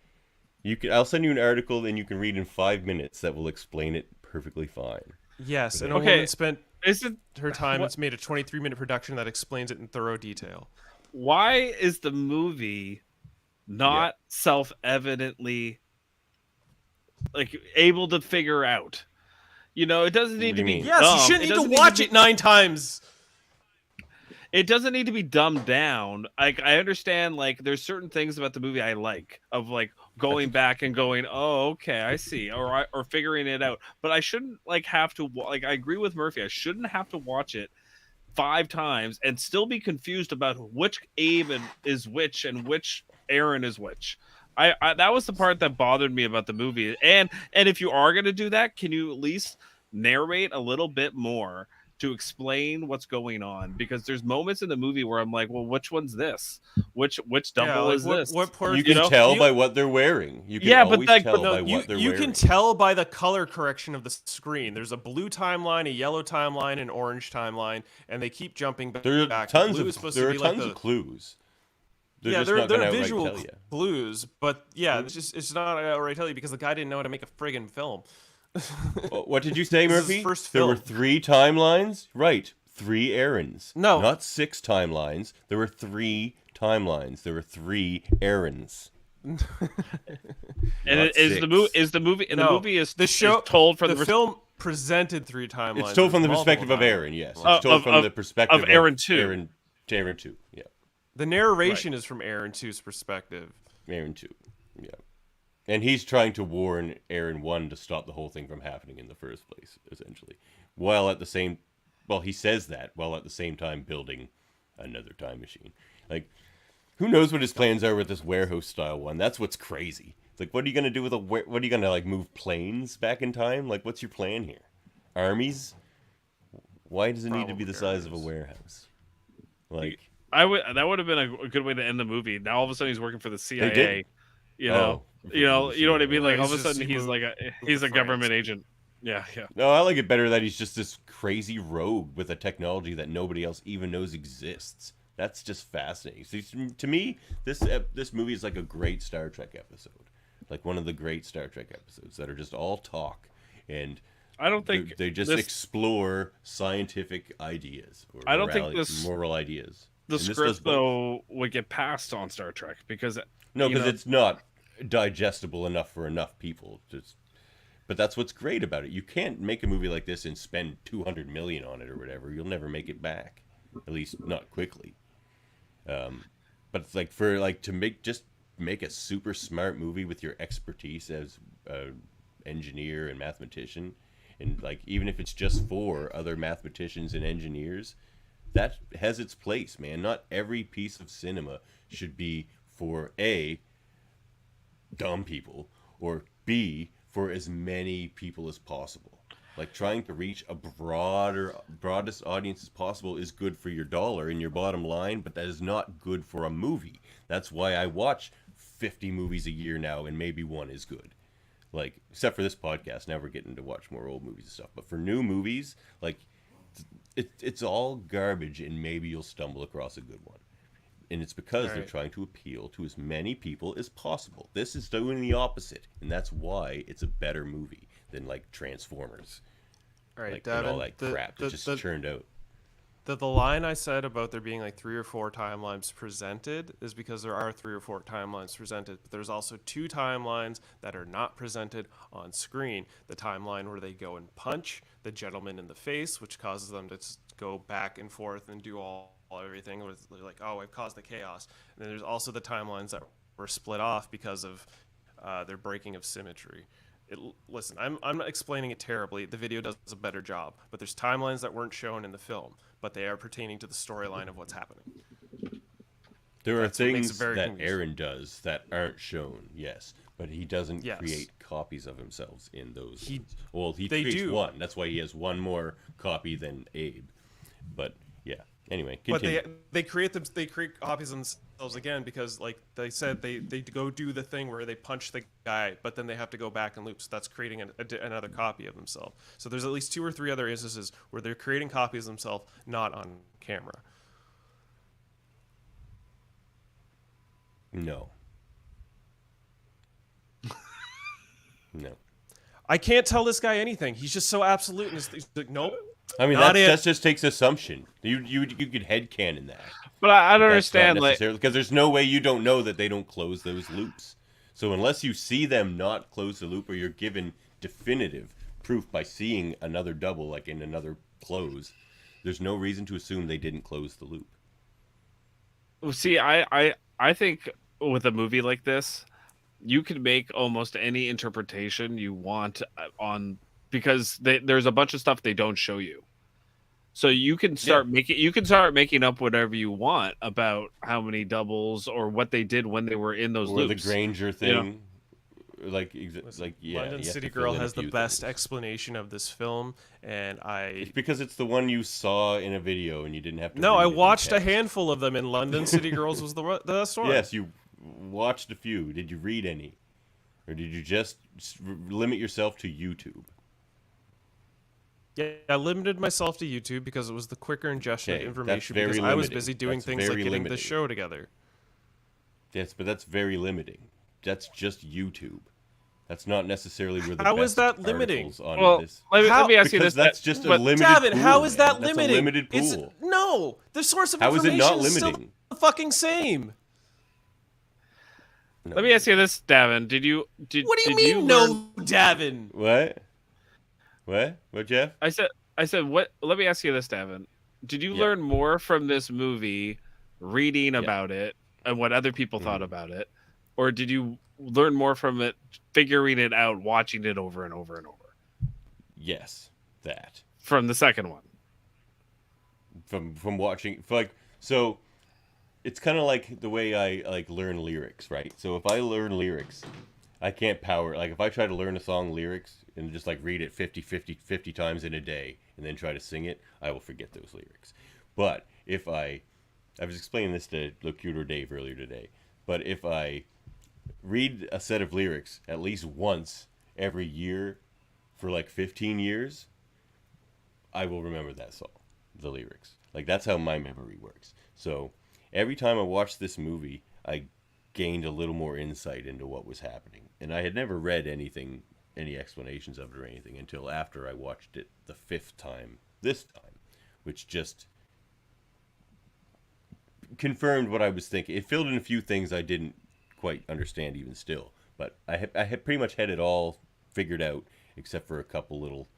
I'll send you an article, and you can read in 5 minutes that will explain it perfectly fine. Yes, and a Okay, woman spent is it her time. what- It's made a 23-minute production that explains it in thorough detail. Why is the movie not self-evidently like able to figure out? You know, it doesn't need to be. Yes, dumb. you shouldn't need to doesn't watch be- it 9 times. It doesn't need to be dumbed down. Like I understand, like there's certain things about the movie I like, of like going back and going, oh, okay, I see, or figuring it out. But I shouldn't like have to like. I agree with Murphy. I shouldn't have to watch it 5 times and still be confused about which Abe is which and which Aaron is which. I that was the part that bothered me about the movie. And if you are gonna do that, can you at least narrate a little bit more to explain what's going on? Because there's moments in the movie where I'm like, well, which one's this? Which Dumble like, is what- this? what part- You can tell by what they're wearing. You can Yeah, but always like- tell but no, by what they're You wearing. can tell by the color correction of the screen. There's a blue timeline, a yellow timeline, an orange timeline, and they keep jumping back. There are The tons blue of is supposed there to are be like tons the- of clues. They're yeah, just they're not gonna outright visual tell you. clues, but yeah, it's not outright tell you because the guy didn't know how to make a friggin' film. What did you say, This is his Murphy? first There were film. 3 timelines? Right. 3 errands. No. Not 6 timelines. There were 3 timelines. There were 3 errands. And Not is the movie 6. the movie and No, the movie is the show is told from the film presented 3 timelines. It's told from the There's perspective multiple of Aaron, timelines. yes. It's told from the perspective of Aaron 2. Aaron 2, yeah. The narration is from Aaron 2's perspective. Aaron 2, yeah. And he's trying to warn Aaron 1 to stop the whole thing from happening in the first place, essentially. While at the same... Well, he says that, while at the same time building another time machine. Like, who knows what his plans are with this warehouse-style one? That's what's crazy. It's like, what are you going to do with what are you going to, like, move planes back in time? Like, what's your plan here? Armies? Why does it need to be the size of a warehouse? Like... that would have been a good way to end the movie. Now all of a sudden he's working for the CIA. did? You know, you know what I mean. Like all of a He's just- sudden he he's moved- like moved he's to a France. government agent. Yeah, yeah. No, I like it better that he's just this crazy rogue with a technology that nobody else even knows exists. That's just fascinating. See, to me, this movie is like a great Star Trek episode, like one of the great Star Trek episodes that are just all talk, and I don't think they just this- explore scientific ideas or I don't think moral ideas. The And this does script both. though would get passed on Star Trek because No, you because know, it's not digestible enough for enough people. But that's what's great about it. You can't make a movie like this and spend $200 million on it or whatever. You'll never make it back, at least not quickly. But it's like to make a super smart movie with your expertise as an engineer and mathematician, and like even if it's just for other mathematicians and engineers, that has its place, man. Not every piece of cinema should be for A, dumb people, or B, for as many people as possible. Like trying to reach a broadest audience as possible is good for your dollar and your bottom line, but that is not good for a movie. That's why I watch 50 movies a year now, and maybe one is good. Like, except for this podcast, now we're getting to watch more old movies and stuff. But for new movies, like, it's all garbage, and maybe you'll stumble across a good one. And it's because they're trying to appeal to as many people as possible. This is doing the opposite, and that's why it's a better movie than, like, Transformers. All right, like, Davan, and all that crap that just churned out. The line I said about there being like 3 or 4 timelines presented is because there are 3 or 4 timelines presented, but there's also 2 timelines that are not presented on screen. The timeline where they go and punch the gentleman in the face, which causes them to go back and forth and do everything. They're like, oh, I've caused the chaos. And then there's also the timelines that were split off because of their breaking of symmetry. Listen, I'm not explaining it terribly. The video does a better job. But there's timelines that weren't shown in the film, but they are pertaining to the storyline of what's happening. There are things that Aaron does that aren't shown, yes. But he doesn't create copies of himself in those. He creates one. That's why he has one more copy than Abe. But, yeah. Anyway, continue. But they create copies of themselves again because, like they said, they go do the thing where they punch the guy, but then they have to go back and loop. So that's creating another copy of themselves. So there's at least 2 or 3 other instances where they're creating copies of themselves not on camera. No. No. I can't tell this guy anything. He's just so absolute. And he's like, nope. I mean, that just takes assumption. You could headcanon that. But I don't understand, because there's no way you don't know that they don't close those loops. So unless you see them not close the loop, or you're given definitive proof by seeing another double, like in another close, there's no reason to assume they didn't close the loop. See, I think with a movie like this, you can make almost any interpretation you want because there's a bunch of stuff they don't show you. So you can start making up whatever you want about how many doubles or what they did when they were in those loops. Or the Granger thing. You know? London City Girl has the best explanation of this film, and It's because it's the one you saw in a video and you didn't have to. No, I watched a handful of them, and London City Girls was the best one. Yes, you watched a few. Did you read any, or did you just limit yourself to YouTube? Yeah, I limited myself to YouTube because it was the quicker ingestion of information because I was busy doing things like getting the show together. Yes, but that's very limiting. That's just YouTube. That's not necessarily where the how best is that limiting? Well, let me ask you this. That's just a limited Davan, pool. how is that That's limiting? a limited pool. No, the source of how information is it not is limiting? still the fucking same. No. Let me ask you this, Davan. What do you mean, no, Davan? What, Jeff? I said what? Let me ask you this, Davan. Did you learn more from this movie reading about it and what other people thought about it, or did you learn more from it figuring it out, watching it over and over and over? Yes, that. From the second one. From watching, so it's kind of like the way I learn lyrics, right? So if I learn lyrics, I can't if I try to learn a song lyrics and just read it 50 times in a day and then try to sing it, I will forget those lyrics. But if I was explaining this to Locutor Dave earlier today, but if I read a set of lyrics at least once every year for 15 years, I will remember that song, the lyrics. That's how my memory works. So every time I watched this movie, I gained a little more insight into what was happening. And I had never read any explanations of it or anything until after I watched it the 5th time, this time, which just confirmed what I was thinking. It filled in a few things I didn't quite understand even still, but I had pretty much had it all figured out except for a couple little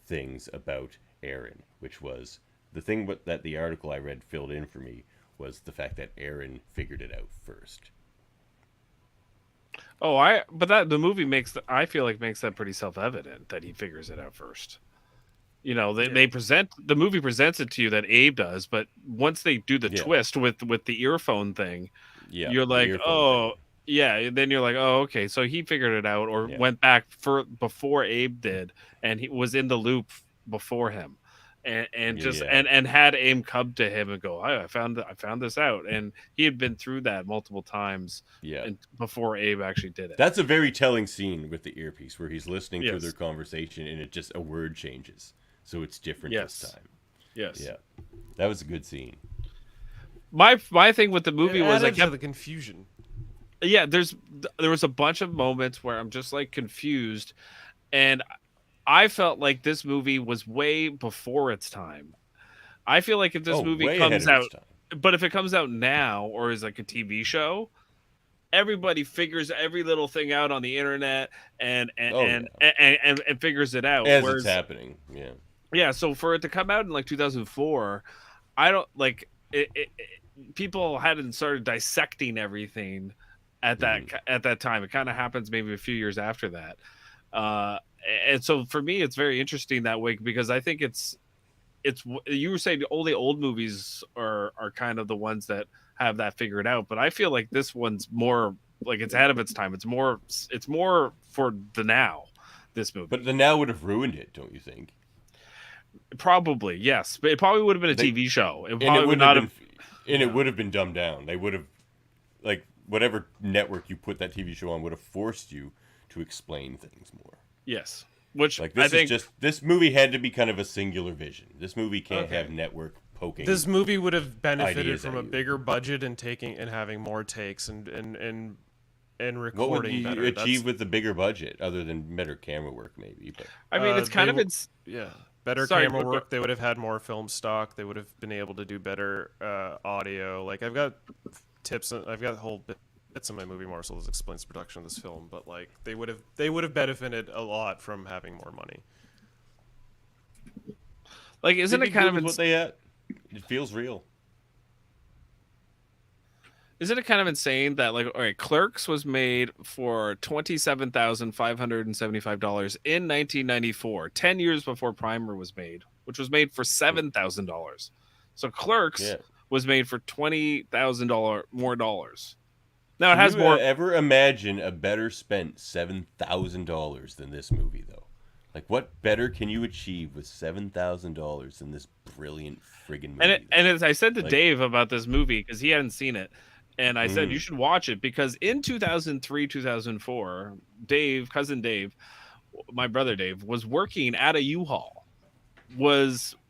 things about Aaron, which was the thing that the article I read filled in for me was the fact that Aaron figured it out first. But the movie I feel like makes that pretty self-evident that he figures it out first. You know, the movie presents it to you that Abe does, but once they do the twist with the earphone thing, you're like, Yeah, then you're like, oh, okay, so he figured it out, or went back for before Abe did, and he was in the loop before him, and just and had Abe come to him and go, I found this out, and he had been through that multiple times, and before Abe actually did it. That's a very telling scene with the earpiece where he's listening to Yes. their conversation, and it just a word changes, so it's different this time. Yes. Yeah, that was a good scene. My thing with the movie was I kept the confusion. Yeah, there was a bunch of moments where I'm just like confused, and I felt like this movie was way before its time. I feel like if this movie comes out, but if it comes out now or is like a TV show, everybody figures every little thing out on the internet and figures it out as it's happening. Yeah. So for it to come out in like 2004, I don't like it. People hadn't started dissecting everything at that time. It kind of happens maybe a few years after that, and so for me it's very interesting that way, because I think it's you were saying only old movies are kind of the ones that have that figured out, but I feel like this one's more like it's ahead of its time. It's more for the now, this movie. But the now would have ruined it, don't you think? Probably, yes, but it probably would have been a TV show. It probably would not have, and it would have been dumbed down. They would have, like, whatever network you put that TV show on would have forced you to explain things more. Yes, which like this I think, is just this movie had to be kind of a singular vision. This movie can't have network poking. This movie would have benefited ideas from at a you. bigger budget and having more takes and recording What would you better. achieve with the bigger budget, other than better camera work, maybe? But I mean, it's kind of better camera work. They would have had more film stock. They would have been able to do better audio. Like I've got tips. I've got whole bits in my movie morsel that explains the production of this film. But like they would have benefited a lot from having more money. Like, isn't it kind of what they at? It feels real. Isn't it kind of insane that, like, all right, Clerks was made for $27,575 in 1994, 10 years before Primer was made, which was made for $7,000. So Clerks was made for $20,000 more dollars. Now it has Can you more. Ever imagine a better spent $7,000 than this movie, though? Like, what better can you achieve with $7,000 than this brilliant friggin' movie? And as I said to Dave about this movie, because he hadn't seen it, and I said you should watch it, because in 2003, 2004, cousin Dave, my brother Dave, was working at a U-Haul. So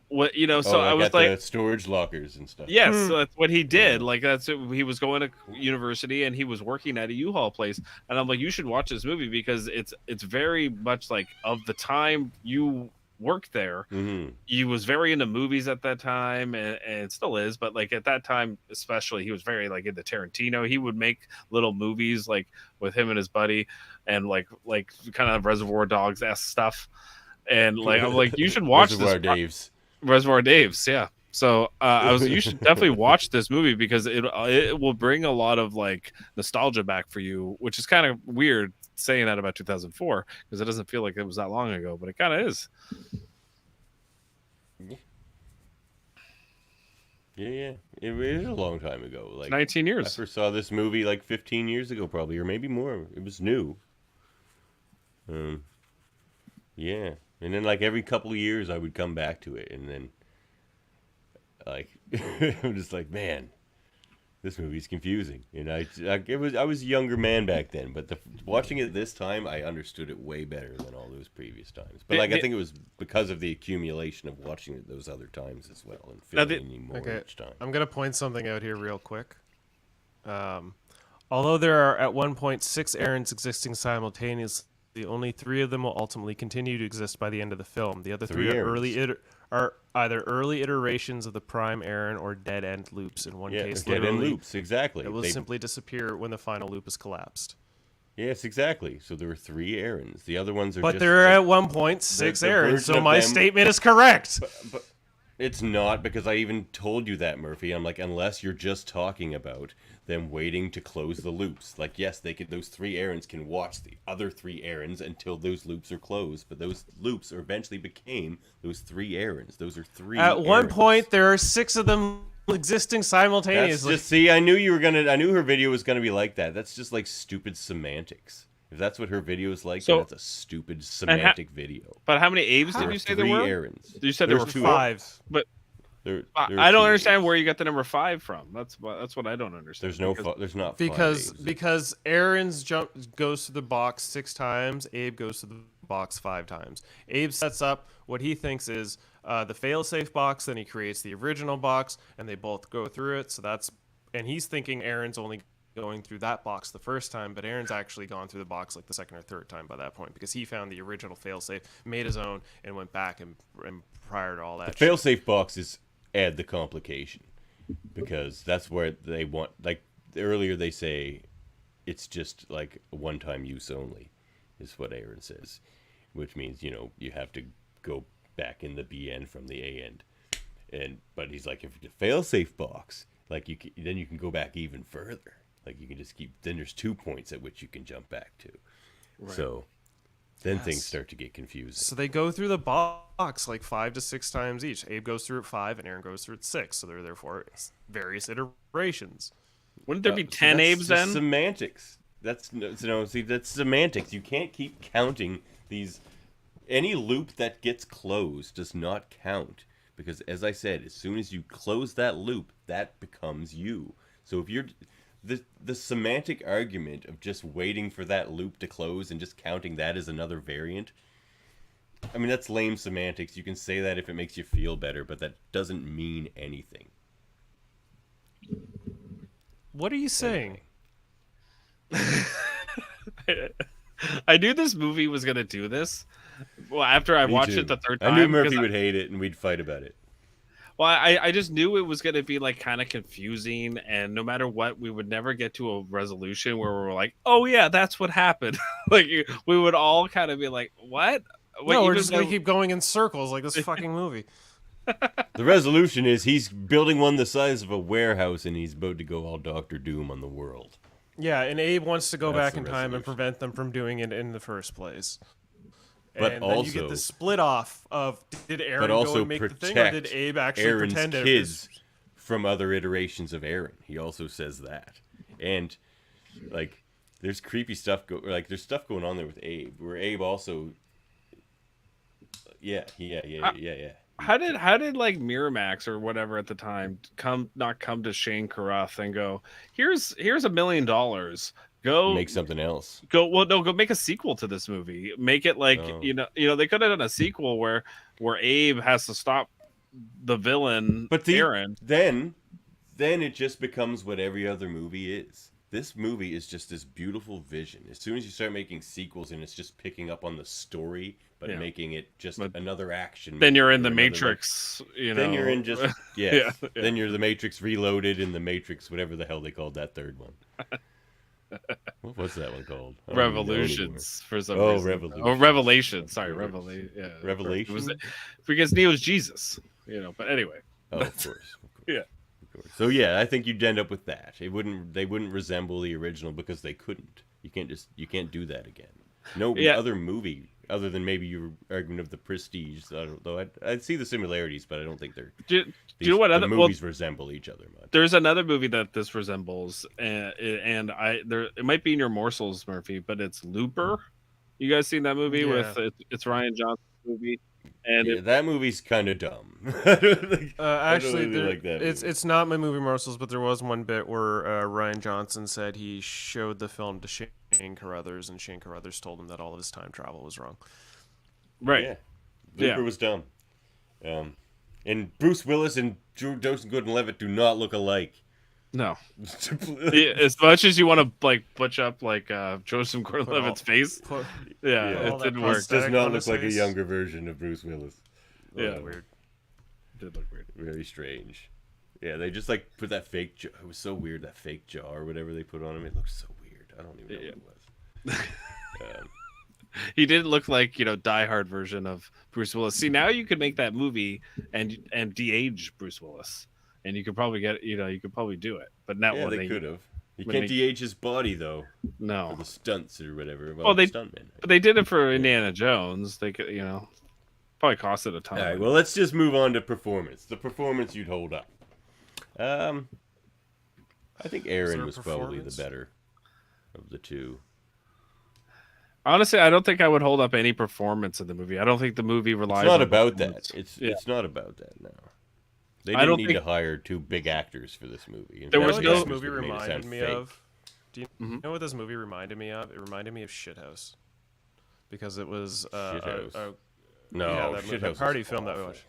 I was like, the storage lockers and stuff. Yes, so that's what he did. Like he was going to university and he was working at a U-Haul place, and I'm like, you should watch this movie because it's very much like of the time you worked there. He was very into movies at that time, and it still is, but like at that time especially, he was very like into Tarantino. He would make little movies like with him and his buddy, and like kind of Reservoir Dogs-esque stuff. And like I'm like, you should watch Reservoir Dave's, yeah. So you should definitely watch this movie because it will bring a lot of like nostalgia back for you, which is kind of weird saying that about 2004 because it doesn't feel like it was that long ago, but it kind of is. Yeah, it is a long time ago. Like 19 years. I first saw this movie like 15 years ago, probably, or maybe more. It was new. Yeah. And then, like, every couple of years, I would come back to it, and then, like, I'm just like, man, this movie's confusing. And I was a younger man back then, but watching it this time, I understood it way better than all those previous times. But like, I think it was because of the accumulation of watching it those other times as well, and feeling any more each time. I'm gonna point something out here real quick. Although there are at one point 6 errands existing simultaneously, only 3 of them will ultimately continue to exist by the end of the film. The other 3 are either early iterations of the prime errand or dead-end loops. In one case, dead-end loops, exactly. It will simply disappear when the final loop is collapsed. Yes, exactly. So there were 3 errands. The other ones are But there are at one point 6 errands, so my statement is correct. But it's not, because I even told you that, Murphy. I'm like, unless you're just talking about them waiting to close the loops. Like, yes, those 3 errands can watch the other 3 errands until those loops are closed. But those loops eventually became those 3 errands. Those are 3 At one point, there are 6 of them existing That's simultaneously. just, see, I knew her video was gonna be like that. That's just like stupid semantics. If that's what her video is like, then that's a stupid semantic video. But how many Abes did you say there were? Aarons. You said there were 5. But there I don't understand where you got the number 5 from. That's what I don't understand. There's not because Aaron's goes to the box 6 times, Abe goes to the box 5 times. Abe sets up what he thinks is the failsafe box, then he creates the original box, and they both go through it. And he's thinking Aaron's only going through that box the first time, but Aaron's actually gone through the box like the second or third time by that point, because he found the original failsafe, made his own, and went back and prior to all that. The failsafe boxes add the complication, because that's where they want, like earlier they say it's just like a one-time use only, is what Aaron says, which means, you know, you have to go back in the B end from the A end, but he's like, if it's a failsafe box, like then you can go back even further. Like you can just then there's 2 points at which you can jump back to. Right. So then things start to get confusing. So they go through the box like 5 to 6 times each. Abe goes through it 5 and Aaron goes through it 6. So there are therefore various iterations. Wouldn't there be 10 Abes then? Semantics. That's semantics. You can't keep counting these. Any loop that gets closed does not count, because as I said, as soon as you close that loop, that becomes you. So if you're the semantic argument of just waiting for that loop to close and just counting that as another variant, I mean, that's lame semantics. You can say that if it makes you feel better, but that doesn't mean anything. What are you saying? I knew this movie was gonna do this. Well, after I watched it the third time, I knew Murphy would hate it and we'd fight about it. Well, I just knew it was going to be like kind of confusing, and no matter what, we would never get to a resolution where we're like, "Oh yeah, that's what happened." Like we would all kind of be like, "What?" No, we're just going to keep going in circles like this fucking movie. The resolution is he's building one the size of a warehouse, and he's about to go all Doctor Doom on the world. Yeah, and Abe wants to go back in time and prevent them from doing it in the first place. But and also, then you get the split off of, did Aaron go and make the thing, or did Abe actually Aaron's pretend it kids was... from other iterations of Aaron? He also says that, and like, there's creepy stuff there's stuff going on there with Abe, where Abe also, yeah. How did like Miramax or whatever at the time come to Shane Carruth and go, here's $1 million. Go make something else. Go make a sequel to this movie. Make it like you know they could have done a sequel where Abe has to stop the villain, Aaron. Then it just becomes what every other movie is. This movie is just this beautiful vision. As soon as you start making sequels and it's just picking up on the story, but making it just another action. Then you're in the Matrix, you know. Then you're in just yeah. Then you're the Matrix Reloaded in the Matrix, whatever the hell they called that third one. What was that one called? Revolutions for some reason. Revolution. Oh, Revelation. Sorry, Revelation. Yeah, Revelation. Because Neo's Jesus, you know. But anyway. Oh, of course. Yeah. Of course. So yeah, I think you'd end up with that. They wouldn't resemble the original because they couldn't. You can't do that again. No other movie other than maybe your argument of The Prestige. Though I'd see the similarities, but I don't think they're. Do you know what other movies resemble each other much? There's another movie that this resembles, and it might be in your morsels, Murphy, but it's Looper. You guys seen that movie with it's Ryan Johnson's movie, and that movie's kind of dumb. Actually, really like that it's not my movie morsels, but there was one bit where Ryan Johnson said he showed the film to Shane Carruthers, and Shane Carruthers told him that all of his time travel was wrong. Right. Yeah. Looper was dumb. And Bruce Willis and Joseph Gordon-Levitt do not look alike. No. As much as you want to like butch up like Joseph Gordon-Levitt's face, it didn't work. It does not look like a younger version of Bruce Willis. Yeah, weird. It did look weird. Very strange. Yeah, they just like put that fake jaw. It was so weird, that fake jaw or whatever they put on him. It looked so weird. I don't even know what it was. He didn't look like, Die Hard version of Bruce Willis. See, now you could make that movie and de-age Bruce Willis, and you could probably get, you could probably do it. But not they could have. You can't de-age his body though. No, for the stunts or whatever. Well, stuntmen. But they did it for Indiana Jones. They could, probably costed a ton. All right. Well, let's just move on to performance. The performance you'd hold up. I think Aaron there a was probably the performance? better of the two. Honestly, I don't think I would hold up any performance in the movie. I don't think the movie relies. It's not on about performance. that. Yeah. It's not about that. No, they I didn't don't need think- to hire two big actors for this movie. In There fact, was the no- This actors movie would've made it reminded sound me fake. of. Do you Mm-hmm. know what this movie reminded me of? It reminded me of Shithouse, because it was Shithouse. No, yeah, that Shithouse party is film that we awful. watched.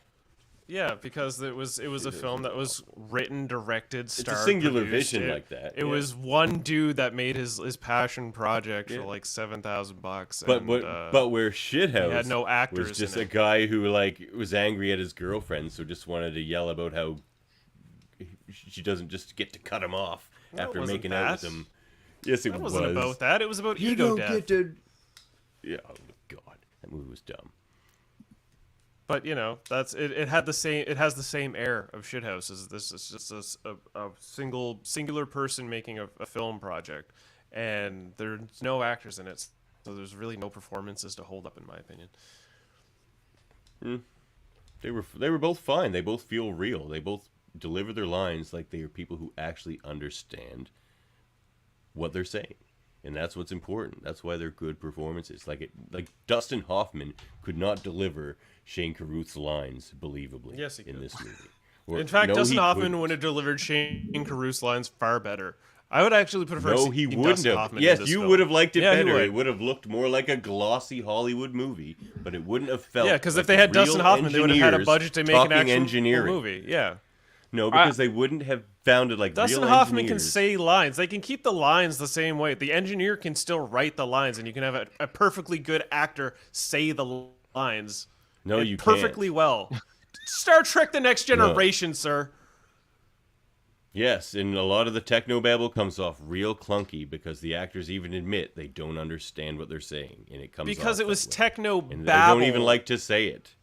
Yeah, because it was a film that was written, directed, starred, It's a singular produced. vision It- like that. It was one dude that made his passion project for like $7,000. But where Shithouse he had no actors was just in a it. guy who like was angry at his girlfriend, so just wanted to yell about how she doesn't just get to cut him off No, it after wasn't making out with that. him. Yes, it That was. wasn't about that. It was about You ego don't death. get to. Yeah, oh god, that movie was dumb. But you know, that's it. It had the same. It has the same air of Shithouse. As this is just a singular person making a film project, and there's no actors in it, so there's really no performances to hold up, in my opinion. They were both fine. They both feel real. They both deliver their lines like they are people who actually understand what they're saying, and that's what's important. That's why they're good performances. Like Dustin Hoffman could not deliver Shane Carruth's lines believably Yes, he in could. this movie. Or- In fact, no, Dustin he Hoffman couldn't. would have delivered Shane Carruth's lines far better. I would actually prefer. No, he seeing wouldn't Dustin have. Hoffman in Yes, this you film. would have liked it Yeah, he better. would. It would have looked more like a glossy Hollywood movie, but it wouldn't have felt. Yeah, because like if they had real Dustin Hoffman, they would have had a engineers budget to make an talking actual engineering. movie. Yeah. No, because they wouldn't have founded like Dustin real Hoffman can engineers. say lines. They can keep the lines the same way. The engineer can still write the lines, and you can have a perfectly good actor say the lines. No, and you perfectly can't. well. Star Trek: The Next Generation, sir. Yes, and a lot of the technobabble comes off real clunky because the actors even admit they don't understand what they're saying, and it comes Because off it was that way. techno and they don't even babble. like to say it.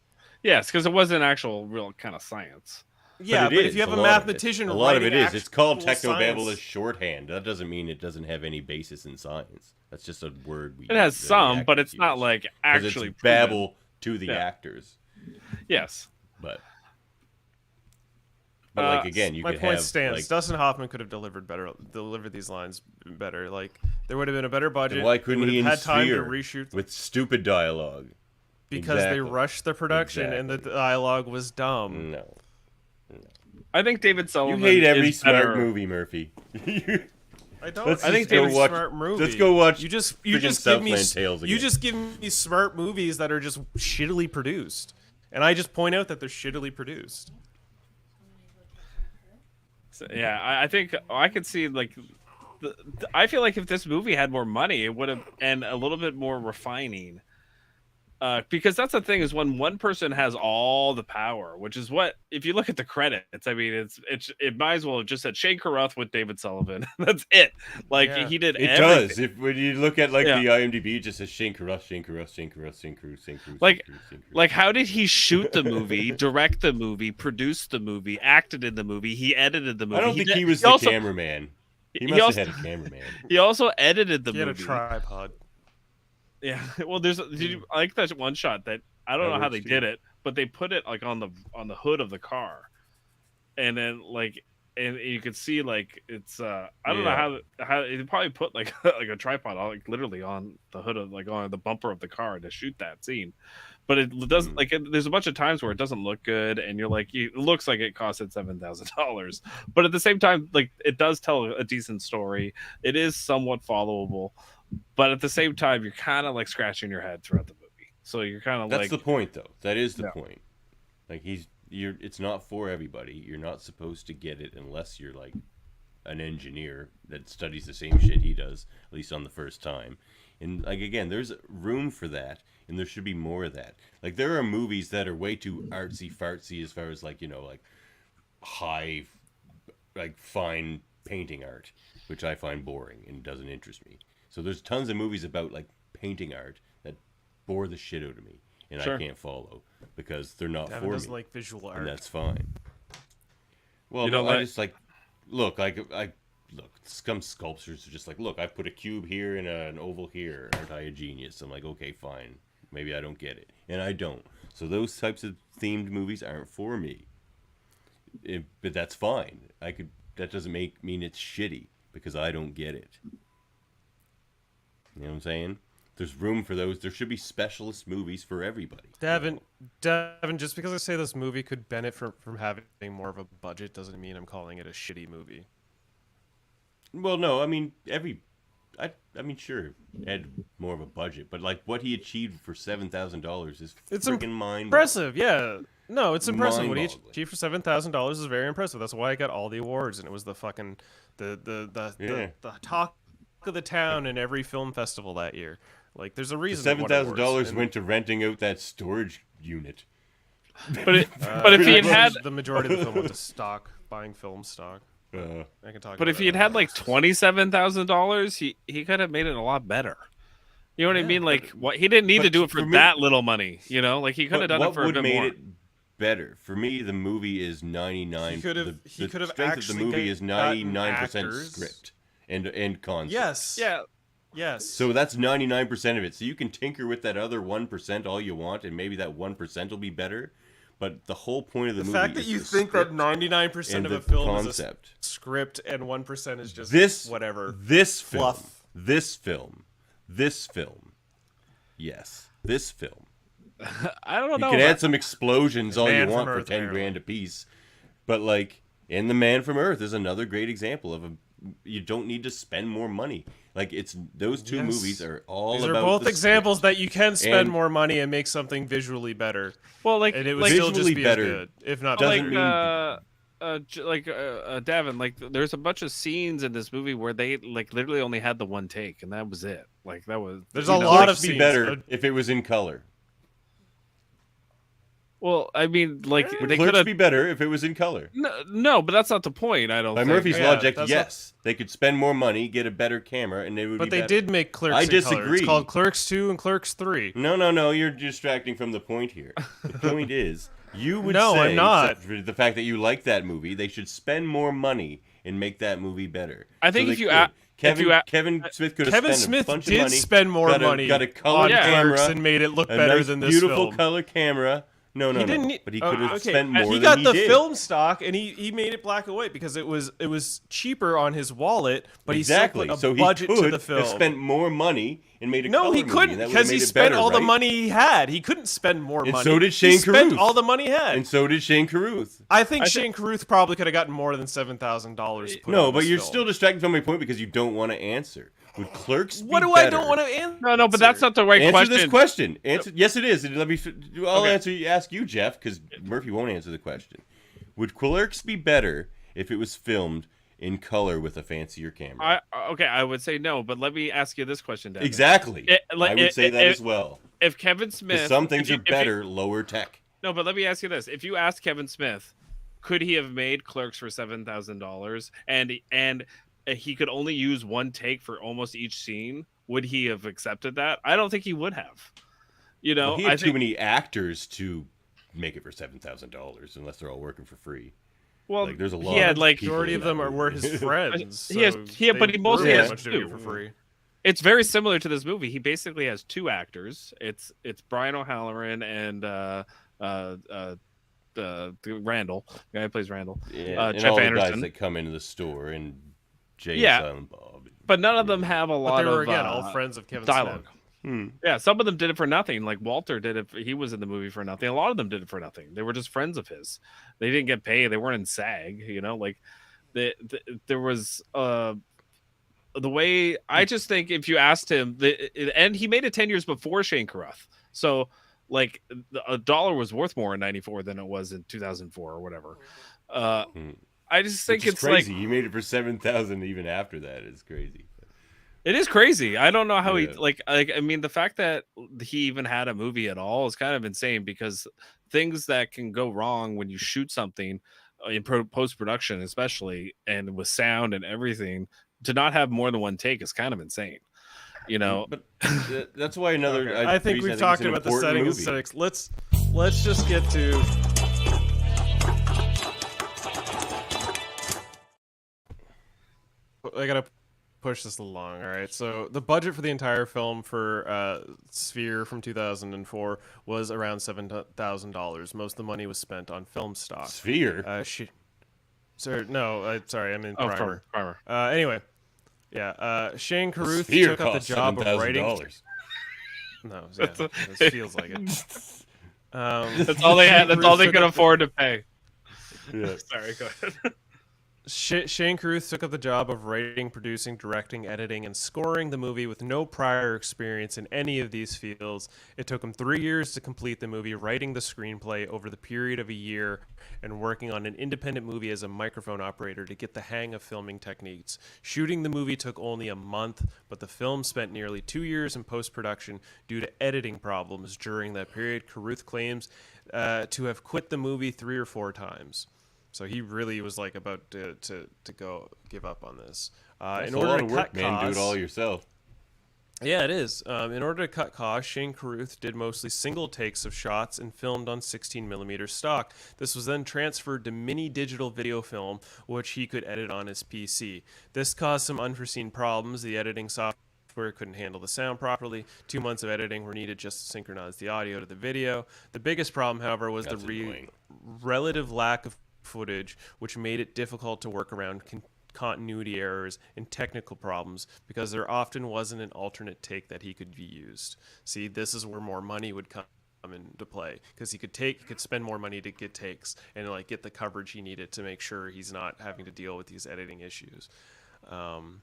Yes, because it wasn't actual real kind of science. Yeah, it but if is, you have a lot of it. mathematician a lot of it writing is. It's called actual technobabble science- as shorthand. That doesn't mean it doesn't have any basis in science. That's just a word we. It has use, that the some, but actors it's not use. like 'Cause actually it's proven. babble to the Yeah. actors. Yes. But like again, you my could point have stands. like, Dustin Hoffman could have delivered these lines better. Like there would have been a better budget. why They couldn't would he have had time to Sphere reshoot with stupid dialogue? because Exactly. they rushed the production and the dialogue was dumb. No. I think David You Sullivan. hate every is smart better. movie, Murphy. I don't. Let's I think just go David watch. smart movie. Let's go watch. You just friggin' give me Southland Tales you again. just give me smart movies that are just shittily produced, and I just point out that they're shittily produced. So, yeah, I think I could see like. I feel like if this movie had more money, it would have, and a little bit more refining. Because that's the thing is when one person has all the power, which is what if you look at the credits, I mean, it might as well have just said Shane Carruth with David Sullivan. That's it. Like Yeah. he did. It everything. does. If when you look at like Yeah. the IMDb, it just says Shane Carruth, Shane Carruth, Shane Carruth, Shane Carruth, Shane Carruth. Like, Shane Carruth, Shane Carruth. like how did he shoot the movie, direct the movie, produce the movie, acted in the movie, he edited the movie? I don't think did- he was he the also- cameraman. He he must also- have had a cameraman. He also edited the He had a movie. tripod. Yeah. Well, did you I like that one shot that I don't That know how works they too. did it, but they put it like on the hood of the car, and then like and you could see like it's I don't know how they probably put like like a tripod on, like literally on the hood of like on the bumper of the car to shoot that scene, but it doesn't like there's a bunch of times where it doesn't look good, and you're like it looks like it costed $7,000, but at the same time like it does tell a decent story. It is somewhat followable, but at the same time you're kind of like scratching your head throughout the movie. So you're kind of That's like the point, though. That is the Yeah. point. Like it's not for everybody. You're not supposed to get it unless you're like an engineer that studies the same shit he does, at least on the first time. And like again, there's room for that, and there should be more of that. Like there are movies that are way too artsy fartsy as far as like like high, like fine painting art, which I find boring and doesn't interest me. So there's tons of movies about like painting art that bore the shit out of me, and Sure. I can't follow because they're not Davan for doesn't me, like visual art. and that's fine. Well, You don't I like- just like look. I look. Some sculptures are just like, look, I put a cube here and an oval here. Aren't I a genius? I'm like, okay, fine. Maybe I don't get it, and I don't. So those types of themed movies aren't for me. but that's fine. That doesn't mean it's shitty because I don't get it. You know what I'm saying? There's room for those. There should be specialist movies for everybody. Devin, just because I say this movie could benefit from having more of a budget doesn't mean I'm calling it a shitty movie. Well, no, I mean I mean, sure, had more of a budget, but like what he achieved for $7,000 is freaking mind impressive. Yeah, no, it's impressive. What he Mind-boggling. achieved for $7,000 is very impressive. That's why I got all the awards, and it was the fucking the talk of the town in every film festival that year. Like, there's a reason. $7,000 went to renting out that storage unit. But if he had the majority of the film went to buying film stock. I can talk. But if he had like $27,000, he could have made it a lot better. You know what I mean? Like, what he didn't need to do it for that little money. You know, like he could have done it for a bit more. What would made it better for me? The movie is 99. He could have. The strength of the movie is 99% script and concept. Yes. Yeah. Yes. So that's 99% of it. So you can tinker with that other 1% all you want, and maybe that 1% will be better. But the whole point of the movie fact that is you the think that script 99% of and a the film concept. is a script and 1% is just whatever. This fluff. film. Yes. This film. I don't know. You can add some explosions all you Man want from for Earth, 10 grand a piece. But like, and The Man from Earth is another great example of you don't need to spend more money. Like, it's those two movies are all These about are both the examples that you can spend and- more money and make something visually better. Well, like, and it would like still just visually be better as good, if not doesn't better. Davin, like there's a bunch of scenes in this movie where they like literally only had the one take, and that was it. Like that was. There's a lot of be scenes. better if it was in color. Well, I mean, like they Clerks could be better if it was in color. No, but that's not the point. I don't. By think. Murphy's Yeah, logic, that's yes, they could spend more money, get a better camera, and they would. But be they better. did make Clerks. I in disagree. Color. It's called Clerks 2 and Clerks 3. No, you're distracting from the point here. The point is, you would No, say I'm not. for the fact that you like that movie, they should spend more money and make that movie better. I think So if they you could. a- Kevin Smith could have Kevin spent Smith a bunch did of money, spend more money got a color on camera, Clerks and made it look a better nice, than this beautiful film. color camera. No, He didn't. but he could have spent more He than got he the did. film stock and he made it black and white because it was cheaper on his wallet, but Exactly. he still So put he a budget could to the film. have spent more money and made a No, color he movie, couldn't and that would have because he made it spent better, all the right? money he had. He couldn't spend more And money. so did Shane He spent Carruth. all the money he had. And so did Shane Carruth. I think Shane Carruth probably could have gotten more than $7,000. No, but you're still distracting from my point because you don't want to answer. Would Clerks be What do I better? don't want to answer? No, but that's not the right Answer question. this question. Answer. Yes, it is. Let me. I'll Okay. ask you, Jeff, because Murphy won't answer the question. Would Clerks be better if it was filmed in color with a fancier camera? I would say no, but let me ask you this question, Devin. Exactly. I would say that as well. If Kevin 'Cause Smith, some things if you- are better lower tech. No, but let me ask you this: if you ask Kevin Smith, could he have made Clerks for $7,000, and he could only use one take for almost each scene? Would he have accepted that? I don't think he would have. You know, Well, he had I too think, many actors to make it for $7,000 unless they're all working for free. well, Like, there's a lot. he had of like people Majority in of them that were movie. his friends. He has- so but they he mostly really has much to do two. for free. It's very similar to this movie. He basically has two actors. It's Brian O'Halloran and the Randall, the guy who plays Randall, Yeah, and Jeff all the Anderson. guys that come into the store and Jay Yeah. and Silent Bob. But none of them have a lot But they were of again all friends of Kevin dialogue. Smith. Yeah, some of them did it for nothing. Like Walter did it. He was in the movie for nothing. A lot of them did it for nothing. They were just friends of his. They didn't get paid. They weren't in SAG. You know, like there was the way. I just think if you asked him, and he made it 10 years before Shane Carruth, so like a dollar was worth more in '94 than it was in 2004 or whatever. I just think Which is it's crazy. like He made it for 7,000 even after that. It's crazy. it is crazy. I don't know how he Yeah. like. I mean, the fact that he even had a movie at all is kind of insane because things that can go wrong when you shoot something in post production, especially and with sound and everything, to not have more than one take is kind of insane. You know, But that's why another. Okay. I think reason we've talked it's an about the important setting and movie. aesthetics. Let's just get to. I gotta push this along. All right. So the budget for the entire film for Sphere from 2004 was around $7,000. Most of the money was spent on film stock. Sphere? Sorry, no, sorry, I mean Primer. Primer. Anyway, yeah, Shane Carruth Sphere took up the costs job of writing. $7,000. No, yeah, it feels like it. That's all they had. That's all they could afford to pay. Yeah. Sorry, go ahead. Shane Carruth took up the job of writing, producing, directing, editing, and scoring the movie with no prior experience in any of these fields. It took him 3 years to complete the movie, writing the screenplay over the period of a year and working on an independent movie as a microphone operator to get the hang of filming techniques. Shooting the movie took only a month, but the film spent nearly 2 years in post-production due to editing problems during that period. Carruth claims to have quit the movie 3 or 4 times. So he really was like about to go give up on this. That's in a order lot to of cut work, man. costs, Do it all yourself. Yeah, it is. In order to cut costs, Shane Carruth did mostly single takes of shots and filmed on 16mm stock. This was then transferred to mini digital video film, which he could edit on his PC. This caused some unforeseen problems. The editing software couldn't handle the sound properly. 2 months of editing were needed just to synchronize the audio to the video. The biggest problem, however, was the relative lack of footage, which made it difficult to work around continuity errors and technical problems because there often wasn't an alternate take that he could be used. See, this is where more money would come into play because he could spend more money to get takes and like get the coverage he needed to make sure he's not having to deal with these editing issues.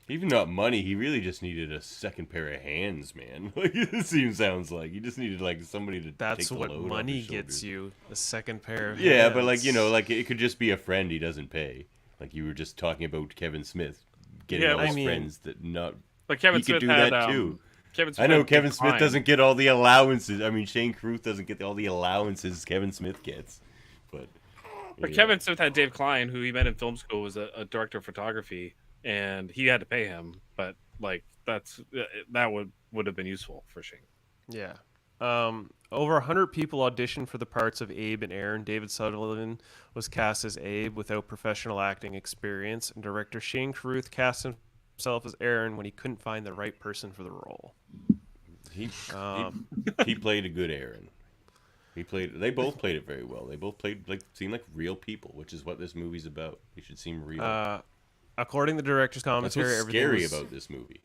Even not money, he really just needed a second pair of hands, man. Like it sounds like he just needed like somebody to. That's take the what load money off his gets shoulders. you. A second pair of Yeah, hands. but like like it could just be a friend he doesn't pay. Like you were just talking about Kevin Smith getting all his friends that not. But Kevin he Smith could do had, that too. Kevin Smith I know had Kevin Smith declined. doesn't get all the allowances. I mean, Shane Carruth doesn't get all the allowances Kevin Smith gets, but. Kevin Smith had Dave Klein, who he met in film school, was a director of photography, and he had to pay him. But like that would have been useful for Shane. Yeah. Over 100 people auditioned for the parts of Abe and Aaron. David Sutherland was cast as Abe without professional acting experience, and director Shane Carruth cast himself as Aaron when he couldn't find the right person for the role. He played a good Aaron. They both played it very well. They both seemed like real people, which is what this movie's about. They should seem real. According to the director's commentary, That's what's scary about this movie.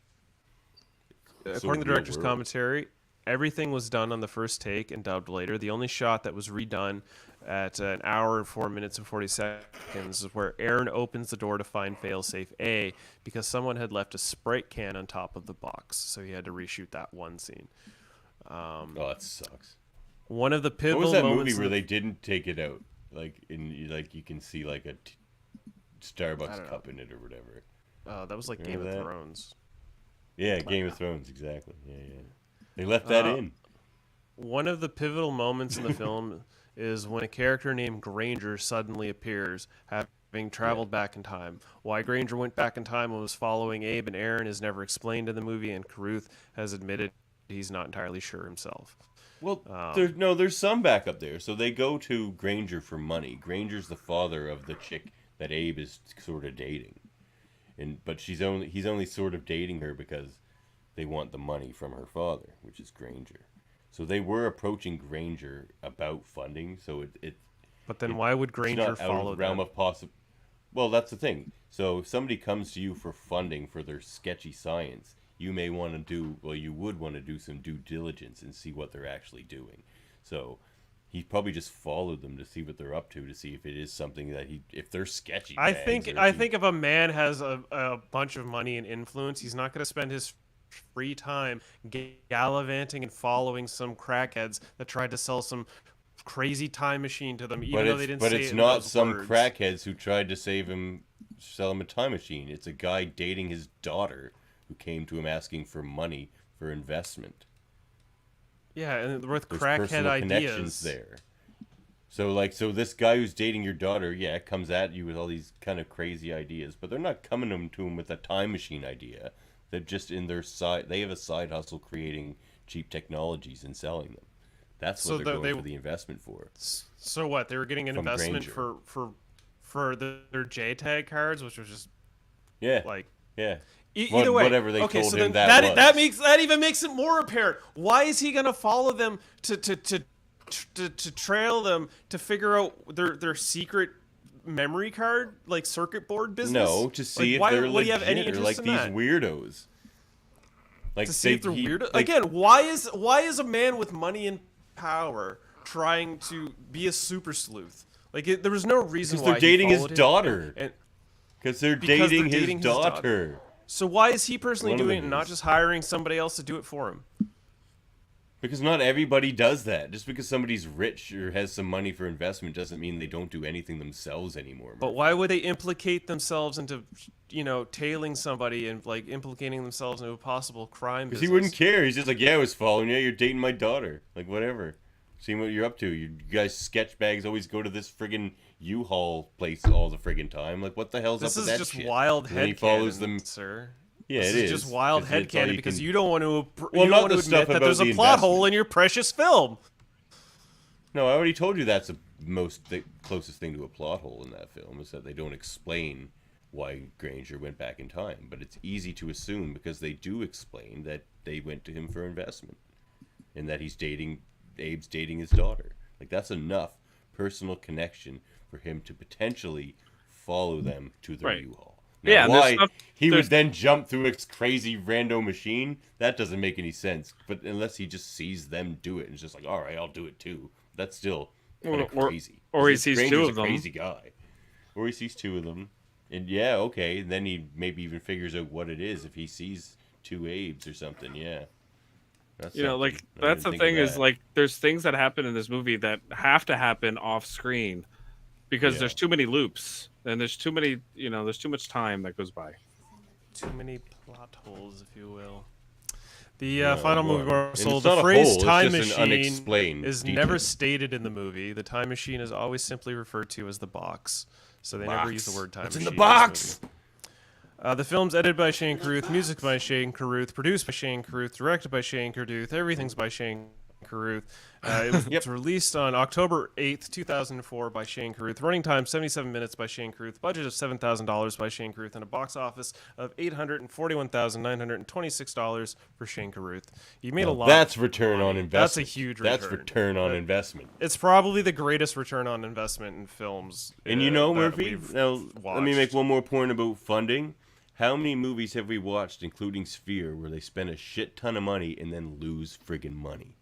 According to the director's commentary, everything was done on the first take and dubbed later. The only shot that was redone at an hour and 4 minutes and 40 seconds is where Aaron opens the door to find failsafe A because someone had left a Sprite can on top of the box. So he had to reshoot that one scene. That sucks. One of the pivotal What was that moments movie where they didn't take it out? Like you can see like a Starbucks cup in it or whatever. That was like Game of Thrones. Yeah, Game of Thrones, exactly. Yeah. They left that in. One of the pivotal moments in the film is when a character named Granger suddenly appears, having traveled back in time. Why Granger went back in time and was following Abe and Aaron is never explained in the movie, and Carruth has admitted he's not entirely sure himself. Well, there's some backup there. So they go to Granger for money. Granger's the father of the chick that Abe is sort of dating, but he's only sort of dating her because they want the money from her father, which is Granger. So they were approaching Granger about funding. So it. But then why would Granger follow the realm them? of possible? Well, that's the thing. So if somebody comes to you for funding for their sketchy science, you may want to you would want to do some due diligence and see what they're actually doing. So he probably just followed them to see what they're up to see if it is something that if they're sketchy. I think if a man has a bunch of money and influence, he's not going to spend his free time gallivanting and following some crackheads that tried to sell some crazy time machine to them, even though they didn't say it. But it's in not those some words. crackheads who tried to sell him a time machine. It's a guy dating his daughter who came to him asking for money for investment. Yeah, and with There's crackhead personal ideas connections there. So this guy who's dating your daughter, comes at you with all these kind of crazy ideas, but they're not coming to him with a time machine idea. They're just in their they have a side hustle creating cheap technologies and selling them. That's what they're going for the investment for. So what? They were getting an From investment Granger. for their JTAG cards, which was just yeah. Either way, whatever they okay, told so him then that was. that even makes it more apparent. Why is he gonna follow them to trail them to figure out their secret memory card, like circuit board business? No, to see if why, they're what do you have any legit or interest like in these that? weirdos. Like To see if they're weird. like, Again, why is a man with money and power trying to be a super sleuth? Like there was no reason because why they're dating he his followed him, daughter. and Because they're because dating they're his daughter. So why is he personally One of doing it them and not is. just hiring somebody else to do it for him? Because not everybody does that. Just because somebody's rich or has some money for investment doesn't mean they don't do anything themselves anymore. But why would they implicate themselves into, tailing somebody and like implicating themselves into a possible crime Because business? he wouldn't care. He's just like, yeah, I was following you. You're dating my daughter. Like, whatever. Seeing what you're up to. You guys sketch bags always go to this friggin' U-Haul place all the friggin' time. Like, what the hell's This up with is that just shit? wild And then he follows them, sir. Yeah, this it is just wild 'cause that's all headcanon you because can- you don't want to. Well, you don't not want to the stuff admit that about there's a the plot hole investment. in your precious film. No, I already told you that's the closest thing to a plot hole in that film is that they don't explain why Granger went back in time. But it's easy to assume because they do explain that they went to him for investment and that Abe's dating his daughter. Like, that's enough personal connection for him to potentially follow them to their Right. U-Haul. Now, Yeah, and there's why stuff- he would there's- then jump through a crazy rando machine, that doesn't make any sense. But unless he just sees them do it and is just like, all right, I'll do it too. That's still kind of Or- crazy. or he 'Cause sees two Granger's of them. a crazy guy. Or he sees two of them. And yeah, okay, and then he maybe even figures out what it is if he sees two Abes or something, yeah. That's You know, like something. I that's didn't the think of thing is that. like there's things that happen in this movie that have to happen off screen because Yeah. there's too many loops and there's too many, there's too much time that goes by. Too many plot holes, if you will. The No, final well, movie and so it's the not a phrase hole, it's time just an machine unexplained is detail. never stated in the movie. The time machine is always simply referred to as the box. So they never use the word time What's machine. in the box? The film's edited by Shane Carruth, music by Shane Carruth, produced by Shane Carruth, directed by Shane Carruth. Everything's by Shane Carruth. It was released on October 8th, 2004 by Shane Carruth. Running time 77 minutes by Shane Carruth. Budget of $7,000 by Shane Carruth and a box office of $841,926 for Shane Carruth. He made a lot. That's return on investment. That's a huge return. That's return on investment. It's probably the greatest return on investment in films. And you know, that Murphy, we've now let me make watched. one more point about funding. How many movies have we watched, including Sphere, where they spend a shit ton of money and then lose friggin' money?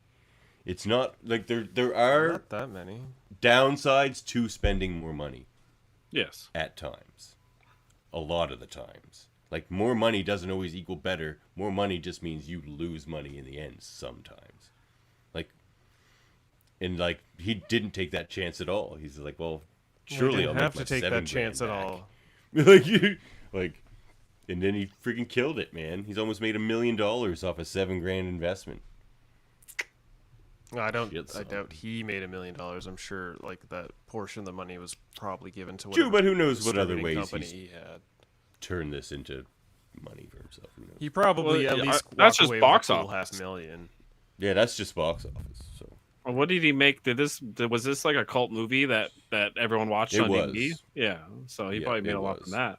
It's not like there are Not that many. downsides to spending more money. Yes. At times. A lot of the times. Like, more money doesn't always equal better. More money just means you lose money in the end sometimes. Like, and like, he didn't take that chance at all. He's like, well, surely I'll didn't make have my to take that $7,000 chance at back. all. And then he freaking killed it, man. He's almost made $1 million off a $7,000 investment. I doubt he made $1 million. I'm sure like that portion of the money was probably given to True, whatever but who knows what other distributing ways company he's he had. turned this into money for himself. Who knows? He probably at least that's walked just away box with a cool office. $500,000. Yeah, that's just box office. So What did he make? Was this like a cult movie that everyone watched It on was. DVD? Yeah, so he probably made it a lot was. from that.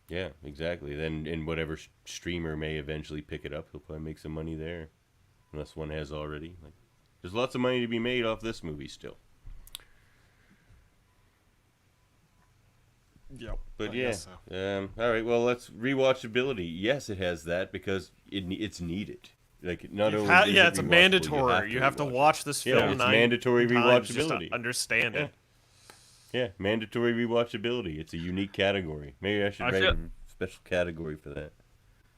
Yeah, exactly. Then in whatever streamer may eventually pick it up, he'll probably make some money there, unless one has already. Like, there's lots of money to be made off this movie still. Yep. But I yeah, guess so. all right. Well, let's rewatchability. Yes, it has that because it's needed. Like not only is yeah, it it's rewatchable, mandatory. You have to watch this Yeah, film it's 9 mandatory times just to rewatchability. understand it. Yeah, mandatory rewatchability. It's a unique category. Maybe I should write a special category for that.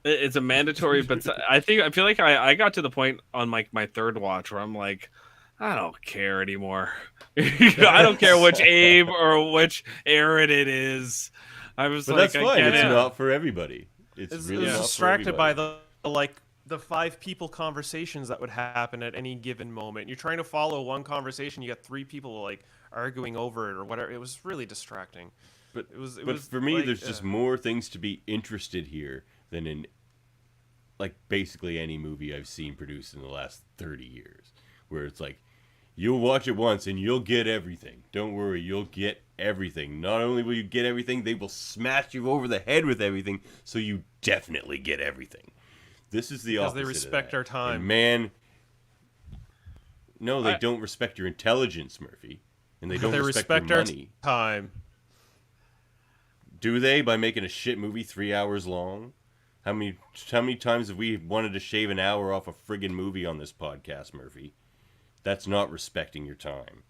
It's a mandatory, but I feel like I got to the point on my third watch where I'm like, I don't care anymore. I don't care which Abe or which Aaron it is. I was But like, that's fine. It's I not for everybody. It's really not distracted for by everybody. the 5 people conversations that would happen at any given moment. You're trying to follow one conversation, you got 3 people like arguing over it or whatever. It was really distracting. But it was for me, like, there's just more things to be interested here than in like basically any movie I've seen produced in the last 30 years, where it's like you'll watch it once and you'll get everything. Don't worry, you'll get everything. Not only will you get everything, they will smash you over the head with everything, so you definitely get everything. This is the Because opposite. they of respect that. our time. And man, no, they don't respect your intelligence, Murphy. and they But don't they respect respect your our money. time. Do they, by making a shit movie 3 hours long? How many times have we wanted to shave an hour off a friggin' movie on this podcast, Murphy? That's not respecting your time.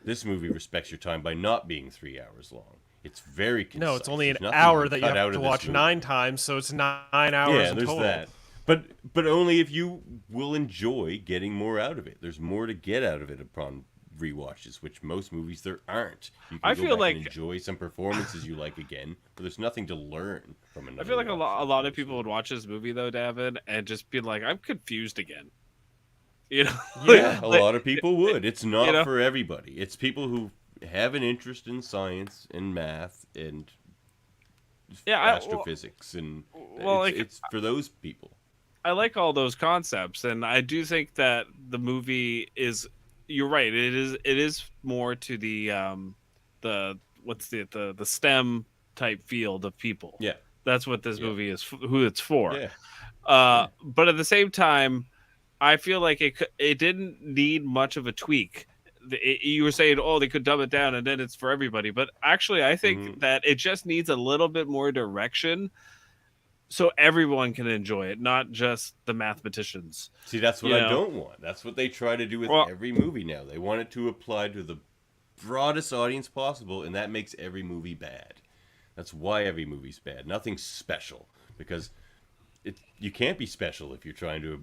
This movie respects your time by not being 3 hours long. It's very concise. No, it's only an There's nothing hour can that you cut have out to of this watch movie. 9 times, so it's 9 hours Yeah, in there's total. that. But only if you will enjoy getting more out of it. There's more to get out of it upon rewatches, which most movies there aren't. You can I go feel back like- and enjoy some performances you like again, but there's nothing to learn from another. I feel like a watch. lot of people would watch this movie though, David, and just be like, "I'm confused again." You know? Yeah, a lot of people would. It's not you know? for everybody. It's people who have an interest in science and math and astrophysics, and it's for those people. I like all those concepts, and I do think that the movie is. You're right. It is more to the STEM type field of people. Yeah, that's what this movie is. Who it's for. Yeah. But at the same time, I feel like it didn't need much of a tweak. You were saying, oh, they could dumb it down and then it's for everybody. But actually, I think that it just needs a little bit more direction so everyone can enjoy it, not just the mathematicians. See, that's what You I know? don't want. That's what they try to do with every movie now. They want it to apply to the broadest audience possible, and that makes every movie bad. That's why every movie's bad. Nothing's special, because you can't be special if you're trying to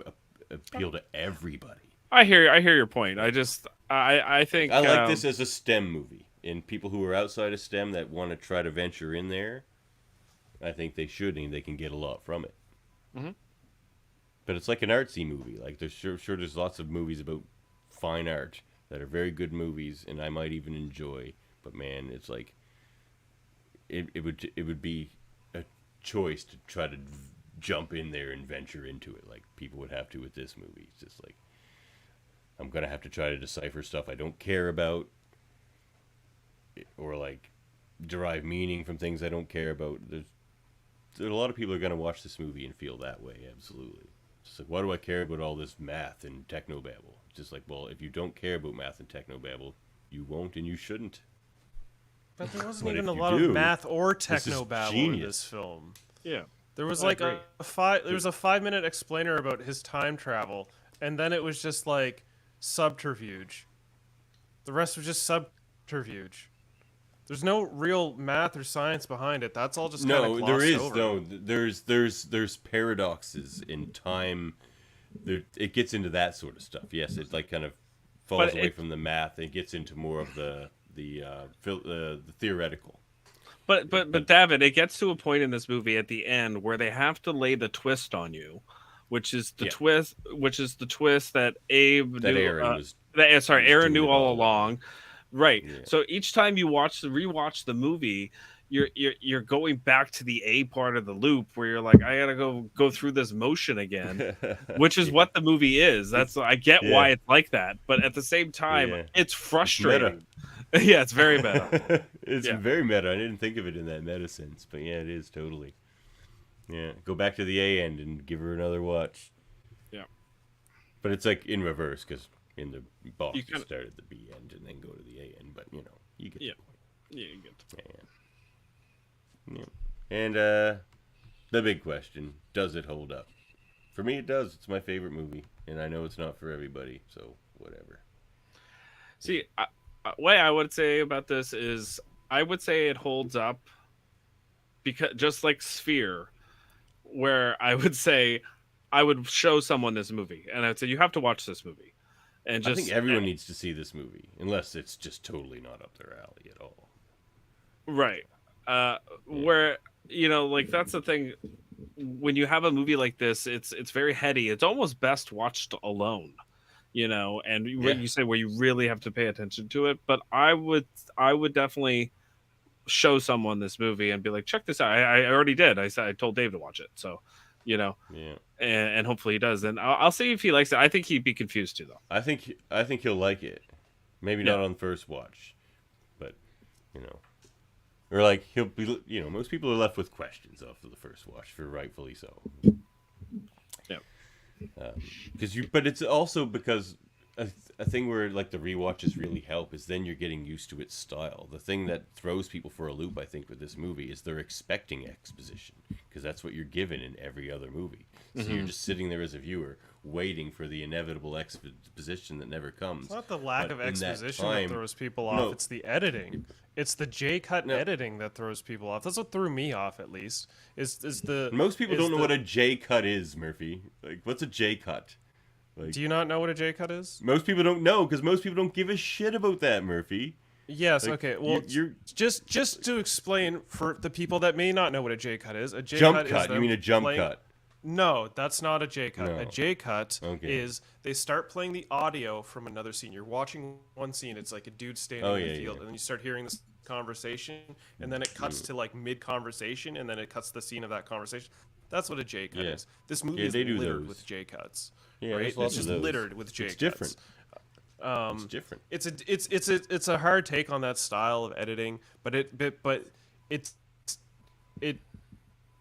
appeal to everybody. I hear your point. I think I like this as a STEM movie, and people who are outside of STEM that want to try to venture in there, I think they should, and they can get a lot from it. Mm-hmm. But it's like an artsy movie. Like there's sure there's lots of movies about fine art that are very good movies, and I might even enjoy. But man, it's like it would be a choice to try to jump in there and venture into it, like people would have to with this movie. It's just like I'm gonna have to try to decipher stuff I don't care about, or like derive meaning from things I don't care about. There's a lot of people are going to watch this movie and feel that way, absolutely. It's like, why do I care about all this math and technobabble? Just like, well, if you don't care about math and technobabble, you won't and you shouldn't. But there wasn't But even if a you lot do, of math or this is technobabble in genius. this film. Yeah. There was I like agree. there was a 5-minute explainer about his time travel, and then it was just like subterfuge. The rest was just subterfuge. There's no real math or science behind it. That's all just kind of No, glossed there is over. no. There's paradoxes in time. It gets into that sort of stuff. Yes, it like kind of falls But away it- from the math. It gets into more of the theoretical. But David, it gets to a point in this movie at the end where they have to lay the twist on you, which is the twist that Abe That knew. Aaron was. Aaron knew doing it all all along. Right. Yeah. So each time you rewatch the movie, you're going back to the A part of the loop where you're like, I gotta go through this motion again, which is what the movie is. That's I get why it's like that, but at the same time, Yeah. it's frustrating. Meta. Yeah, it's very meta. It's Yeah. very meta. I didn't think of it in that meta sense, but yeah, it is totally. Yeah, go back to the A end and give her another watch. Yeah. But it's like in reverse, because in the box You you kinda- start at the B end and then go to the A end. But you know, you get Yeah. the point. Yeah, you get the point. Yeah. And the big question: does it hold up? For me, it does. It's my favorite movie, and I know it's not for everybody, so whatever. See, way I would say about this is I would say it holds up because just like Sphere, where I would say I would show someone this movie and I'd say you have to watch this movie, and just I think everyone needs to see this movie, unless it's just totally not up their alley at all. right. Where like that's the thing. When you have a movie like this, it's very heady. It's almost best watched alone. And you say where you really have to pay attention to it. But I would definitely show someone this movie and be like, check this out. I already did. I told Dave to watch it. So, Yeah. and hopefully he does. And I'll see if he likes it. I think he'd be confused too, though. I think he'll like it. Maybe not on first watch, but or like he'll be. Most people are left with questions after the first watch, for rightfully so. Yeah. But it's also because a thing where like the rewatches really help is then you're getting used to its style. The thing that throws people for a loop, I think, with this movie is they're expecting exposition because that's what you're given in every other movie. So you're just sitting there as a viewer waiting for the inevitable exposition that never comes. It's not the lack of exposition that throws people off. No. It's the editing. It's the J-cut editing that throws people off. That's what threw me off, at least. Most people don't know what a J-cut is, Murphy. Like, what's a J-cut? Like, do you not know what a J-cut is? Most people don't know because most people don't give a shit about that, Murphy. Yes. Like, okay. Well, you're just to explain for the people that may not know what a J-cut is. A jump J-cut cut. is You mean a jump cut? No, that's not a J-cut. No. A J-cut Okay. is they start playing the audio from another scene. You're watching one scene. It's like a dude standing in the field, and then you start hearing this conversation, and then it cuts to like mid-conversation, and then it cuts the scene of that conversation. That's what a J-cut is. This movie is littered with J-cuts. Yeah, right? there's lots It's just of those. littered with J-cuts. It's different. It's different. It's a hard take on that style of editing, but it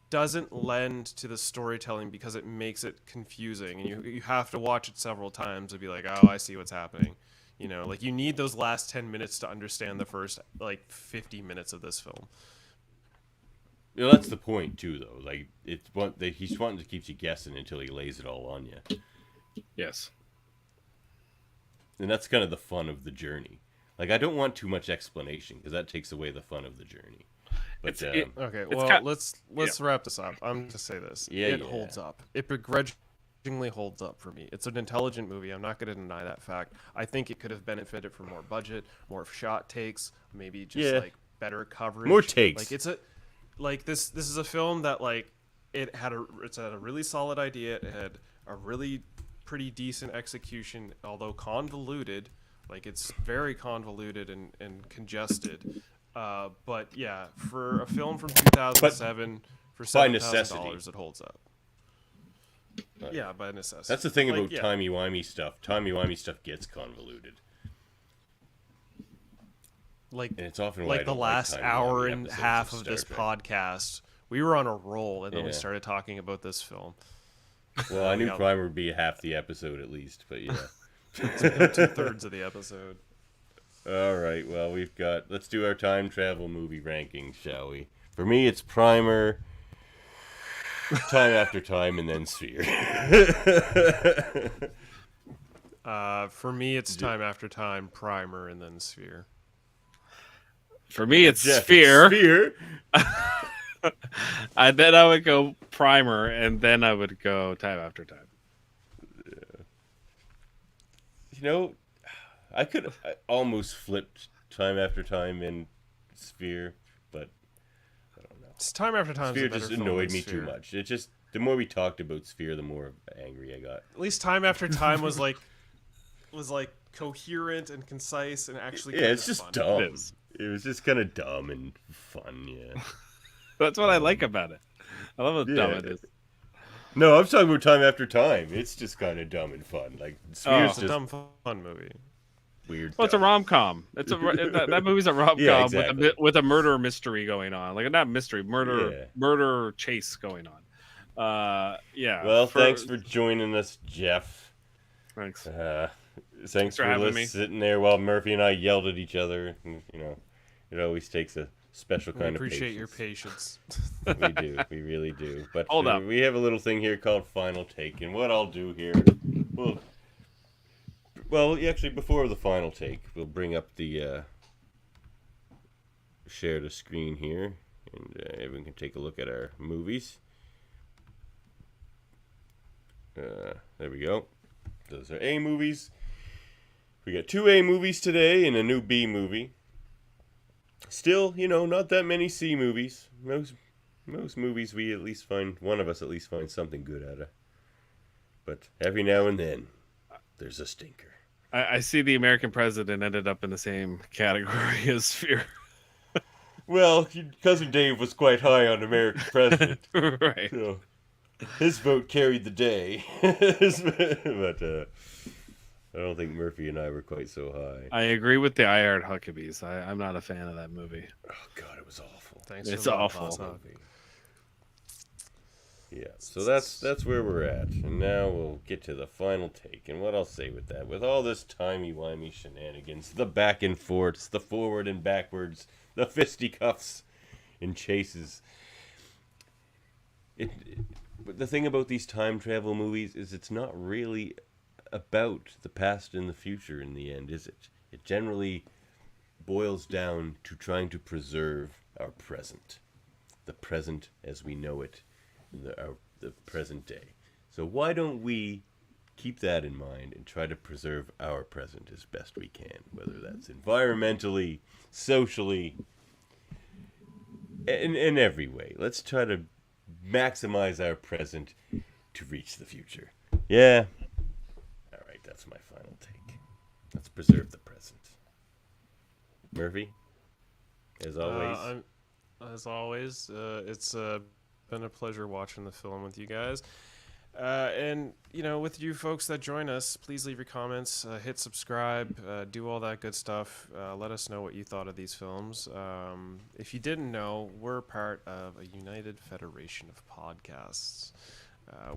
doesn't lend to the storytelling because it makes it confusing, and you have to watch it several times to be like, oh, I see what's happening. You know, like you need those last 10 minutes to understand the first like 50 minutes of this film. You know, that's the point too, though. Like he's wanting to keep you guessing until he lays it all on you. Yes. And that's kind of the fun of the journey. Like I don't want too much explanation because that takes away the fun of the journey. But Okay, well, let's wrap this up. I'm going to say this. Yeah, it holds up. It begrudgingly holds up for me. It's an intelligent movie. I'm not going to deny that fact. I think it could have benefited from more budget, more shot takes, maybe just like better coverage. More takes. Like this is a film that like it's had a really solid idea. It had a really pretty decent execution, although convoluted. Like it's very convoluted and congested. But yeah, for a film from 2007, for $7,000, it holds up. Yeah, by necessity. That's the thing about timey-wimey stuff. Timey-wimey stuff gets convoluted. Like, and it's often like the last hour and a half of this podcast, we were on a roll, and then we started talking about this film. Well, I knew Primer would be half the episode at least, but yeah. It's about 2/3 of the episode. All right, well, let's do our time travel movie rankings, shall we? For me, it's Primer, Time After Time, and then Sphere. For me, it's Time After Time, Primer, and then Sphere. For me, it's Jeff, Sphere. It's Sphere. And then I would go Primer, and then I would go Time After Time. Yeah. You know, I almost flipped Time After Time in Sphere, but I don't know. It's Time After Time. Sphere just annoyed me too much. It just the more we talked about Sphere, the more angry I got. At least Time After Time was like coherent and concise and actually. Yeah, it's just fun. dumb. It was just kind of dumb and fun. Yeah, that's what I like about it. I love how dumb it is. No, I'm talking about Time After Time. It's just kind of dumb and fun. Like Sphere's it's a dumb fun movie. Weird. Well, it's a rom-com. It's that movie's a rom-com Yeah, exactly. with a murder mystery going on. Like not mystery, murder chase going on. Yeah. Well, thanks for joining us, Jeff. Thanks. Thanks for having me. sitting there while Murphy and I yelled at each other. And, you know, it always takes a special kind of patience. Appreciate your patience. We do. We really do. But Hold up. We have a little thing here called Final Take. And what I'll do here, well, actually, before the final take, we'll bring up the share the screen here, and everyone can take a look at our movies. There we go. Those are A movies. We got 2 A movies today and a new B movie. Still, you know, not that many C movies. Most movies we at least find, one of us at least finds something good out of. But every now and then, there's a stinker. I see the American President ended up in the same category as Sphere. Well, Cousin Dave was quite high on American President. Right. So his vote carried the day. But I don't think Murphy and I were quite so high. I agree with the I Heart Huckabees. I'm not a fan of that movie. Oh, God, it was awful. Thanks it's for awful. Yeah, so that's where we're at. And now we'll get to the final take. And what I'll say with that, with all this timey-wimey shenanigans, the back and forths, the forward and backwards, the fisticuffs and chases. But the thing about these time travel movies is it's not really about the past and the future in the end, is it? It generally boils down to trying to preserve our present. The present as we know it, the present day. So why don't we keep that in mind and try to preserve our present as best we can, whether that's environmentally, socially, in every way. Let's try to maximize our present to reach the future. Yeah. All right, that's my final take. Let's preserve the present. Murphy, as always. It's been a pleasure watching the film with you guys. And, with you folks that join us, please leave your comments, hit subscribe, do all that good stuff. Let us know what you thought of these films. If you didn't know, we're part of a united federation of podcasts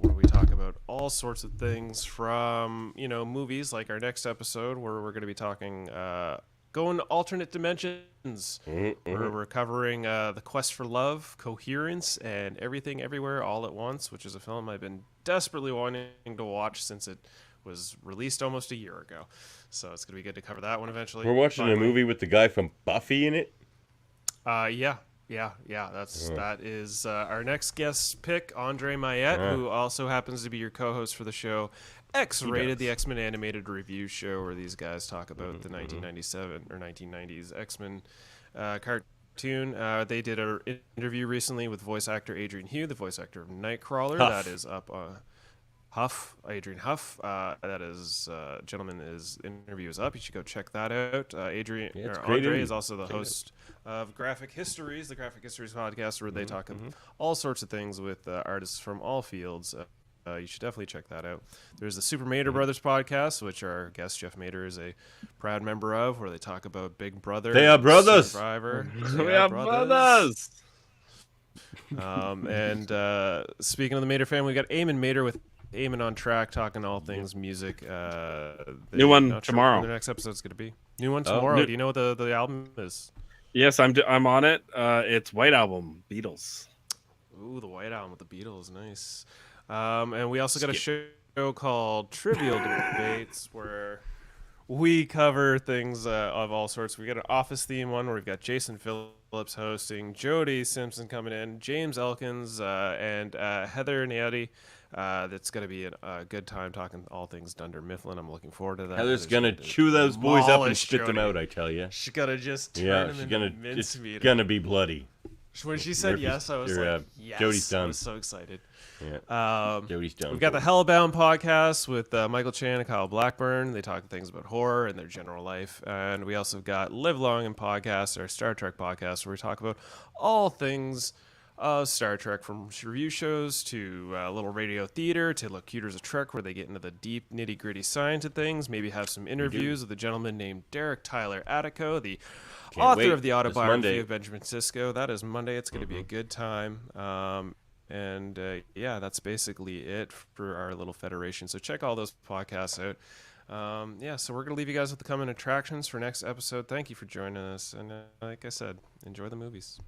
where we talk about all sorts of things from, movies, like our next episode where we're going to be talking going to alternate dimensions, where we're covering The Quest for Love, Coherence, and Everything Everywhere All at Once, which is a film I've been desperately wanting to watch since it was released almost a year ago. So it's going to be good to cover that one eventually. We're watching a movie with the guy from Buffy in it? Yeah. That is our next guest pick, Andre Mayette, who also happens to be your co-host for the show X-Rated, the X-Men animated review show where these guys talk about the 1997 or 1990s X-Men cartoon. They did an interview recently with voice actor Adrian Hugh, the voice actor of Nightcrawler. Huff. That is up Adrian Huff. That is gentleman. His interview is up. You should go check that out. Andre is also the host of Graphic Histories, the Graphic Histories podcast, where they talk all sorts of things with artists from all fields. You should definitely check that out. There's the Super Mader Brothers podcast, which our guest Jeff Mader is a proud member of, where they talk about Big Brother. They are brothers. Survivor. We are brothers. And speaking of the Mader family, we got Eamon Mader with Eamon on Track, talking all things music. New one tomorrow. When the next episode's going to be new one tomorrow. Do you know what the album is? Yes, I'm on it. It's White Album, Beatles. Ooh, the White Album with the Beatles, nice. And we also got a show called Trivial Debates where we cover things of all sorts. We got an Office theme one where we've got Jason Phillips hosting, Jody Simpson coming in, James Elkins, and Heather Niati. That's going to be a good time talking all things Dunder Mifflin. I'm looking forward to that. Heather's going to chew those boys up and spit them out, I tell you. She's going to just turn them into mincemeat. It's going to be bloody. When she said yes, I was like, yes. Jody's done. I was so excited. Yeah. Jody's done. We've got the Hellbound podcast with Michael Chan and Kyle Blackburn. They talk things about horror and their general life. And we also got Live Long and podcast, our Star Trek podcast, where we talk about all things Star Trek, from review shows to little radio theater to Locutors of Trek, where they get into the deep nitty-gritty science of things. Maybe have some interviews with a gentleman named Derek Tyler Attico, the author of the autobiography of Benjamin Sisko. That is Monday. It's going to be a good time. And that's basically it for our little federation. So check all those podcasts out. So we're going to leave you guys with the coming attractions for next episode. Thank you for joining us. And like I said, enjoy the movies.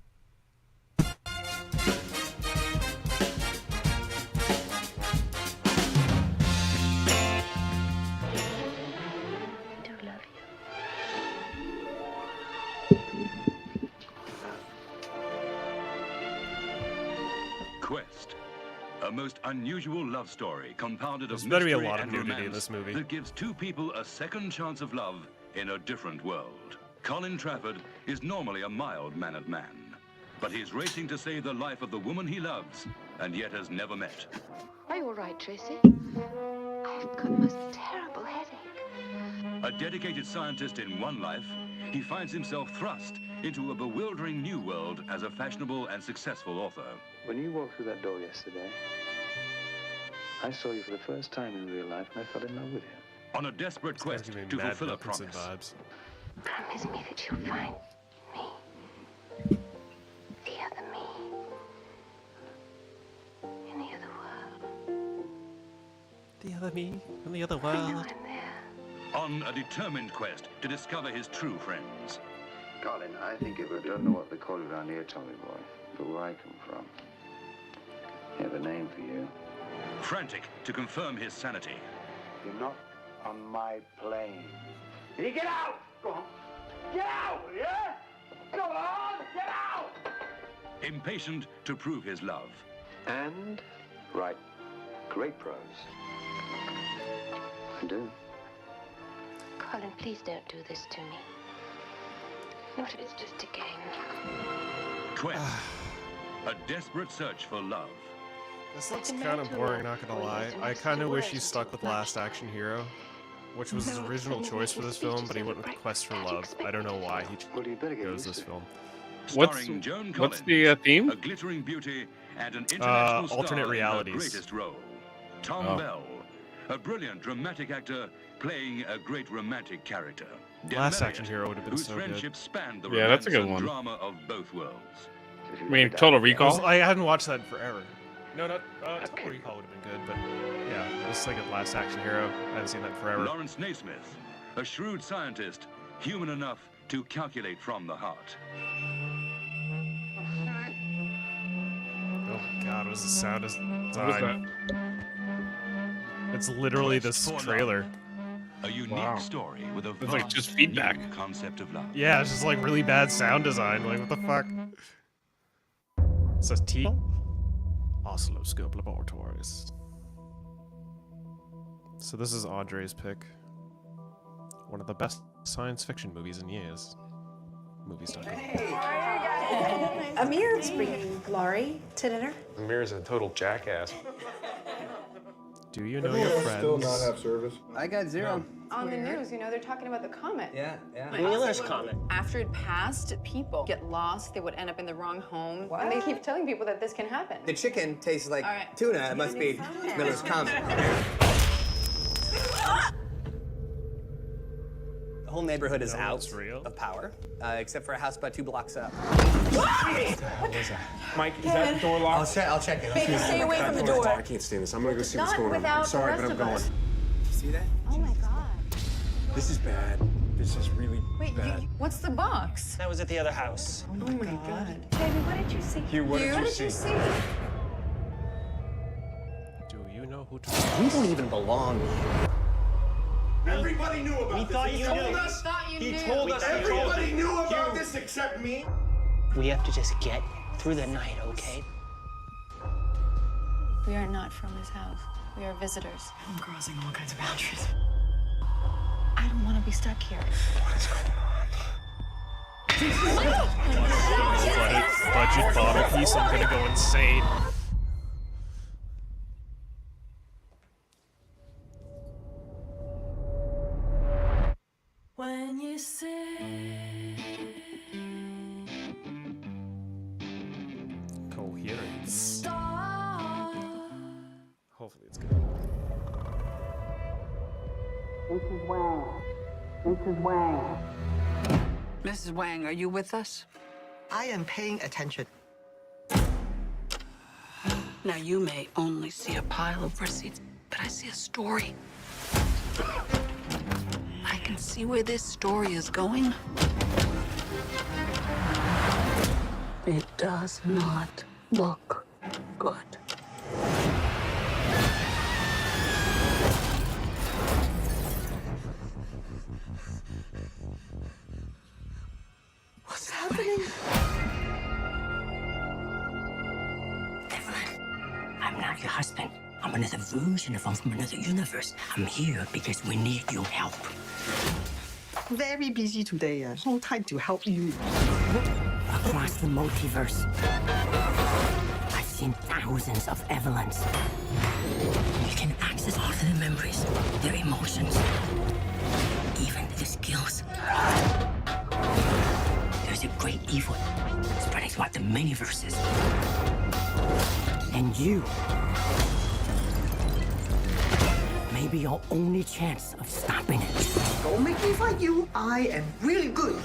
Quest, a most unusual love story compounded of There's better be a mystery lot of and nudity romance in this movie. that gives two people a second chance of love in a different world. Colin Trafford is normally a mild-mannered man, but he's racing to save the life of the woman he loves and yet has never met. Are you all right, Tracy? I've got the most terrible headache. A dedicated scientist in one life, he finds himself thrust into a bewildering new world as a fashionable and successful author. When you walked through that door yesterday, I saw you for the first time in real life, and I fell in love with you. On a desperate quest to fulfill a promise. Promise me that you'll find me. The other me. In the other the other me in the other I know world. I'm there. On a determined quest to discover his true friends. Colin, I think if I don't know what they call it around here, Tommy boy, but where I come from, I have a name for you. Frantic to confirm his sanity. You're not on my plane. Can you get out? Go on. Get out, yeah? Go on, get out! Impatient to prove his love. And write great prose. I do. Colin, please don't do this to me. What if it's just a game? Quest. A desperate search for love. This looks kind of boring, not gonna lie. I kind of wish he stuck with Last Action Hero, which was his original choice for this film, but he went with Quest for Love. I don't know why he chose this film. Starring Joan Collins, What's the theme? A glittering beauty and an international star alternate in her realities. greatest role. Tom Oh. Bell, a brilliant dramatic actor playing a great romantic character. Last Dame Action Elliot, Hero would have been whose so good. friendship spanned the Yeah, that's a romance good and one. drama of both worlds. I mean, Total Recall. I hadn't watched that in forever. No, not Total Recall would have been good, but yeah, just like a Last Action Hero. I haven't seen that in forever. Lawrence Naismith, a shrewd scientist, human enough to calculate from the heart. Oh my god, what's the sound design? What is that? It's literally Quest this for trailer. Love. A unique Wow. story with a It's like vast just feedback. new concept of love. Yeah, it's just like really bad sound design. Like, what the fuck? It says T. Oscilloscope Laboratories. So this is Audrey's pick. One of the best science fiction movies in years. Movies.com. Amir's bringing Laurie to dinner. Amir's a total jackass. Do you know your friends? Still not have service. I got zero. On the news, you know, they're talking about the comet. Yeah. Wheeler's comet. After it passed, people get lost. They would end up in the wrong home. And they keep telling people that this can happen. The chicken tastes like All right. tuna. It must be Miller's Comet. The whole neighborhood is out of power, except for a house about 2 blocks up. Mike, is that door locked? I'll check it. Baby, stay away from the door. I can't stand this. I'm gonna go see what's Not going on. I'm without sorry, the but I'm rest of going. us. See that? Oh my god. This is bad. This is really Wait, bad. what's the box? That was at the other house. Oh my god. Baby, what did you see? Hugh, what What did did you you see? see? Do you know who to We don't even belong here. Everybody knew about this. thought He you told knew. us. We thought you He knew. told us. Everybody knew about Hugh. this except me. We have to just get through the night, okay? We are not from this house. We are visitors. I'm crossing all kinds of boundaries. I don't want to be stuck here. What is going on? budget bottle piece? I'm gonna go insane. When you say Coherence. Hopefully it's good. Mrs. Wang. Mrs. Wang. Mrs. Wang, are you with us? I am paying attention. Now, you may only see a pile of receipts, but I see a story. I can see where this story is going. It does not look good. What's happening? Davan, I'm not your husband. I'm another version of him from another universe. I'm here because we need your help. Very busy today. No time to help you. Across the multiverse, I've seen thousands of Evelyns. You can access all of their memories, their emotions, even their skills. There's a great evil spreading throughout the many verses. And you may be your only chance of stopping it. Don't make me fight you. I am really good.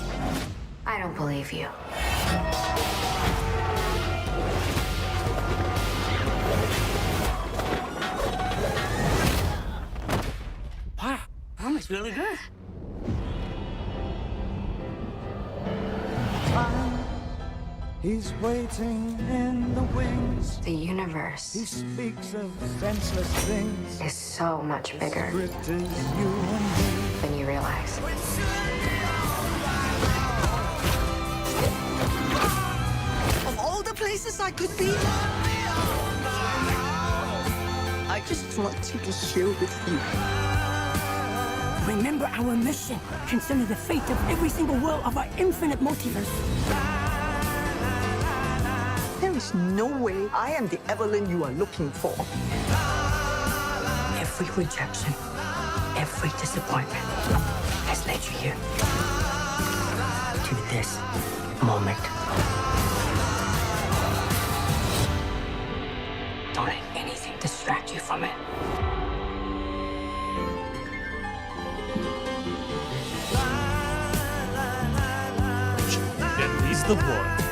I don't believe you. it's really good. He's waiting in the wings. The universe He speaks of senseless things. is so much bigger Script is you and me. than you realize. Of all the places I could be, I just want to be here with you. Remember our mission. Consider the fate of every single world of our infinite multiverse. There is no way I am the Evelyn you are looking for. Every rejection, every disappointment has led you here. To this moment. Don't let anything distract you from it. At least the one.